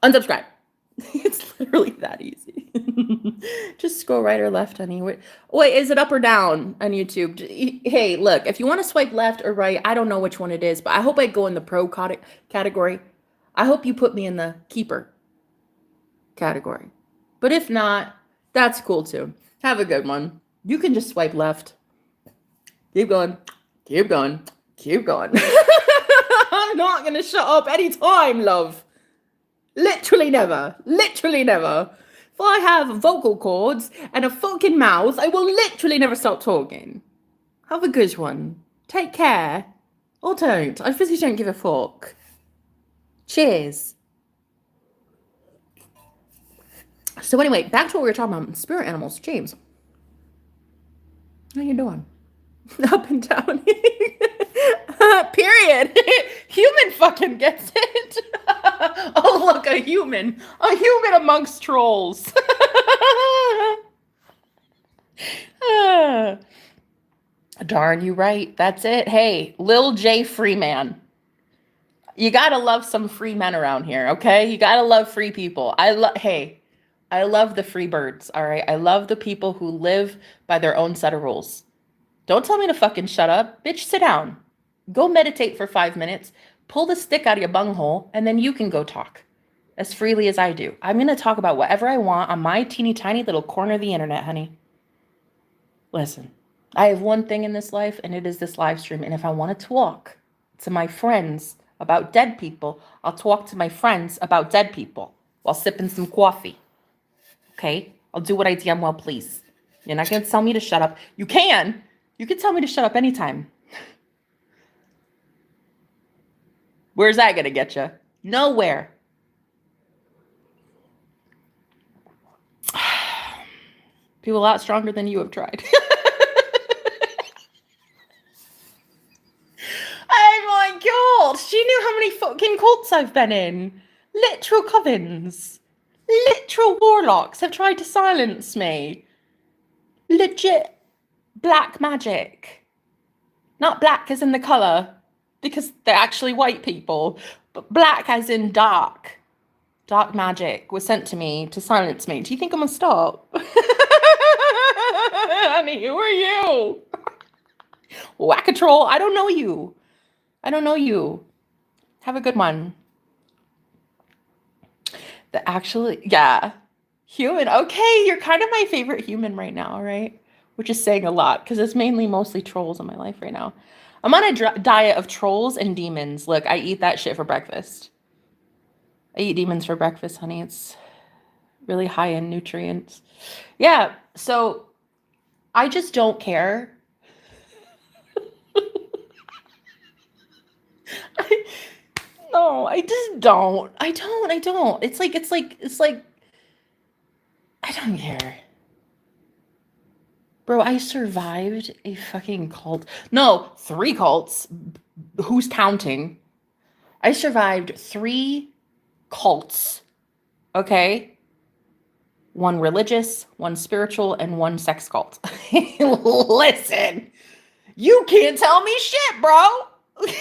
Unsubscribe. It's literally that easy. Just scroll right or left, honey. Wait, is it up or down on YouTube? Hey, look, if you want to swipe left or right, I don't know which one it is, but I hope I go in the pro category. I hope you put me in the keeper category. But if not, that's cool too. Have a good one. You can just swipe left. Keep going. Keep going. Keep going. I'm not going to shut up anytime, love. Literally never. Literally never. If I have vocal cords and a fucking mouth, I will literally never stop talking. Have a good one. Take care. Or don't. I really don't give a fuck. Cheers. So anyway, back to what we were talking about. Spirit animals. James. How you doing? Up and down. Period. Human fucking gets it. Oh, look, a human. A human amongst trolls. Darn you right. That's it. Hey, Lil J Freeman. You gotta love some free men around here, okay? You gotta love free people. I love the free birds, all right? I love the people who live by their own set of rules. Don't tell me to fucking shut up. Bitch, sit down. Go meditate for 5 minutes, pull the stick out of your bunghole, and then you can go talk as freely as I do. I'm going to talk about whatever I want on my teeny tiny little corner of the internet, honey. Listen, I have one thing in this life, and it is this live stream. And if I want to talk to my friends about dead people, I'll talk to my friends about dead people while sipping some coffee. Okay? I'll do what I damn well please. You're not going to tell me to shut up. You can tell me to shut up anytime. Where's that going to get you? Nowhere. People a lot stronger than you have tried. Oh my God. She knew how many fucking cults I've been in. Literal covens. Literal warlocks have tried to silence me. Legit black magic. Not black as in the color, because they're actually white people, but black as in dark. Dark magic was sent to me to silence me. Do you think I'm gonna stop? Honey, who are you? Whack-a-troll, I don't know you. I don't know you. Have a good one. Yeah. Human. Okay, you're kind of my favorite human right now, right? Which is saying a lot, because it's mostly trolls in my life right now. I'm on a diet of trolls and demons. Look, I eat that shit for breakfast. I eat demons for breakfast, honey. It's really high in nutrients. Yeah, so I just don't care. No, I just don't. I don't. It's like, I don't care. Bro, I survived a fucking cult. No, 3 cults. Who's counting? I survived 3 cults. Okay? 1 religious, 1 spiritual, and 1 sex cult. Listen, you can't tell me shit, bro. You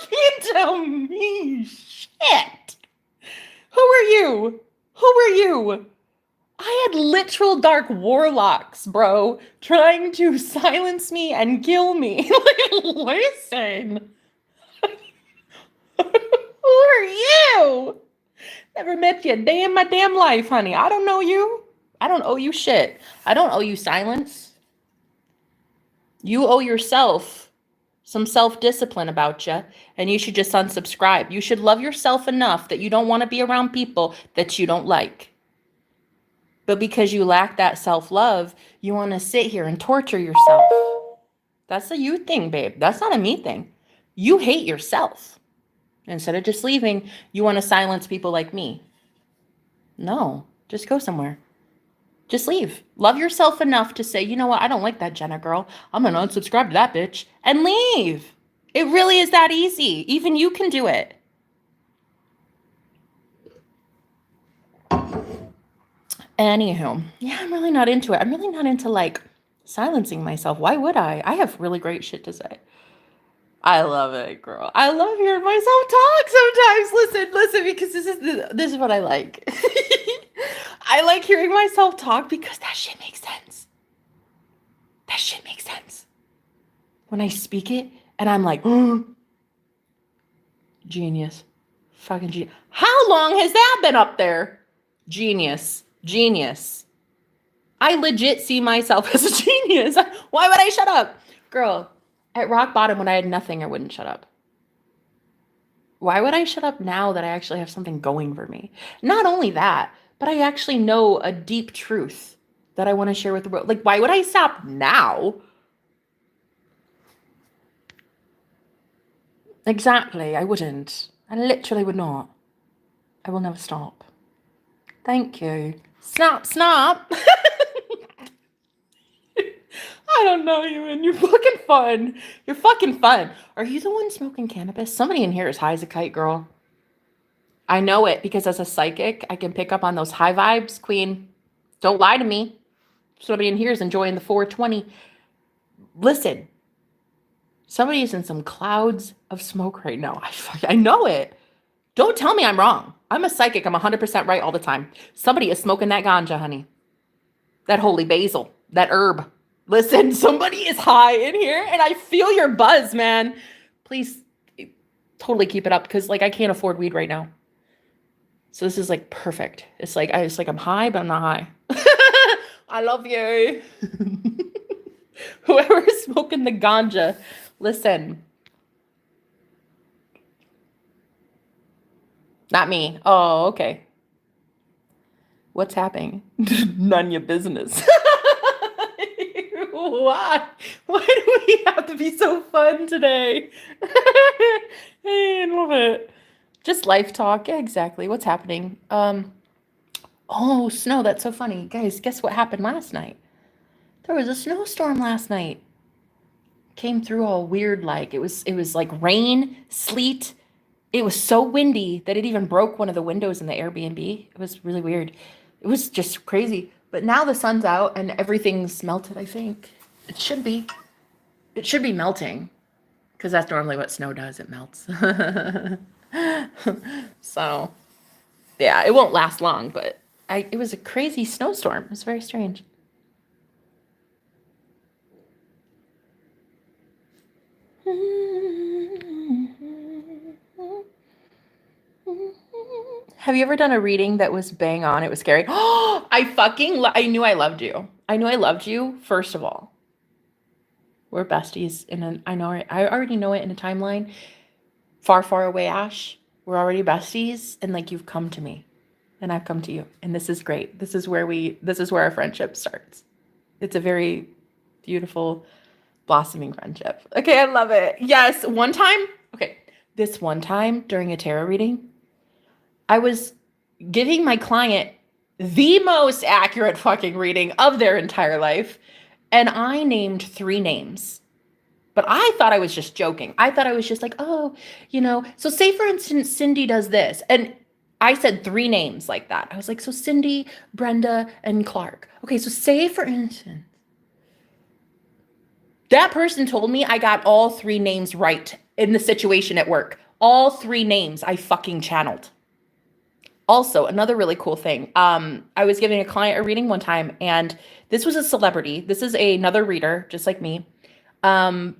can't tell me shit. Who are you? Who are you? I had literal dark warlocks, bro, trying to silence me and kill me. Like, listen. Who are you? Never met you a day in my damn life, honey. I don't know you. I don't owe you shit. I don't owe you silence. You owe yourself some self-discipline about you, and you should just unsubscribe. You should love yourself enough that you don't want to be around people that you don't like. But because you lack that self-love, you want to sit here and torture yourself. That's a you thing, babe. That's not a me thing. You hate yourself. Instead of just leaving, you want to silence people like me. No, just go somewhere. Just leave. Love yourself enough to say, you know what? I don't like that Jenna girl. I'm going to unsubscribe to that bitch and leave. It really is that easy. Even you can do it. Anywho, yeah, I'm really not into it. I'm really not into like silencing myself. Why would I? I have really great shit to say. I love it, girl. I love hearing myself talk sometimes. Listen, because this is what I like. I like hearing myself talk because that shit makes sense. That shit makes sense. When I speak it and I'm like, genius. Fucking genius. How long has that been up there? Genius. I legit see myself as a genius. Why would I shut up? Girl, at rock bottom when I had nothing, I wouldn't shut up. Why would I shut up now that I actually have something going for me? Not only that, but I actually know a deep truth that I want to share with the world. Like, why would I stop now? Exactly, I wouldn't. I literally would not. I will never stop. Thank you. Snap. I don't know you, and you're fucking fun. You're fucking fun. Are you the one smoking cannabis? Somebody in here is high as a kite, girl. I know it because as a psychic, I can pick up on those high vibes, queen. Don't lie to me. Somebody in here is enjoying the 420. Listen, somebody is in some clouds of smoke right now. I know it. Don't tell me I'm wrong. I'm a psychic. I'm 100% right all the time. Somebody is smoking that ganja, honey. That holy basil, that herb. Listen, somebody is high in here and I feel your buzz, man. Please totally keep it up because like I can't afford weed right now. So this is like perfect. It's like I'm high, but I'm not high. I love you. Whoever is smoking the ganja, listen. Not me. Oh, okay. What's happening? None your business. Why? Why do we have to be so fun today? Hey, I love it. Just life talk. Yeah, exactly. What's happening? Oh, snow. That's so funny. Guys, guess what happened last night? There was a snowstorm last night. Came through all weird like. It was like rain, sleet. It was so windy that it even broke one of the windows in the Airbnb. It was really weird. It was just crazy. But now the sun's out and everything's melted, I think. It should be. It should be melting. Because that's normally what snow does. It melts. So, yeah, it won't last long. But it was a crazy snowstorm. It was very strange. Have you ever done a reading that was bang on? It was scary. Oh, I knew I loved you. I knew I loved you, first of all. We're besties I already know it in a timeline. Far, far away, Ash. We're already besties. And like, you've come to me and I've come to you. And this is great. This is where our friendship starts. It's a very beautiful, blossoming friendship. Okay, I love it. Yes, this one time during a tarot reading, I was giving my client the most accurate fucking reading of their entire life, and I named 3 names. But I thought I was just joking. I thought I was just like, oh, so say for instance, Cindy does this. And I said 3 names like that. I was like, so Cindy, Brenda, and Clark. Okay, so say for instance, that person told me I got all 3 names right in the situation at work. All 3 names I fucking channeled. Also, another really cool thing. I was giving a client a reading one time, and this was a celebrity. This is another reader, just like me. Such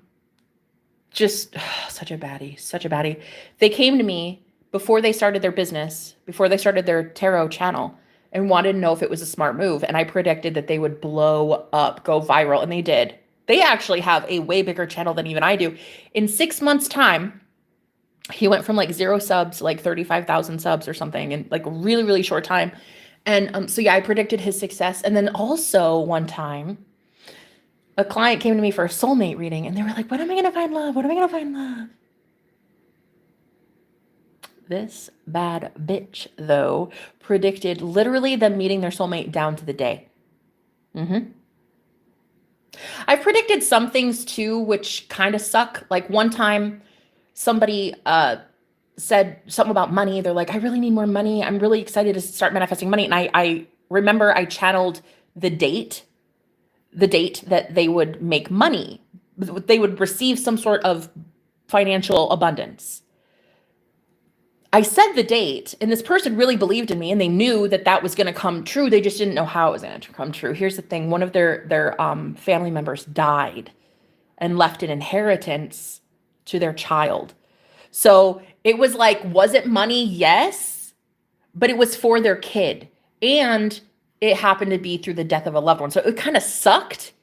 a baddie. They came to me before they started their business, before they started their tarot channel, and wanted to know if it was a smart move. And I predicted that they would blow up, go viral, and they did. They actually have a way bigger channel than even I do. In 6 months' time, he went from like 0 subs to like 35,000 subs or something in like a really, really short time. And so yeah, I predicted his success. And then also one time, a client came to me for a soulmate reading and they were like, when am I going to find love? When am I going to find love? This bad bitch, though, predicted literally them meeting their soulmate down to the day. I've predicted some things too, which kind of suck. Like one time, somebody said something about money. They're like, I really need more money. I'm really excited to start manifesting money. And I remember I channeled the date that they would make money. They would receive some sort of financial abundance. I said the date, and this person really believed in me, and they knew that that was going to come true. They just didn't know how it was going to come true. Here's the thing: one of their family members died and left an inheritance to their child. So it was like, was it money? Yes, but it was for their kid, and it happened to be through the death of a loved one. So it kind of sucked.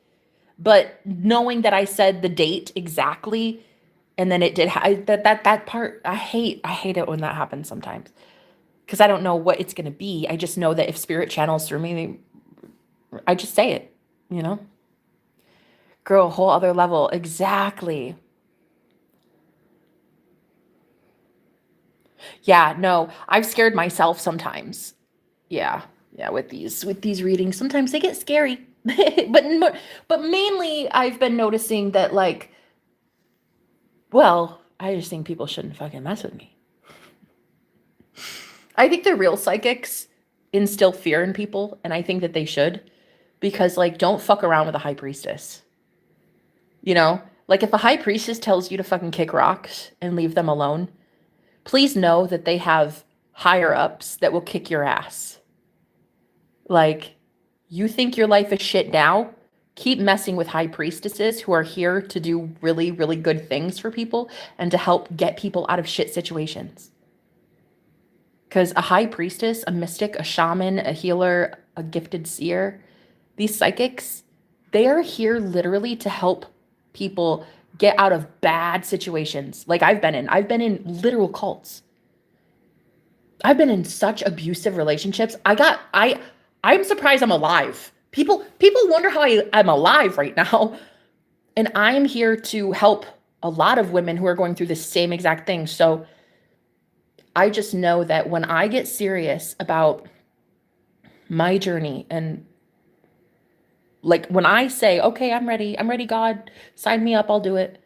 But knowing that I said the date exactly, and then it did that part, I hate it when that happens sometimes, because I don't know what it's going to be. I just know that if spirit channels through me, I just say it, grow a whole other level. Exactly. Yeah, no, I've scared myself sometimes. Yeah, with these readings, sometimes they get scary. but mainly I've been noticing that, like, well, I just think people shouldn't fucking mess with me. I think the real psychics instill fear in people, and I think that they should, because, like, don't fuck around with a high priestess. Like, if a high priestess tells you to fucking kick rocks and leave them alone, please know that they have higher ups that will kick your ass. Like, you think your life is shit now? Keep messing with high priestesses who are here to do really, really good things for people and to help get people out of shit situations. Because a high priestess, a mystic, a shaman, a healer, a gifted seer, these psychics, they are here literally to help people get out of bad situations like I've been in. I've been in literal cults. I've been in such abusive relationships. I'm surprised I'm alive. People wonder how I'm alive right now. And I'm here to help a lot of women who are going through the same exact thing. So I just know that when I get serious about my journey, and like when I say, okay, I'm ready, God, sign me up, I'll do it.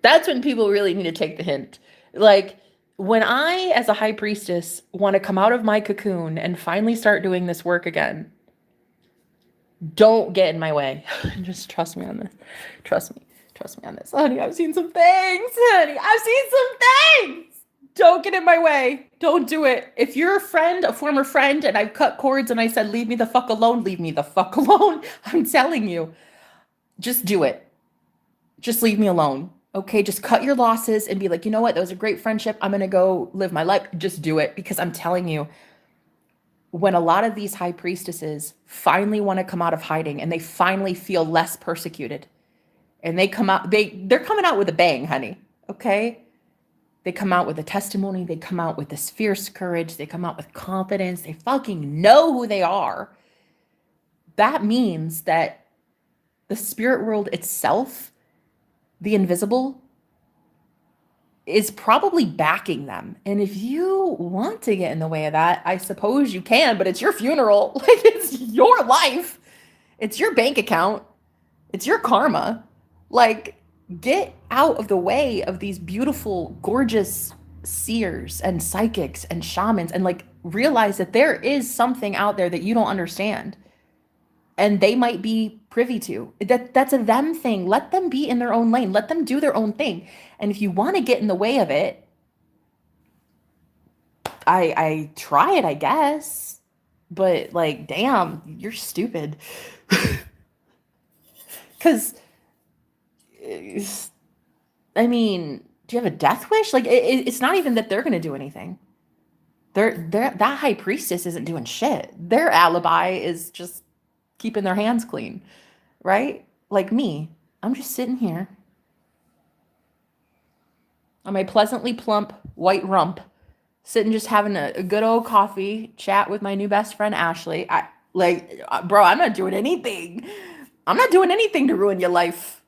That's when people really need to take the hint. Like, when I, as a high priestess, want to come out of my cocoon and finally start doing this work again, don't get in my way. Just trust me on this. Trust me on this. Honey, I've seen some things. Don't get in my way. Don't do it. If you're a friend, a former friend, and I've cut cords and I said, leave me the fuck alone, leave me the fuck alone. I'm telling you, just do it. Just leave me alone. Okay, just cut your losses and be like, you know what? That was a great friendship. I'm going to go live my life. Just do it, because I'm telling you, when a lot of these high priestesses finally want to come out of hiding and they finally feel less persecuted, and they come out, they're coming out with a bang, honey. Okay? They come out with a testimony. They come out with this fierce courage. They come out with confidence. They fucking know who they are. That means that the spirit world itself, the invisible, is probably backing them. And if you want to get in the way of that, I suppose you can, but it's your funeral. Like, it's your life. It's your bank account. It's your karma. Like, get out of the way of these beautiful, gorgeous seers and psychics and shamans, and like realize that there is something out there that you don't understand. And they might be privy to. That's a them thing. Let them be in their own lane. Let them do their own thing. And if you want to get in the way of it, I try it, I guess. But, like, damn, you're stupid. Because, I mean, do you have a death wish? Like, it's not even that they're going to do anything. That high priestess isn't doing shit. Their alibi is just keeping their hands clean, right? Like me, I'm just sitting here on my pleasantly plump white rump, sitting just having a good old coffee chat with my new best friend, Ashley. Bro, I'm not doing anything. I'm not doing anything to ruin your life.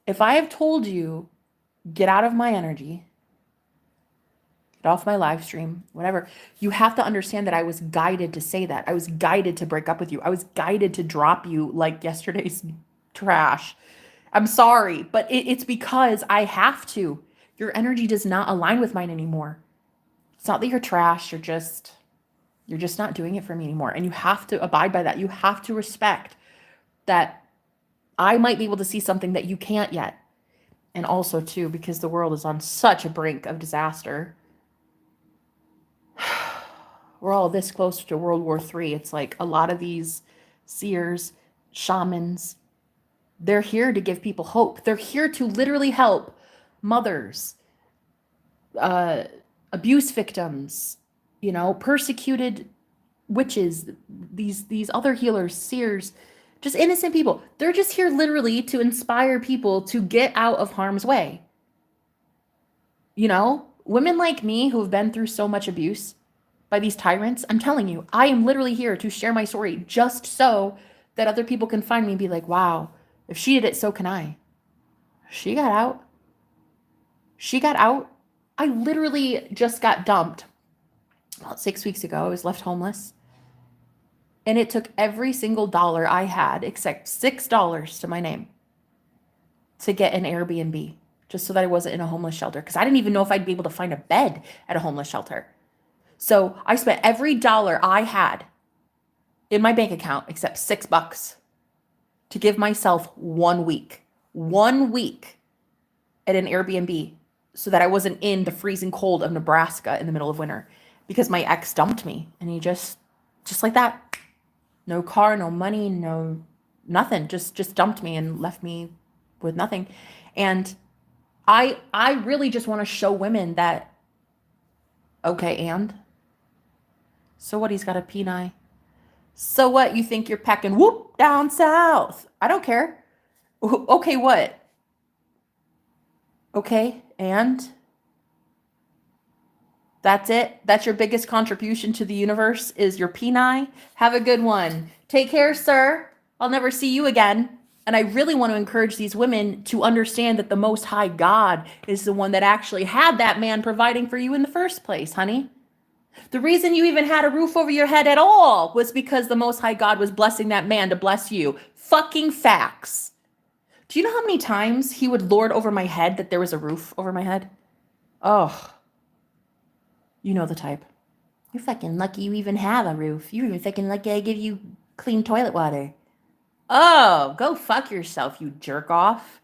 If I have told you, get out of my energy, get off my live stream, whatever, you have to understand that I was guided to say that. I was guided to break up with you. I was guided to drop you like yesterday's trash. I'm sorry, but it's because I have to. Your energy does not align with mine anymore. It's not that you're trash. You're just not doing it for me anymore. And you have to abide by that. You have to respect that I might be able to see something that you can't yet. And also, too, because the world is on such a brink of disaster. We're all this close to World War III. It's like a lot of these seers, shamans, they're here to give people hope. They're here to literally help mothers, uh, abuse victims, persecuted witches, these other healers, seers, just innocent people. They're just here literally to inspire people to get out of harm's way. Women like me who have been through so much abuse by these tyrants, I'm telling you, I am literally here to share my story just so that other people can find me and be like, wow, if she did it, so can I. She got out. She got out. I literally just got dumped about 6 weeks ago. I was left homeless. And it took every single dollar I had, except $6 to my name, to get an Airbnb, just so that I wasn't in a homeless shelter. Because I didn't even know if I'd be able to find a bed at a homeless shelter. So I spent every dollar I had in my bank account, except $6, to give myself 1 week at an Airbnb, so that I wasn't in the freezing cold of Nebraska in the middle of winter, because my ex dumped me, and he just like that. No car, no money, no nothing. Just dumped me and left me with nothing. And I really just want to show women that, okay, and so what? He's got a penile. So what? You think you're pecking whoop down south? I don't care. Okay, what? Okay, and that's it? That's your biggest contribution to the universe is your penile? Have a good one. Take care, sir. I'll never see you again. And I really want to encourage these women to understand that the Most High God is the one that actually had that man providing for you in the first place, honey. The reason you even had a roof over your head at all was because the Most High God was blessing that man to bless you. Fucking facts. Do you know how many times he would lord over my head that there was a roof over my head? Oh. You know the type. You're fucking lucky you even have a roof. You're even fucking lucky I give you clean toilet water. Oh, go fuck yourself, you jerk off.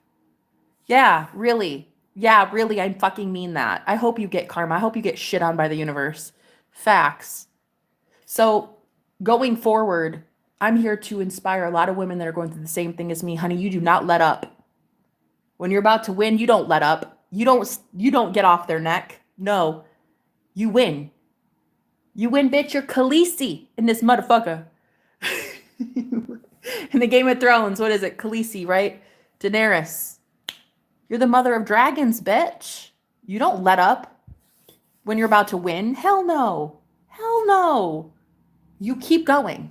Yeah, really. Yeah, really, I fucking mean that. I hope you get karma. I hope you get shit on by the universe. Facts. So, going forward, I'm here to inspire a lot of women that are going through the same thing as me. Honey, you do not let up. When you're about to win, you don't let up. You don't get off their neck. No. You win. You win, bitch. You're Khaleesi in this motherfucker. In the Game of Thrones, what is it? Khaleesi, right? Daenerys. You're the mother of dragons, bitch. You don't let up when you're about to win. Hell no. Hell no. You keep going.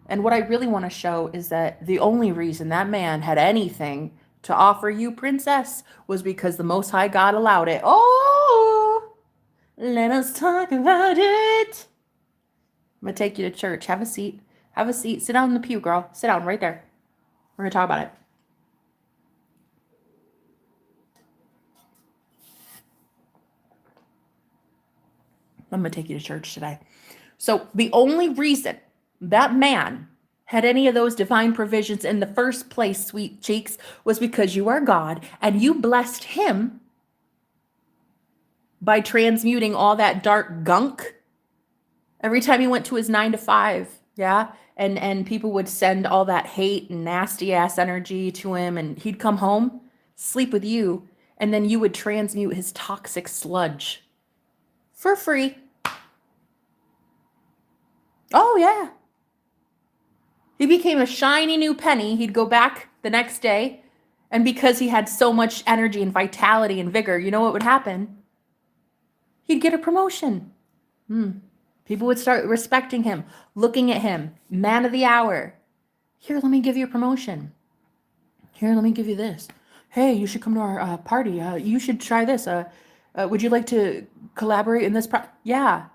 And what I really want to show is that the only reason that man had anything to offer you, princess, was because the Most High God allowed it. Oh! Let us talk about it. I'm going to take you to church. Have a seat. Have a seat. Sit down in the pew, girl. Sit down right there. We're going to talk about it. I'm going to take you to church today. So the only reason that man had any of those divine provisions in the first place, sweet cheeks, was because you are God and you blessed him by transmuting all that dark gunk every time he went to his 9 to 5, yeah? And people would send all that hate and nasty ass energy to him, and he'd come home, sleep with you, and then you would transmute his toxic sludge for free. Oh, yeah. He became a shiny new penny. He'd go back the next day, and because he had so much energy and vitality and vigor, you know what would happen? He'd get a promotion. People would start respecting him, looking at him, man of the hour. Here, let me give you a promotion. Here, let me give you this. Hey, you should come to our party. You should try this. Would you like to collaborate in this? Yeah.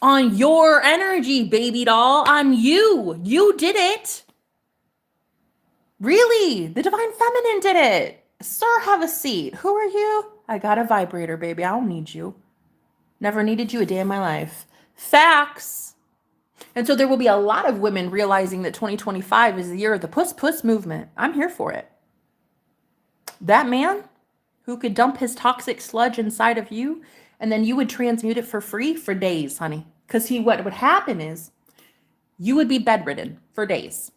On your energy, baby doll. On you. You did it. Really? The Divine Feminine did it. Sir, have a seat. Who are you? I got a vibrator, baby. I don't need you. Never needed you a day in my life. Facts. And so there will be a lot of women realizing that 2025 is the year of the puss movement. I'm here for it. That man, who could dump his toxic sludge inside of you, and then you would transmute it for free for days, honey. Because what would happen is you would be bedridden for days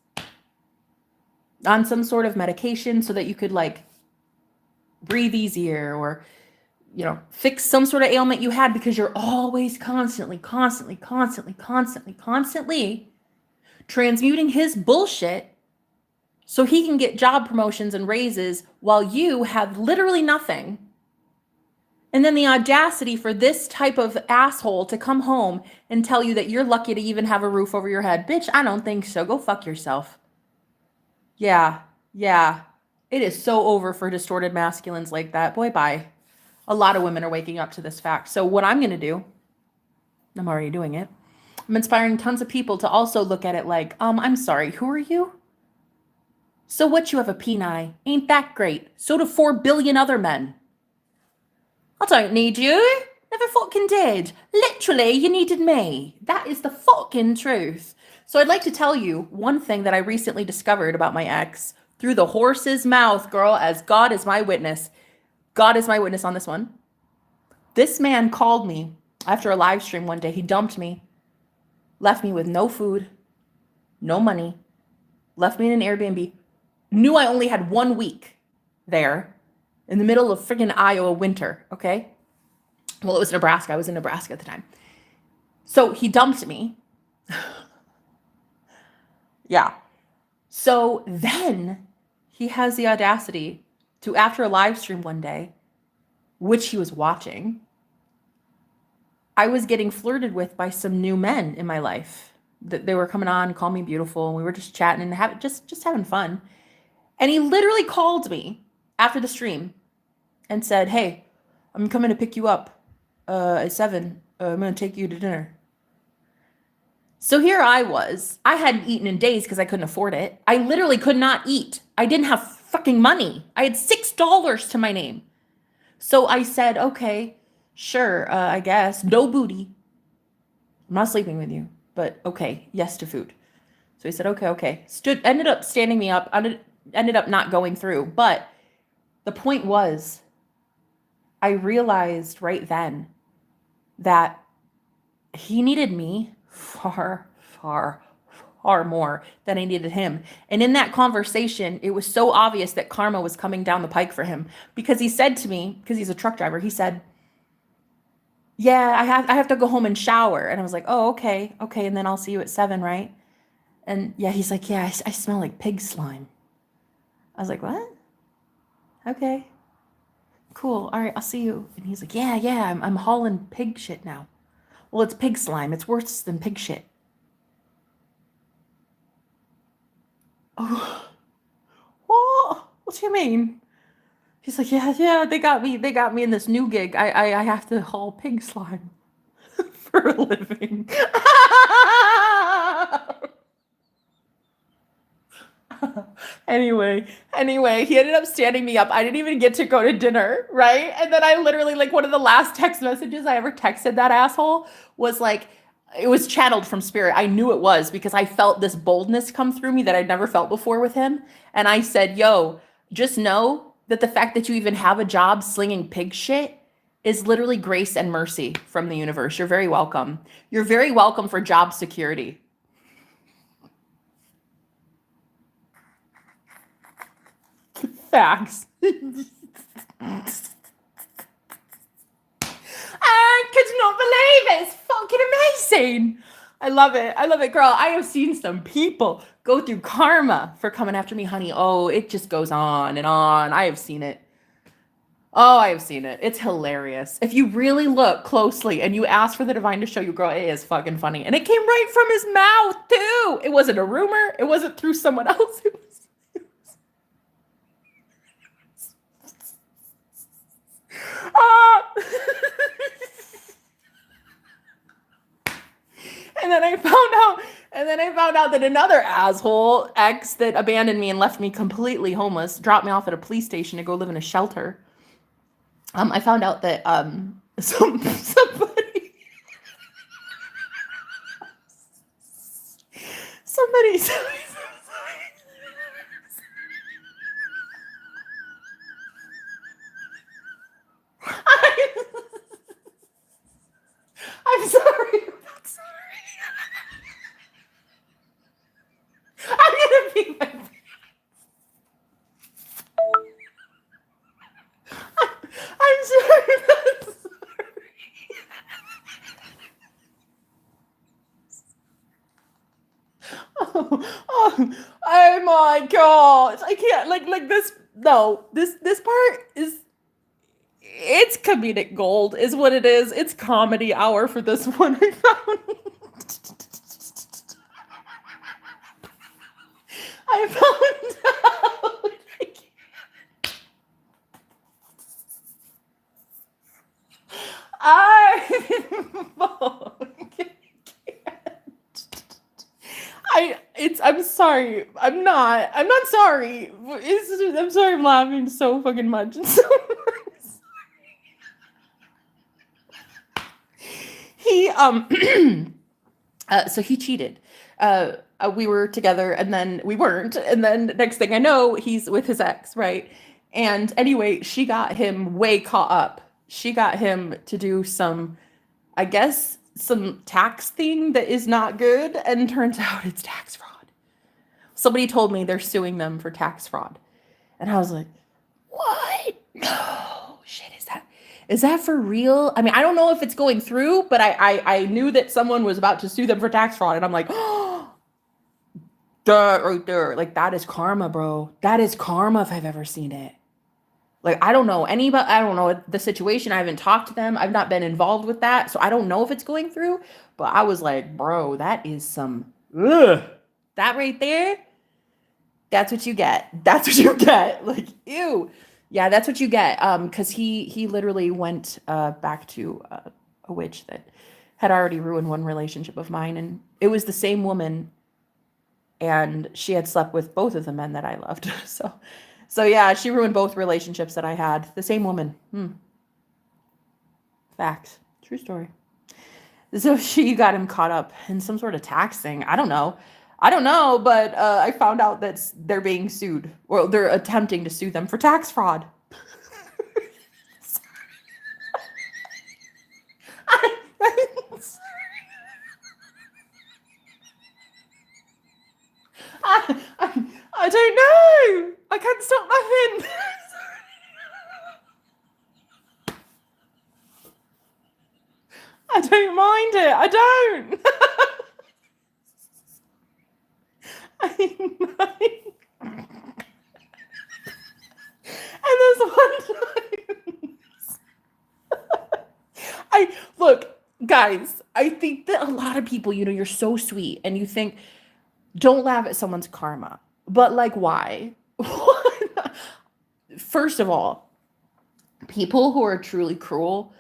on some sort of medication so that you could like breathe easier or, fix some sort of ailment you had, because you're always constantly transmuting his bullshit so he can get job promotions and raises while you have literally nothing. And then the audacity for this type of asshole to come home and tell you that you're lucky to even have a roof over your head. Bitch, I don't think so. Go fuck yourself. Yeah. It is so over for distorted masculines like that. Boy, bye. A lot of women are waking up to this fact. So what I'm going to do, I'm already doing it. I'm inspiring tons of people to also look at it like, I'm sorry, who are you? So what, you have a peni? Ain't that great? So do 4 billion other men. I don't need you. Never fucking did. Literally, you needed me. That is the fucking truth. So I'd like to tell you one thing that I recently discovered about my ex through the horse's mouth, girl, as God is my witness. God is my witness on this one. This man called me after a live stream one day. He dumped me, left me with no food, no money, left me in an Airbnb, knew I only had 1 week there in the middle of friggin' Iowa winter, okay? Well, it was Nebraska. I was in Nebraska at the time. So he dumped me. Yeah. So then he has the audacity to, after a live stream one day, which he was watching, I was getting flirted with by some new men in my life. They were coming on, call me beautiful, and we were just chatting and just having fun. And he literally called me after the stream and said, "Hey, I'm coming to pick you up at 7. I'm going to take you to dinner." So here I was. I hadn't eaten in days because I couldn't afford it. I literally could not eat. I didn't have fucking money. I had $6 to my name. So I said, okay, sure, I guess. No booty. I'm not sleeping with you, but okay, yes to food. So he said, okay. Ended up standing me up. Ended up not going through. But the point was, I realized right then that he needed me far more than I needed him. And in that conversation, it was so obvious that karma was coming down the pike for him, because he said to me, because he's a truck driver, he said, "Yeah, I have to go home and shower." And I was like, "Oh, okay. And then I'll see you at 7, right?" And yeah, he's like, "Yeah, I smell like pig slime." I was like, "What? Okay, cool. All right, I'll see you." And he's like, "Yeah, I'm hauling pig shit now." Well, it's pig slime. It's worse than pig shit. Oh, what do you mean? He's like, yeah, they got me in this new gig. I have to haul pig slime for a living. Anyway, he ended up standing me up. I didn't even get to go to dinner, right? And then I literally, like, one of the last text messages I ever texted that asshole was like, it was channeled from spirit. I knew it was, because I felt this boldness come through me that I'd never felt before with him. And I said, "Yo, just know that the fact that you even have a job slinging pig shit is literally grace and mercy from the universe. You're very welcome. You're very welcome for job security." Facts. I could not believe it. It's fucking amazing. I love it, girl. I have seen some people go through karma for coming after me, honey. Oh, it just goes on and on. I have seen it. Oh, I have seen it. It's hilarious. If you really look closely and you ask for the divine to show you, girl, it is fucking funny. And it came right from his mouth, too. It wasn't a rumor. It wasn't through someone else. And then I found out that another asshole ex that abandoned me and left me completely homeless, dropped me off at a police station to go live in a shelter. I found out that somebody Oh my gosh. I can't like this. No, this part is, it's comedic gold is what it is. It's comedy hour for this one. I found. I found out. I'm sorry. I'm not sorry. I'm sorry I'm laughing so fucking much. He so he cheated. We were together and then we weren't, and then next thing I know, he's with his ex, right? And anyway, she got him way caught up. She got him to do some, I guess, some tax thing that is not good, and turns out it's tax fraud. Somebody told me they're suing them for tax fraud. And I was like, what? No, shit, is that for real? I mean, I don't know if it's going through, but I knew that someone was about to sue them for tax fraud, and I'm like, oh, duh, right there. Like, that is karma, bro. That is karma if I've ever seen it. Like, I don't know anybody, I don't know the situation. I haven't talked to them. I've not been involved with that. So I don't know if it's going through, but I was like, bro, that is some, ugh. That right there, that's what you get. That's what you get. Like, ew. Yeah, that's what you get. Because he literally went back to a witch that had already ruined one relationship of mine. And it was the same woman. And she had slept with both of the men that I loved. So yeah, she ruined both relationships that I had. The same woman. Facts. True story. So she got him caught up in some sort of tax thing. I don't know, but I found out that they're being sued, or they're attempting to sue them for tax fraud. I don't know. I can't stop laughing. I don't mind it. I don't. And there's one time. Look, guys, I think that a lot of people, you're so sweet and you think, don't laugh at someone's karma. But like, why? First of all, people who are truly cruel,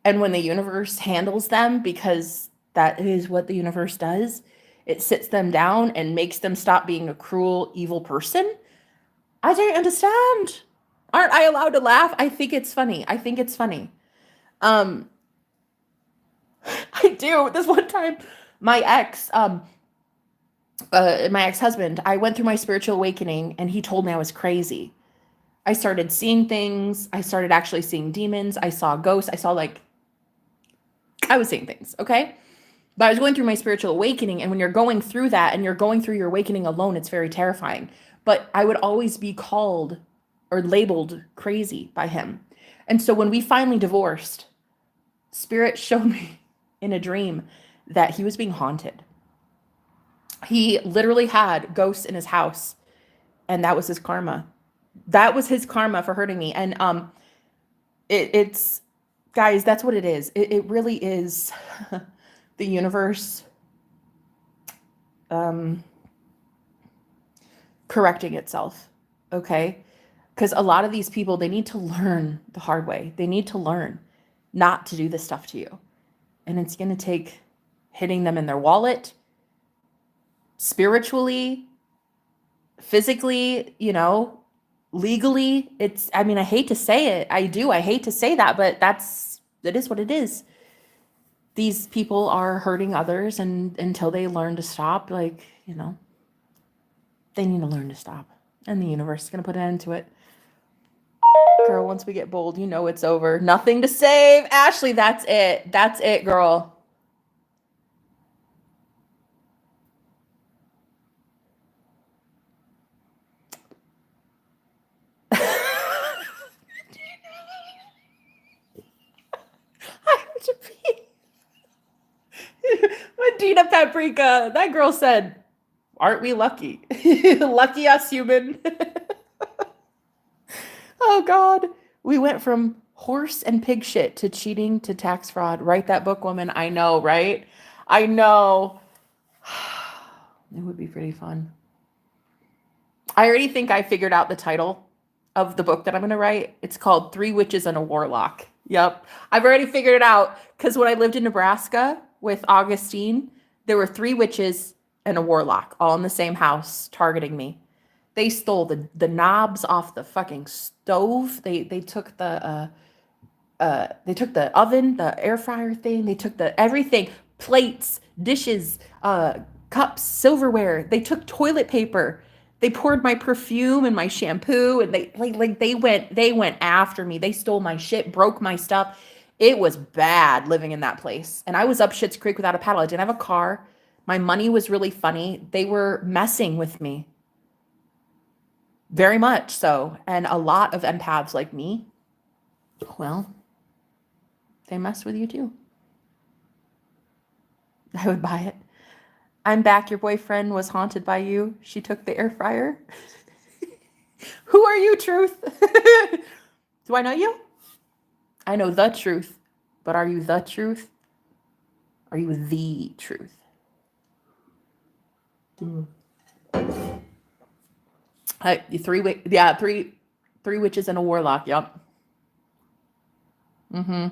and when the universe handles them, because that is what the universe does, it sits them down and makes them stop being a cruel, evil person. I don't understand. Aren't I allowed to laugh? I think it's funny. I do. This one time, my ex-husband, I went through my spiritual awakening and he told me I was crazy. I started seeing things. I started actually seeing demons. I saw ghosts. I was seeing things, okay? But I was going through my spiritual awakening, and when you're going through that and you're going through your awakening alone, it's very terrifying. But I would always be called or labeled crazy by him. And so when we finally divorced, Spirit showed me in a dream that he was being haunted. He literally had ghosts in his house, and that was his karma. That was his karma for hurting me. And it's, guys, that's what it is. It really is the universe correcting itself, okay? Because a lot of these people, they need to learn the hard way. They need to learn not to do this stuff to you. And it's going to take hitting them in their wallet, spiritually, physically, legally. I hate to say it. I hate to say that, but it is what it is. These people are hurting others, and until they learn to stop, they need to learn to stop. And the universe is going to put an end to it. Girl, once we get bold, it's over. Nothing to save. Ashley, that's it. That's it, girl. Medina Paprika. That girl said, Aren't we lucky? Lucky us, human. Oh God. We went from horse and pig shit to cheating to tax fraud. Write that book, woman. I know, right? I know. It would be pretty fun. I already think I figured out the title of the book that I'm going to write. It's called Three Witches and a Warlock. Yep. I've already figured it out because when I lived in Nebraska with Augustine, there were three witches and a warlock all in the same house targeting me. They stole the knobs off the fucking stove. They took the oven, the air fryer thing. They took the everything, plates, dishes, cups, silverware. They took toilet paper. They poured my perfume and my shampoo, and they went after me. They stole my shit, broke my stuff. It was bad living in that place. And I was up Schitt's Creek without a paddle. I didn't have a car. My money was really funny. They were messing with me. Very much so. And a lot of empaths like me, well, they mess with you too. I would buy it. I'm back. Your boyfriend was haunted by you. She took the air fryer. Who are you, Truth? Do I know you? I know the truth. But are you the truth? Are you the truth? Three witches and a warlock. Yep. Mm-hmm.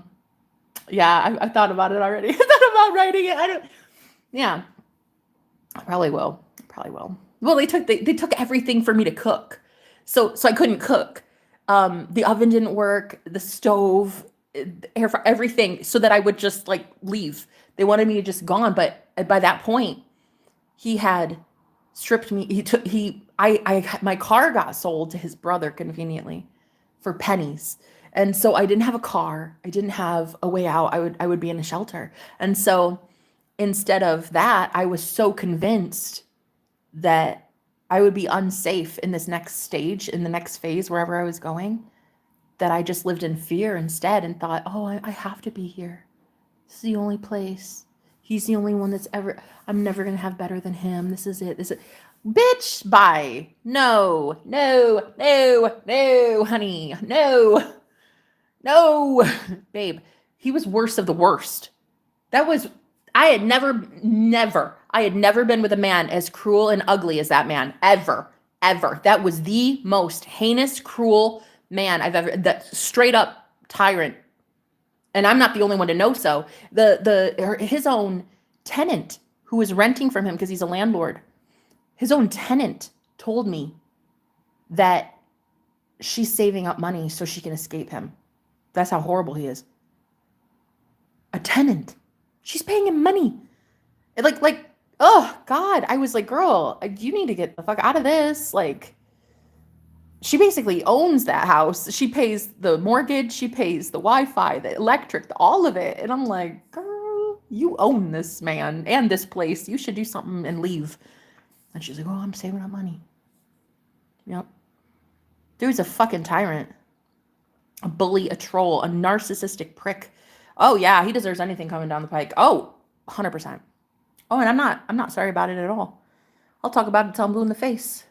Yeah, I thought about it already. I thought about writing it. Yeah. I probably will. Well, they took everything for me to cook. So I couldn't cook. The oven didn't work, the stove, air fryer, everything, so that I would just like leave. They wanted me to just gone, but by that point, he had stripped me. My car got sold to his brother conveniently for pennies. And so I didn't have a car. I didn't have a way out. I would be in a shelter. And so instead of that, I was so convinced that I would be unsafe in this next stage, in the next phase, wherever I was going, that I just lived in fear instead and thought, oh, I have to be here. This is the only place. He's the only one I'm never going to have better than him. This is it. Bitch, bye. No, honey. No, babe. He was worst of the worst. I had never been with a man as cruel and ugly as that man. Ever. That was the most heinous, cruel man I've ever, that straight up tyrant. And I'm not the only one to know so. His own tenant who was renting from him because he's a landlord, his own tenant told me that she's saving up money so she can escape him. That's how horrible he is. A tenant. She's paying him money. Oh God. I was like, girl, you need to get the fuck out of this. Like, she basically owns that house. She pays the mortgage. She pays the Wi-Fi, the electric, all of it. And I'm like, girl, you own this man and this place. You should do something and leave. And she's like, oh, I'm saving up money. Yep. Dude's a fucking tyrant. A bully, a troll, a narcissistic prick. Oh yeah, he deserves anything coming down the pike. Oh, 100%. Oh, and I'm not sorry about it at all. I'll talk about it until I'm blue in the face.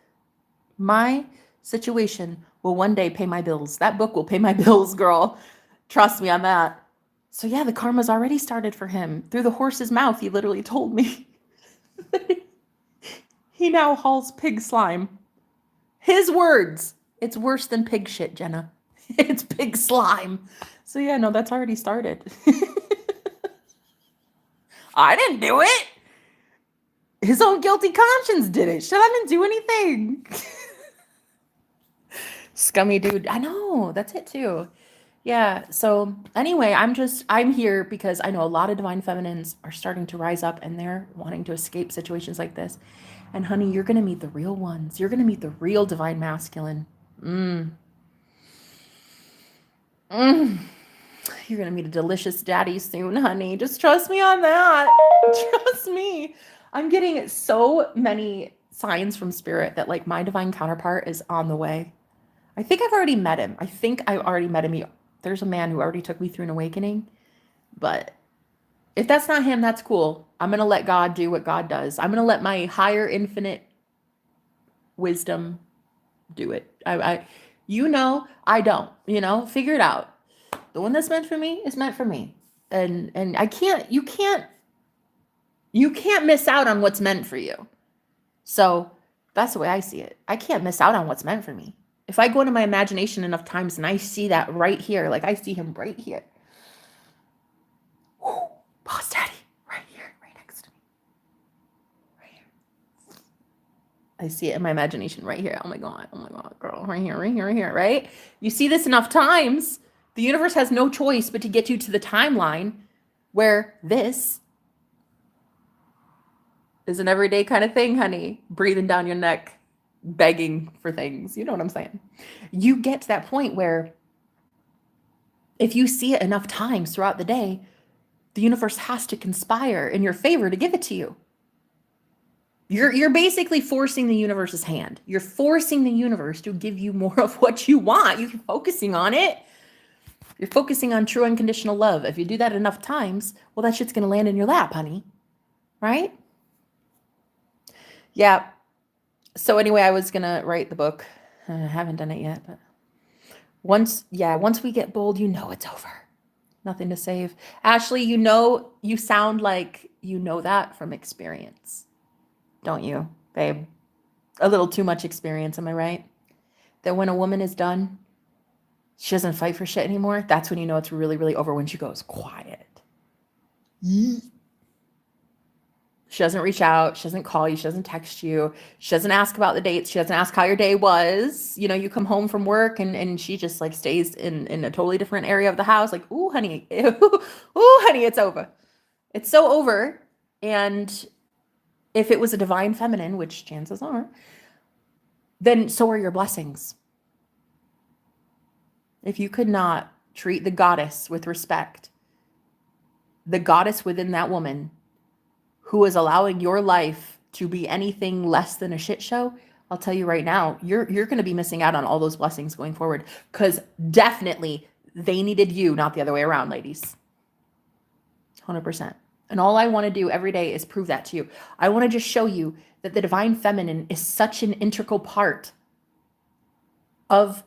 My situation will one day pay my bills. That book will pay my bills, girl. Trust me on that. So yeah, the karma's already started for him. Through the horse's mouth, he literally told me. He now hauls pig slime. His words. It's worse than pig shit, Jenna. It's pig slime. So yeah, no, that's already started. I didn't do it. His own guilty conscience did it. Shit, I didn't do anything. Scummy dude. I know. That's it too. Yeah. So anyway, I'm here because I know a lot of divine feminines are starting to rise up and they're wanting to escape situations like this. And honey, you're going to meet the real ones. You're going to meet the real divine masculine. You're going to meet a delicious daddy soon, honey. Just trust me on that. Trust me. I'm getting so many signs from spirit that like my divine counterpart is on the way. I think I've already met him. There's a man who already took me through an awakening. But if that's not him, that's cool. I'm going to let God do what God does. I'm going to let my higher infinite wisdom, do it. I I don't, figure it out. The one that's meant for me is meant for me. And you can't miss out on what's meant for you. So that's the way I see it. I can't miss out on what's meant for me. If I go into my imagination enough times and I see that right here, like I see him right here. Whew, Boss Daddy, right here, right next to me. Right here. I see it in my imagination right here. Oh my God, girl, right here, right here, right here, right? You see this enough times, the universe has no choice but to get you to the timeline where this is an everyday kind of thing, honey. Breathing down your neck, begging for things. You know what I'm saying? You get to that point where if you see it enough times throughout the day, the universe has to conspire in your favor to give it to you. You're basically forcing the universe's hand. You're forcing the universe to give you more of what you want. You're focusing on it. You're focusing on true unconditional love. If you do that enough times, well, that shit's going to land in your lap, honey. Right? Yeah. So anyway, I was going to write the book. I haven't done it yet, but once we get bold, it's over. Nothing to save. Ashley, you sound like you know that from experience. Don't you, babe? A little too much experience, am I right? That when a woman is done, she doesn't fight for shit anymore. That's when you know it's really, really over, when she goes quiet. She doesn't reach out. She doesn't call you. She doesn't text you. She doesn't ask about the dates. She doesn't ask how your day was. You come home from work and she just like stays in a totally different area of the house. Like, ooh, honey, it's over. It's so over. And if it was a divine feminine, which chances are, then so are your blessings. If you could not treat the goddess with respect, the goddess within that woman who is allowing your life to be anything less than a shit show, I'll tell you right now, you're going to be missing out on all those blessings going forward, because definitely they needed you, not the other way around, ladies. 100%. And all I want to do every day is prove that to you. I want to just show you that the divine feminine is such an integral part of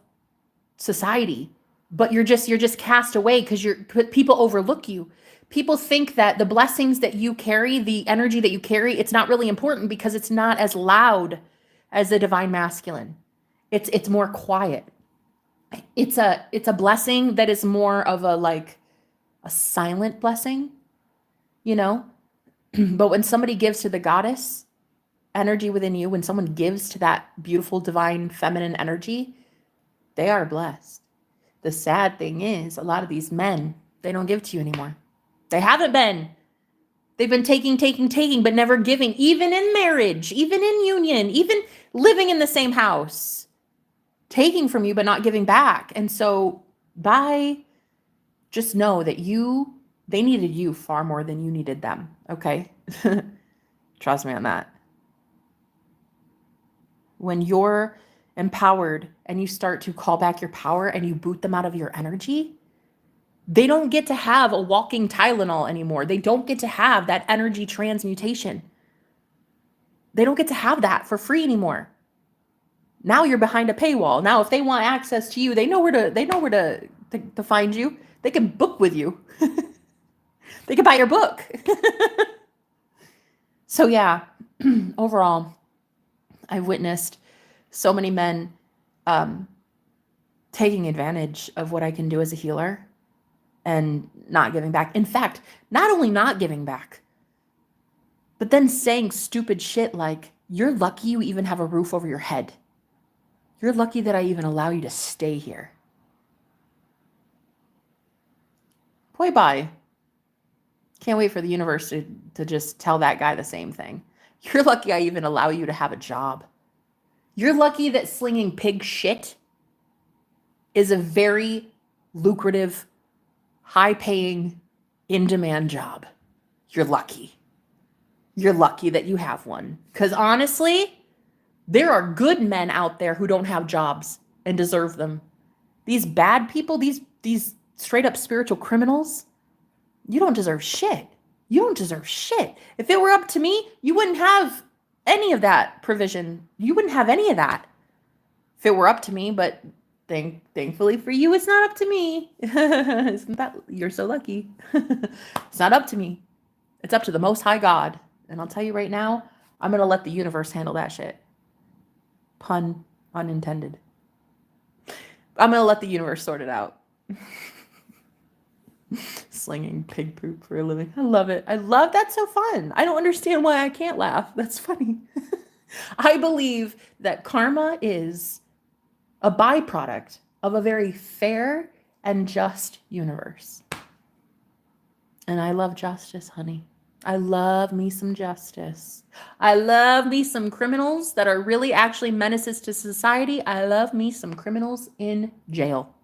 society, but you're just cast away because people overlook you. People think that the blessings that you carry, the energy that you carry, it's not really important because it's not as loud as the divine masculine. It's more quiet. It's a blessing that is more of a silent blessing, But when somebody gives to the goddess energy within you, when someone gives to that beautiful divine feminine energy, they are blessed. The sad thing is, a lot of these men, they don't give to you anymore. They haven't been. They've been taking, but never giving, even in marriage, even in union, even living in the same house, taking from you, but not giving back. And so just know that they needed you far more than you needed them. Okay. Trust me on that. When you're empowered and you start to call back your power and you boot them out of your energy, they don't get to have a walking Tylenol anymore. They don't get to have that energy transmutation. They don't get to have that for free anymore. Now you're behind a paywall. Now, if they want access to you, they know where to find you. They can book with you. They can buy your book. So yeah, overall, I've witnessed so many men taking advantage of what I can do as a healer and not giving back. In fact, not only not giving back, but then saying stupid shit like, you're lucky you even have a roof over your head. You're lucky that I even allow you to stay here. Boy, bye. Can't wait for the universe to just tell that guy the same thing. You're lucky I even allow you to have a job. You're lucky that slinging pig shit is a very lucrative, high-paying, in-demand job. You're lucky. You're lucky that you have one. Because honestly, there are good men out there who don't have jobs and deserve them. These bad people, these straight-up spiritual criminals, you don't deserve shit. You don't deserve shit. If it were up to me, you wouldn't have any of that provision. You wouldn't have any of that if it were up to me, but thankfully for you, it's not up to me. Isn't that, you're so lucky. It's not up to me. It's up to the Most High God. And I'll tell you right now, I'm going to let the universe handle that shit. Pun unintended. I'm going to let the universe sort it out. Slinging pig poop for a living. I love it. I love that's so fun. I don't understand why I can't laugh. That's funny. I believe that karma is a byproduct of a very fair and just universe. And I love justice, honey. I love me some justice. I love me some criminals that are really actually menaces to society. I love me some criminals in jail.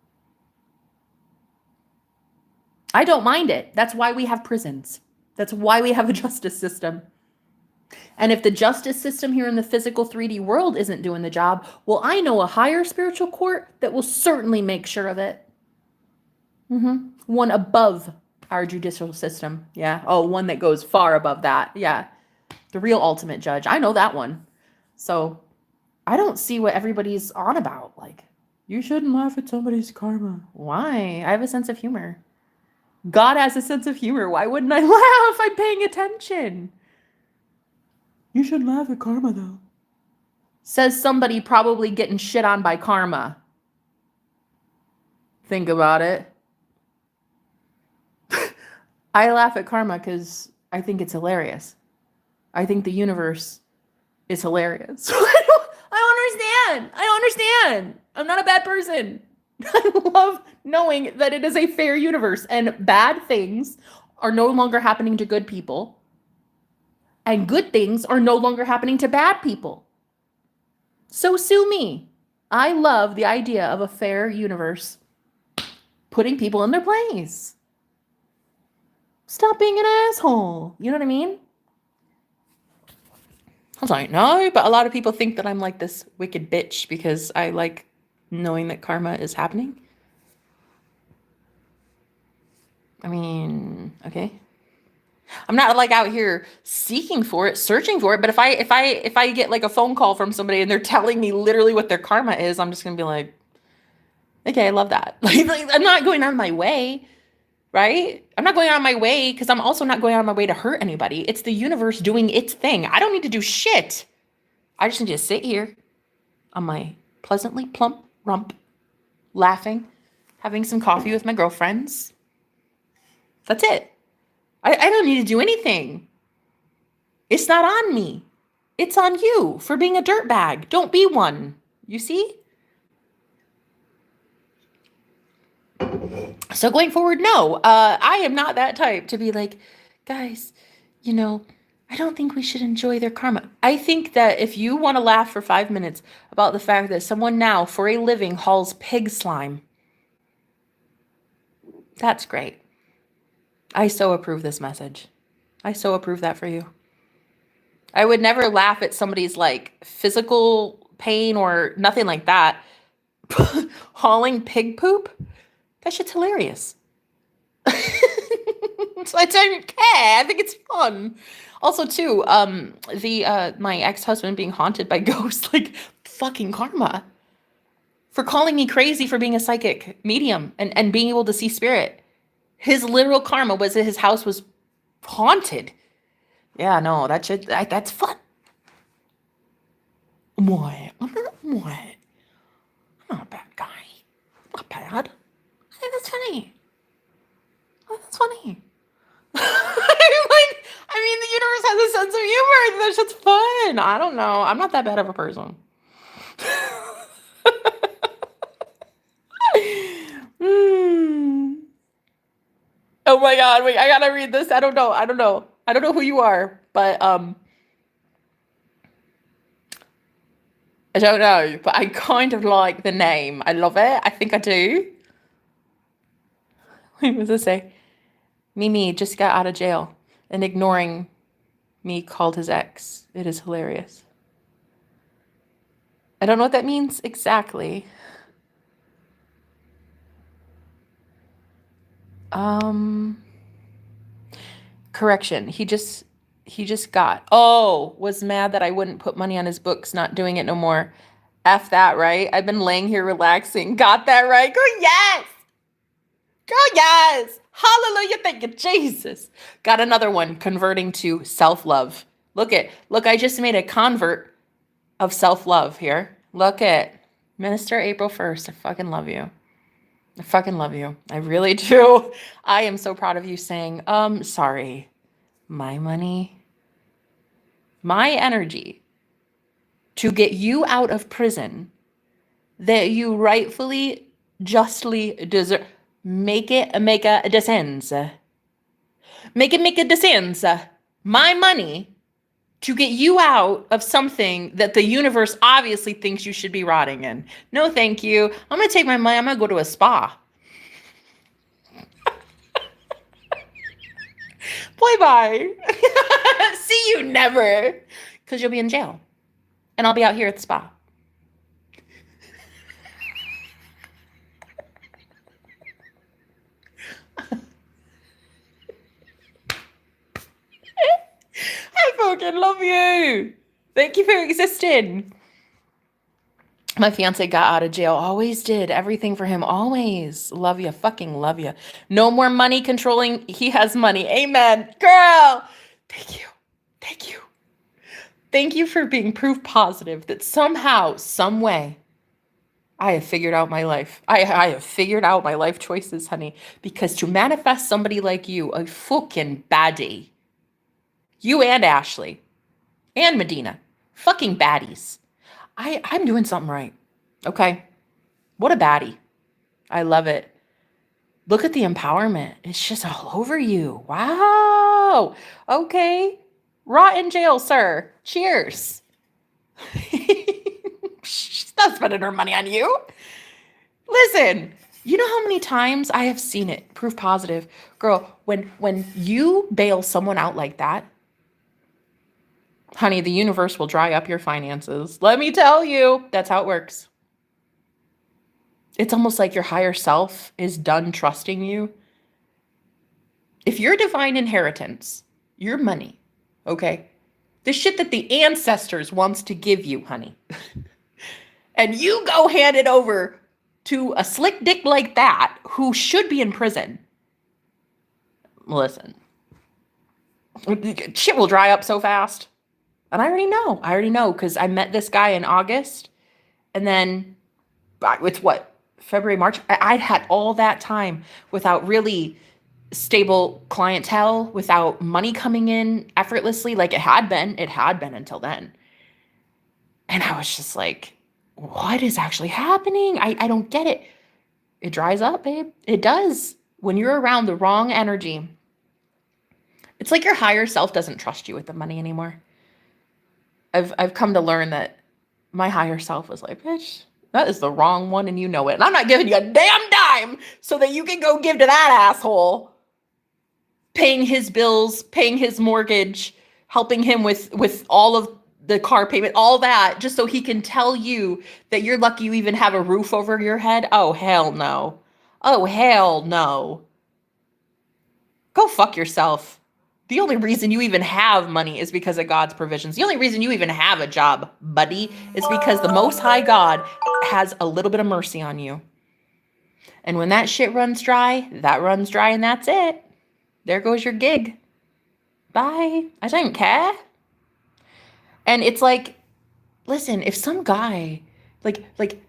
I don't mind it. That's why we have prisons. That's why we have a justice system. And if the justice system here in the physical 3D world isn't doing the job, well, I know a higher spiritual court that will certainly make sure of it. One above our judicial system. Yeah. Oh, one that goes far above that. Yeah. The real ultimate judge. I know that one. So I don't see what everybody's on about. Like, you shouldn't laugh at somebody's karma. Why? I have a sense of humor. God has a sense of humor. Why wouldn't I laugh? I'm paying attention. You should laugh at karma, though. Says somebody probably getting shit on by karma. Think about it. I laugh at karma because I think it's hilarious. I think the universe is hilarious. I don't understand. I don't understand. I'm not a bad person. I love knowing that it is a fair universe and bad things are no longer happening to good people and good things are no longer happening to bad people. So sue me. I love the idea of a fair universe putting people in their place. Stop being an asshole. You know what I mean? I don't know, but a lot of people think that I'm like this wicked bitch because I like knowing that karma is happening. I mean, okay. I'm not like out here seeking for it, searching for it, but if I get like a phone call from somebody and they're telling me literally what their karma is, I'm just going to be like, okay, I love that. Like I'm not going out of my way, right? I'm not going out of my way because I'm also not going out of my way to hurt anybody. It's the universe doing its thing. I don't need to do shit. I just need to sit here on my pleasantly plump rump, laughing, having some coffee with my girlfriends. That's it. I don't need to do anything. It's not on me. It's on you for being a dirtbag. Don't be one. You see? So going forward, no. I am not that type to be like, guys, you know, I don't think we should enjoy their karma. I think that if you want to laugh for 5 minutes about the fact that someone now, for a living, hauls pig slime, that's great. I so approve this message. I so approve that for you. I would never laugh at somebody's like physical pain or nothing like that. Hauling pig poop? That shit's hilarious. So I don't care. I think it's fun. Also, too, my ex-husband being haunted by ghosts, like fucking karma. For calling me crazy for being a psychic medium and being able to see spirit. His literal karma was that his house was haunted. Yeah, no, that's fun. What? I'm not a bad guy. I'm not bad. I think that's funny. That's funny. I mean, the universe has a sense of humor. I think that shit's fun. I don't know. I'm not that bad of a person. Oh my God. Wait, I gotta read this. I don't know who you are, but I don't know, but I kind of like the name. I love it. I think I do. What does it say? Mimi just got out of jail and ignoring me called his ex. It is hilarious. I don't know what that means exactly. Correction. He he just got, oh, was mad that I wouldn't put money on his books, not doing it no more. F that, right? I've been laying here relaxing. Got that right? Go, yes. Go, yes. Hallelujah. Thank you, Jesus. Got another one, converting to self-love. Look, I just made a convert of self-love here. Look at Minister April 1st. I fucking love you. I fucking love you. I really do. I am so proud of you saying, sorry, my money, my energy to get you out of prison that you rightfully, justly deserve. Make it make a sense. Make it make a sense. My money to get you out of something that the universe obviously thinks you should be rotting in. No, thank you. I'm going to take my money. I'm going to go to a spa. Bye-bye. See you never. Because you'll be in jail. And I'll be out here at the spa. I fucking love you. Thank you for existing. My fiance got out of jail. Always did everything for him. Always. Love you. Fucking love you. No more money controlling. He has money. Amen. Girl. Thank you. Thank you. Thank you for being proof positive that somehow, some way, I have figured out my life. I have figured out my life choices, honey. Because to manifest somebody like you, a fucking baddie. You and Ashley. And Medina. Fucking baddies. I'm doing something right. Okay. What a baddie. I love it. Look at the empowerment. It's just all over you. Wow. Okay. Rot in jail, sir. Cheers. She's not spending her money on you. Listen, you know how many times I have seen it? Proof positive. Girl, when you bail someone out like that, honey, the universe will dry up your finances. Let me tell you, that's how it works. It's almost like your higher self is done trusting you. If your divine inheritance, your money, okay, the shit that the ancestors wants to give you, honey, and you go hand it over to a slick dick like that who should be in prison, listen, shit will dry up so fast. And I already know because I met this guy in August and then it's what, February, March. I'd had all that time without really stable clientele, without money coming in effortlessly like it had been until then. And I was just like, what is actually happening? I don't get it. It dries up, babe. It does. When you're around the wrong energy, it's like your higher self doesn't trust you with the money anymore. I've come to learn that my higher self was like, bitch, that is the wrong one and you know it. And I'm not giving you a damn dime so that you can go give to that asshole. Paying his bills, paying his mortgage, helping him with all of the car payment, all that, just so he can tell you that you're lucky you even have a roof over your head. Oh, hell no. Oh, hell no. Go fuck yourself. The only reason you even have money is because of God's provisions. The only reason you even have a job, buddy, is because the Most High God has a little bit of mercy on you. And when that shit runs dry, that runs dry and that's it. There goes your gig. Bye. I don't care. And it's like, listen, if some guy, like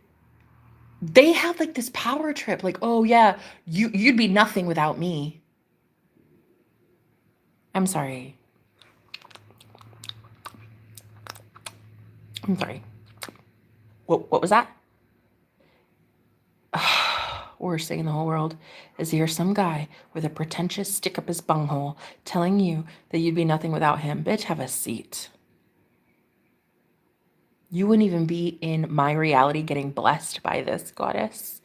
they have like this power trip, like, oh yeah, you'd be nothing without me. I'm sorry. What was that? Worst thing in the whole world is hear some guy with a pretentious stick up his bunghole telling you that you'd be nothing without him. Bitch, have a seat. You wouldn't even be in my reality getting blessed by this, goddess,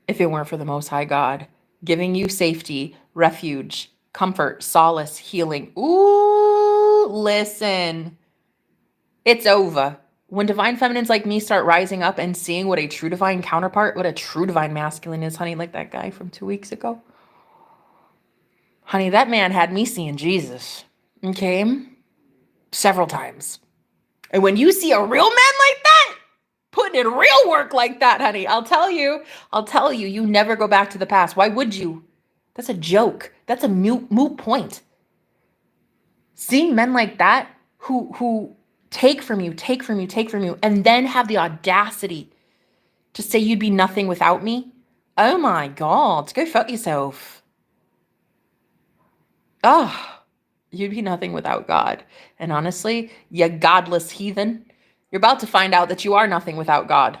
if it weren't for the Most High God giving you safety, refuge, comfort, solace, healing. Ooh, listen. It's over. When divine feminines like me start rising up and seeing what a true divine counterpart, what a true divine masculine is, honey, like that guy from 2 weeks ago. Honey, that man had me seeing Jesus. Okay? Several times. And when you see a real man like that, putting in real work like that, honey, I'll tell you, you never go back to the past. Why would you? That's a joke. That's a moot point. Seeing men like that who take from you, and then have the audacity to say you'd be nothing without me. Oh my God, go fuck yourself. Oh, you'd be nothing without God. And honestly, you godless heathen, you're about to find out that you are nothing without God.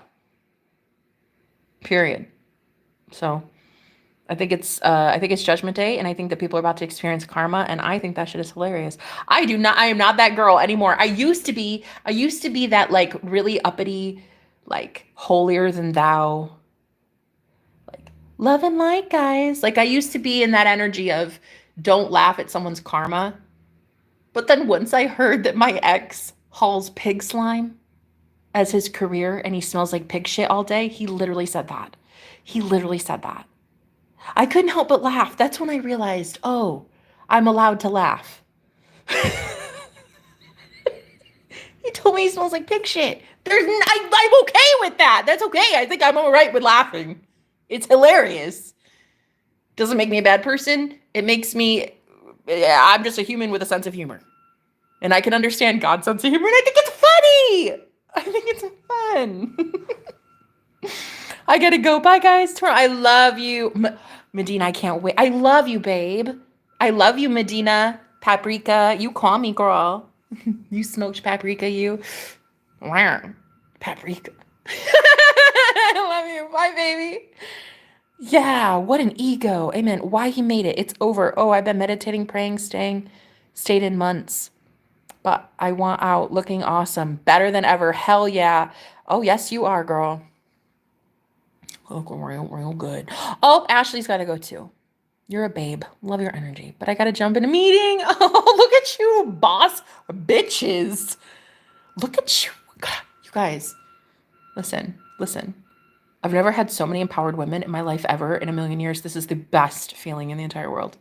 Period. So I think it's Judgment Day, and I think that people are about to experience karma, and I think that shit is hilarious. I am not that girl anymore. I used to be that like really uppity, like holier than thou, like love and light guys. Like I used to be in that energy of don't laugh at someone's karma. But then once I heard that my ex hauls pig slime as his career and he smells like pig shit all day, he literally said that. I couldn't help but laugh. That's when I realized, oh, I'm allowed to laugh. He told me he smells like pig shit. I'm okay with that. That's okay. I think I'm all right with laughing. It's hilarious. Doesn't make me a bad person. It makes me, I'm just a human with a sense of humor. And I can understand God's sense of humor, and I think it's funny. I think it's fun. I gotta go. Bye, guys. Tomorrow. I love you. Medina, I can't wait. I love you, babe. I love you, Medina. Paprika. You call me, girl. You smoked paprika, you. Wow. Paprika. I love you. Bye, baby. Yeah, what an ego. Amen. Why he made it. It's over. Oh, I've been meditating, praying, stayed in months. But I want out looking awesome. Better than ever. Hell yeah. Oh, yes, you are, girl. Looking real good. Oh, Ashley's got to go too. You're a babe. Love your energy. But I got to jump in a meeting. Oh, look at you, boss bitches. Look at you. God, you guys, listen. I've never had so many empowered women in my life ever in a million years. This is the best feeling in the entire world.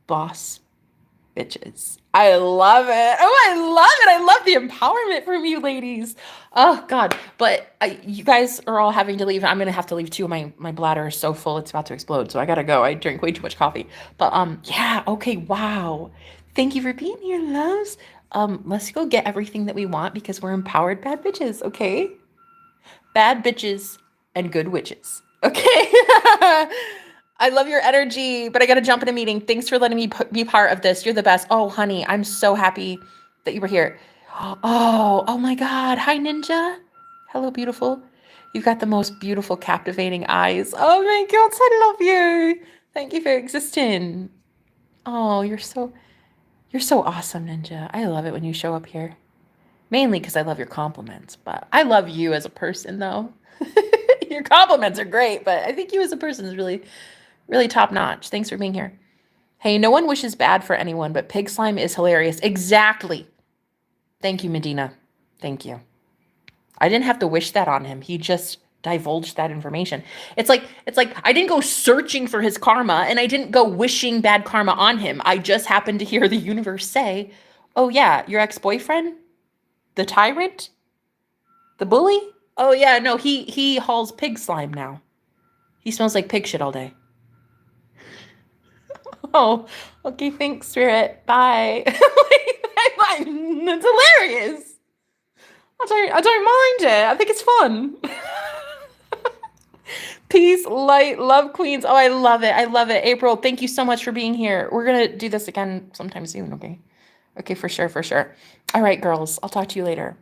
Boss bitches. I love it. Oh, I love it. I love the empowerment from you ladies. Oh God. But you guys are all having to leave. I'm going to have to leave too. My bladder is so full. It's about to explode. So I got to go. I drink way too much coffee. But yeah. Okay. Wow. Thank you for being here, loves. Let's go get everything that we want because we're empowered bad bitches. Okay. Bad bitches and good witches. Okay. I love your energy, but I got to jump in a meeting. Thanks for letting me be part of this. You're the best. Oh, honey, I'm so happy that you were here. Oh my God. Hi, Ninja. Hello, beautiful. You've got the most beautiful, captivating eyes. Oh my God, I love you. Thank you for existing. Oh, you're so awesome, Ninja. I love it when you show up here. Mainly because I love your compliments, but I love you as a person, though. Your compliments are great, but I think you as a person is really, really top notch. Thanks for being here. Hey, no one wishes bad for anyone, but pig slime is hilarious. Exactly. Thank you, Medina. Thank you. I didn't have to wish that on him. He just divulged that information. It's like I didn't go searching for his karma and I didn't go wishing bad karma on him. I just happened to hear the universe say, "Oh yeah, your ex-boyfriend? The tyrant? The bully? Oh yeah, no, he hauls pig slime now. He smells like pig shit all day." Oh, okay, thanks, Spirit. Bye. It's hilarious. I don't mind it. I think it's fun. Peace, light, love, queens. Oh, I love it. April, thank you so much for being here. We're gonna do this again sometime soon, okay? Okay, for sure. All right, girls. I'll talk to you later.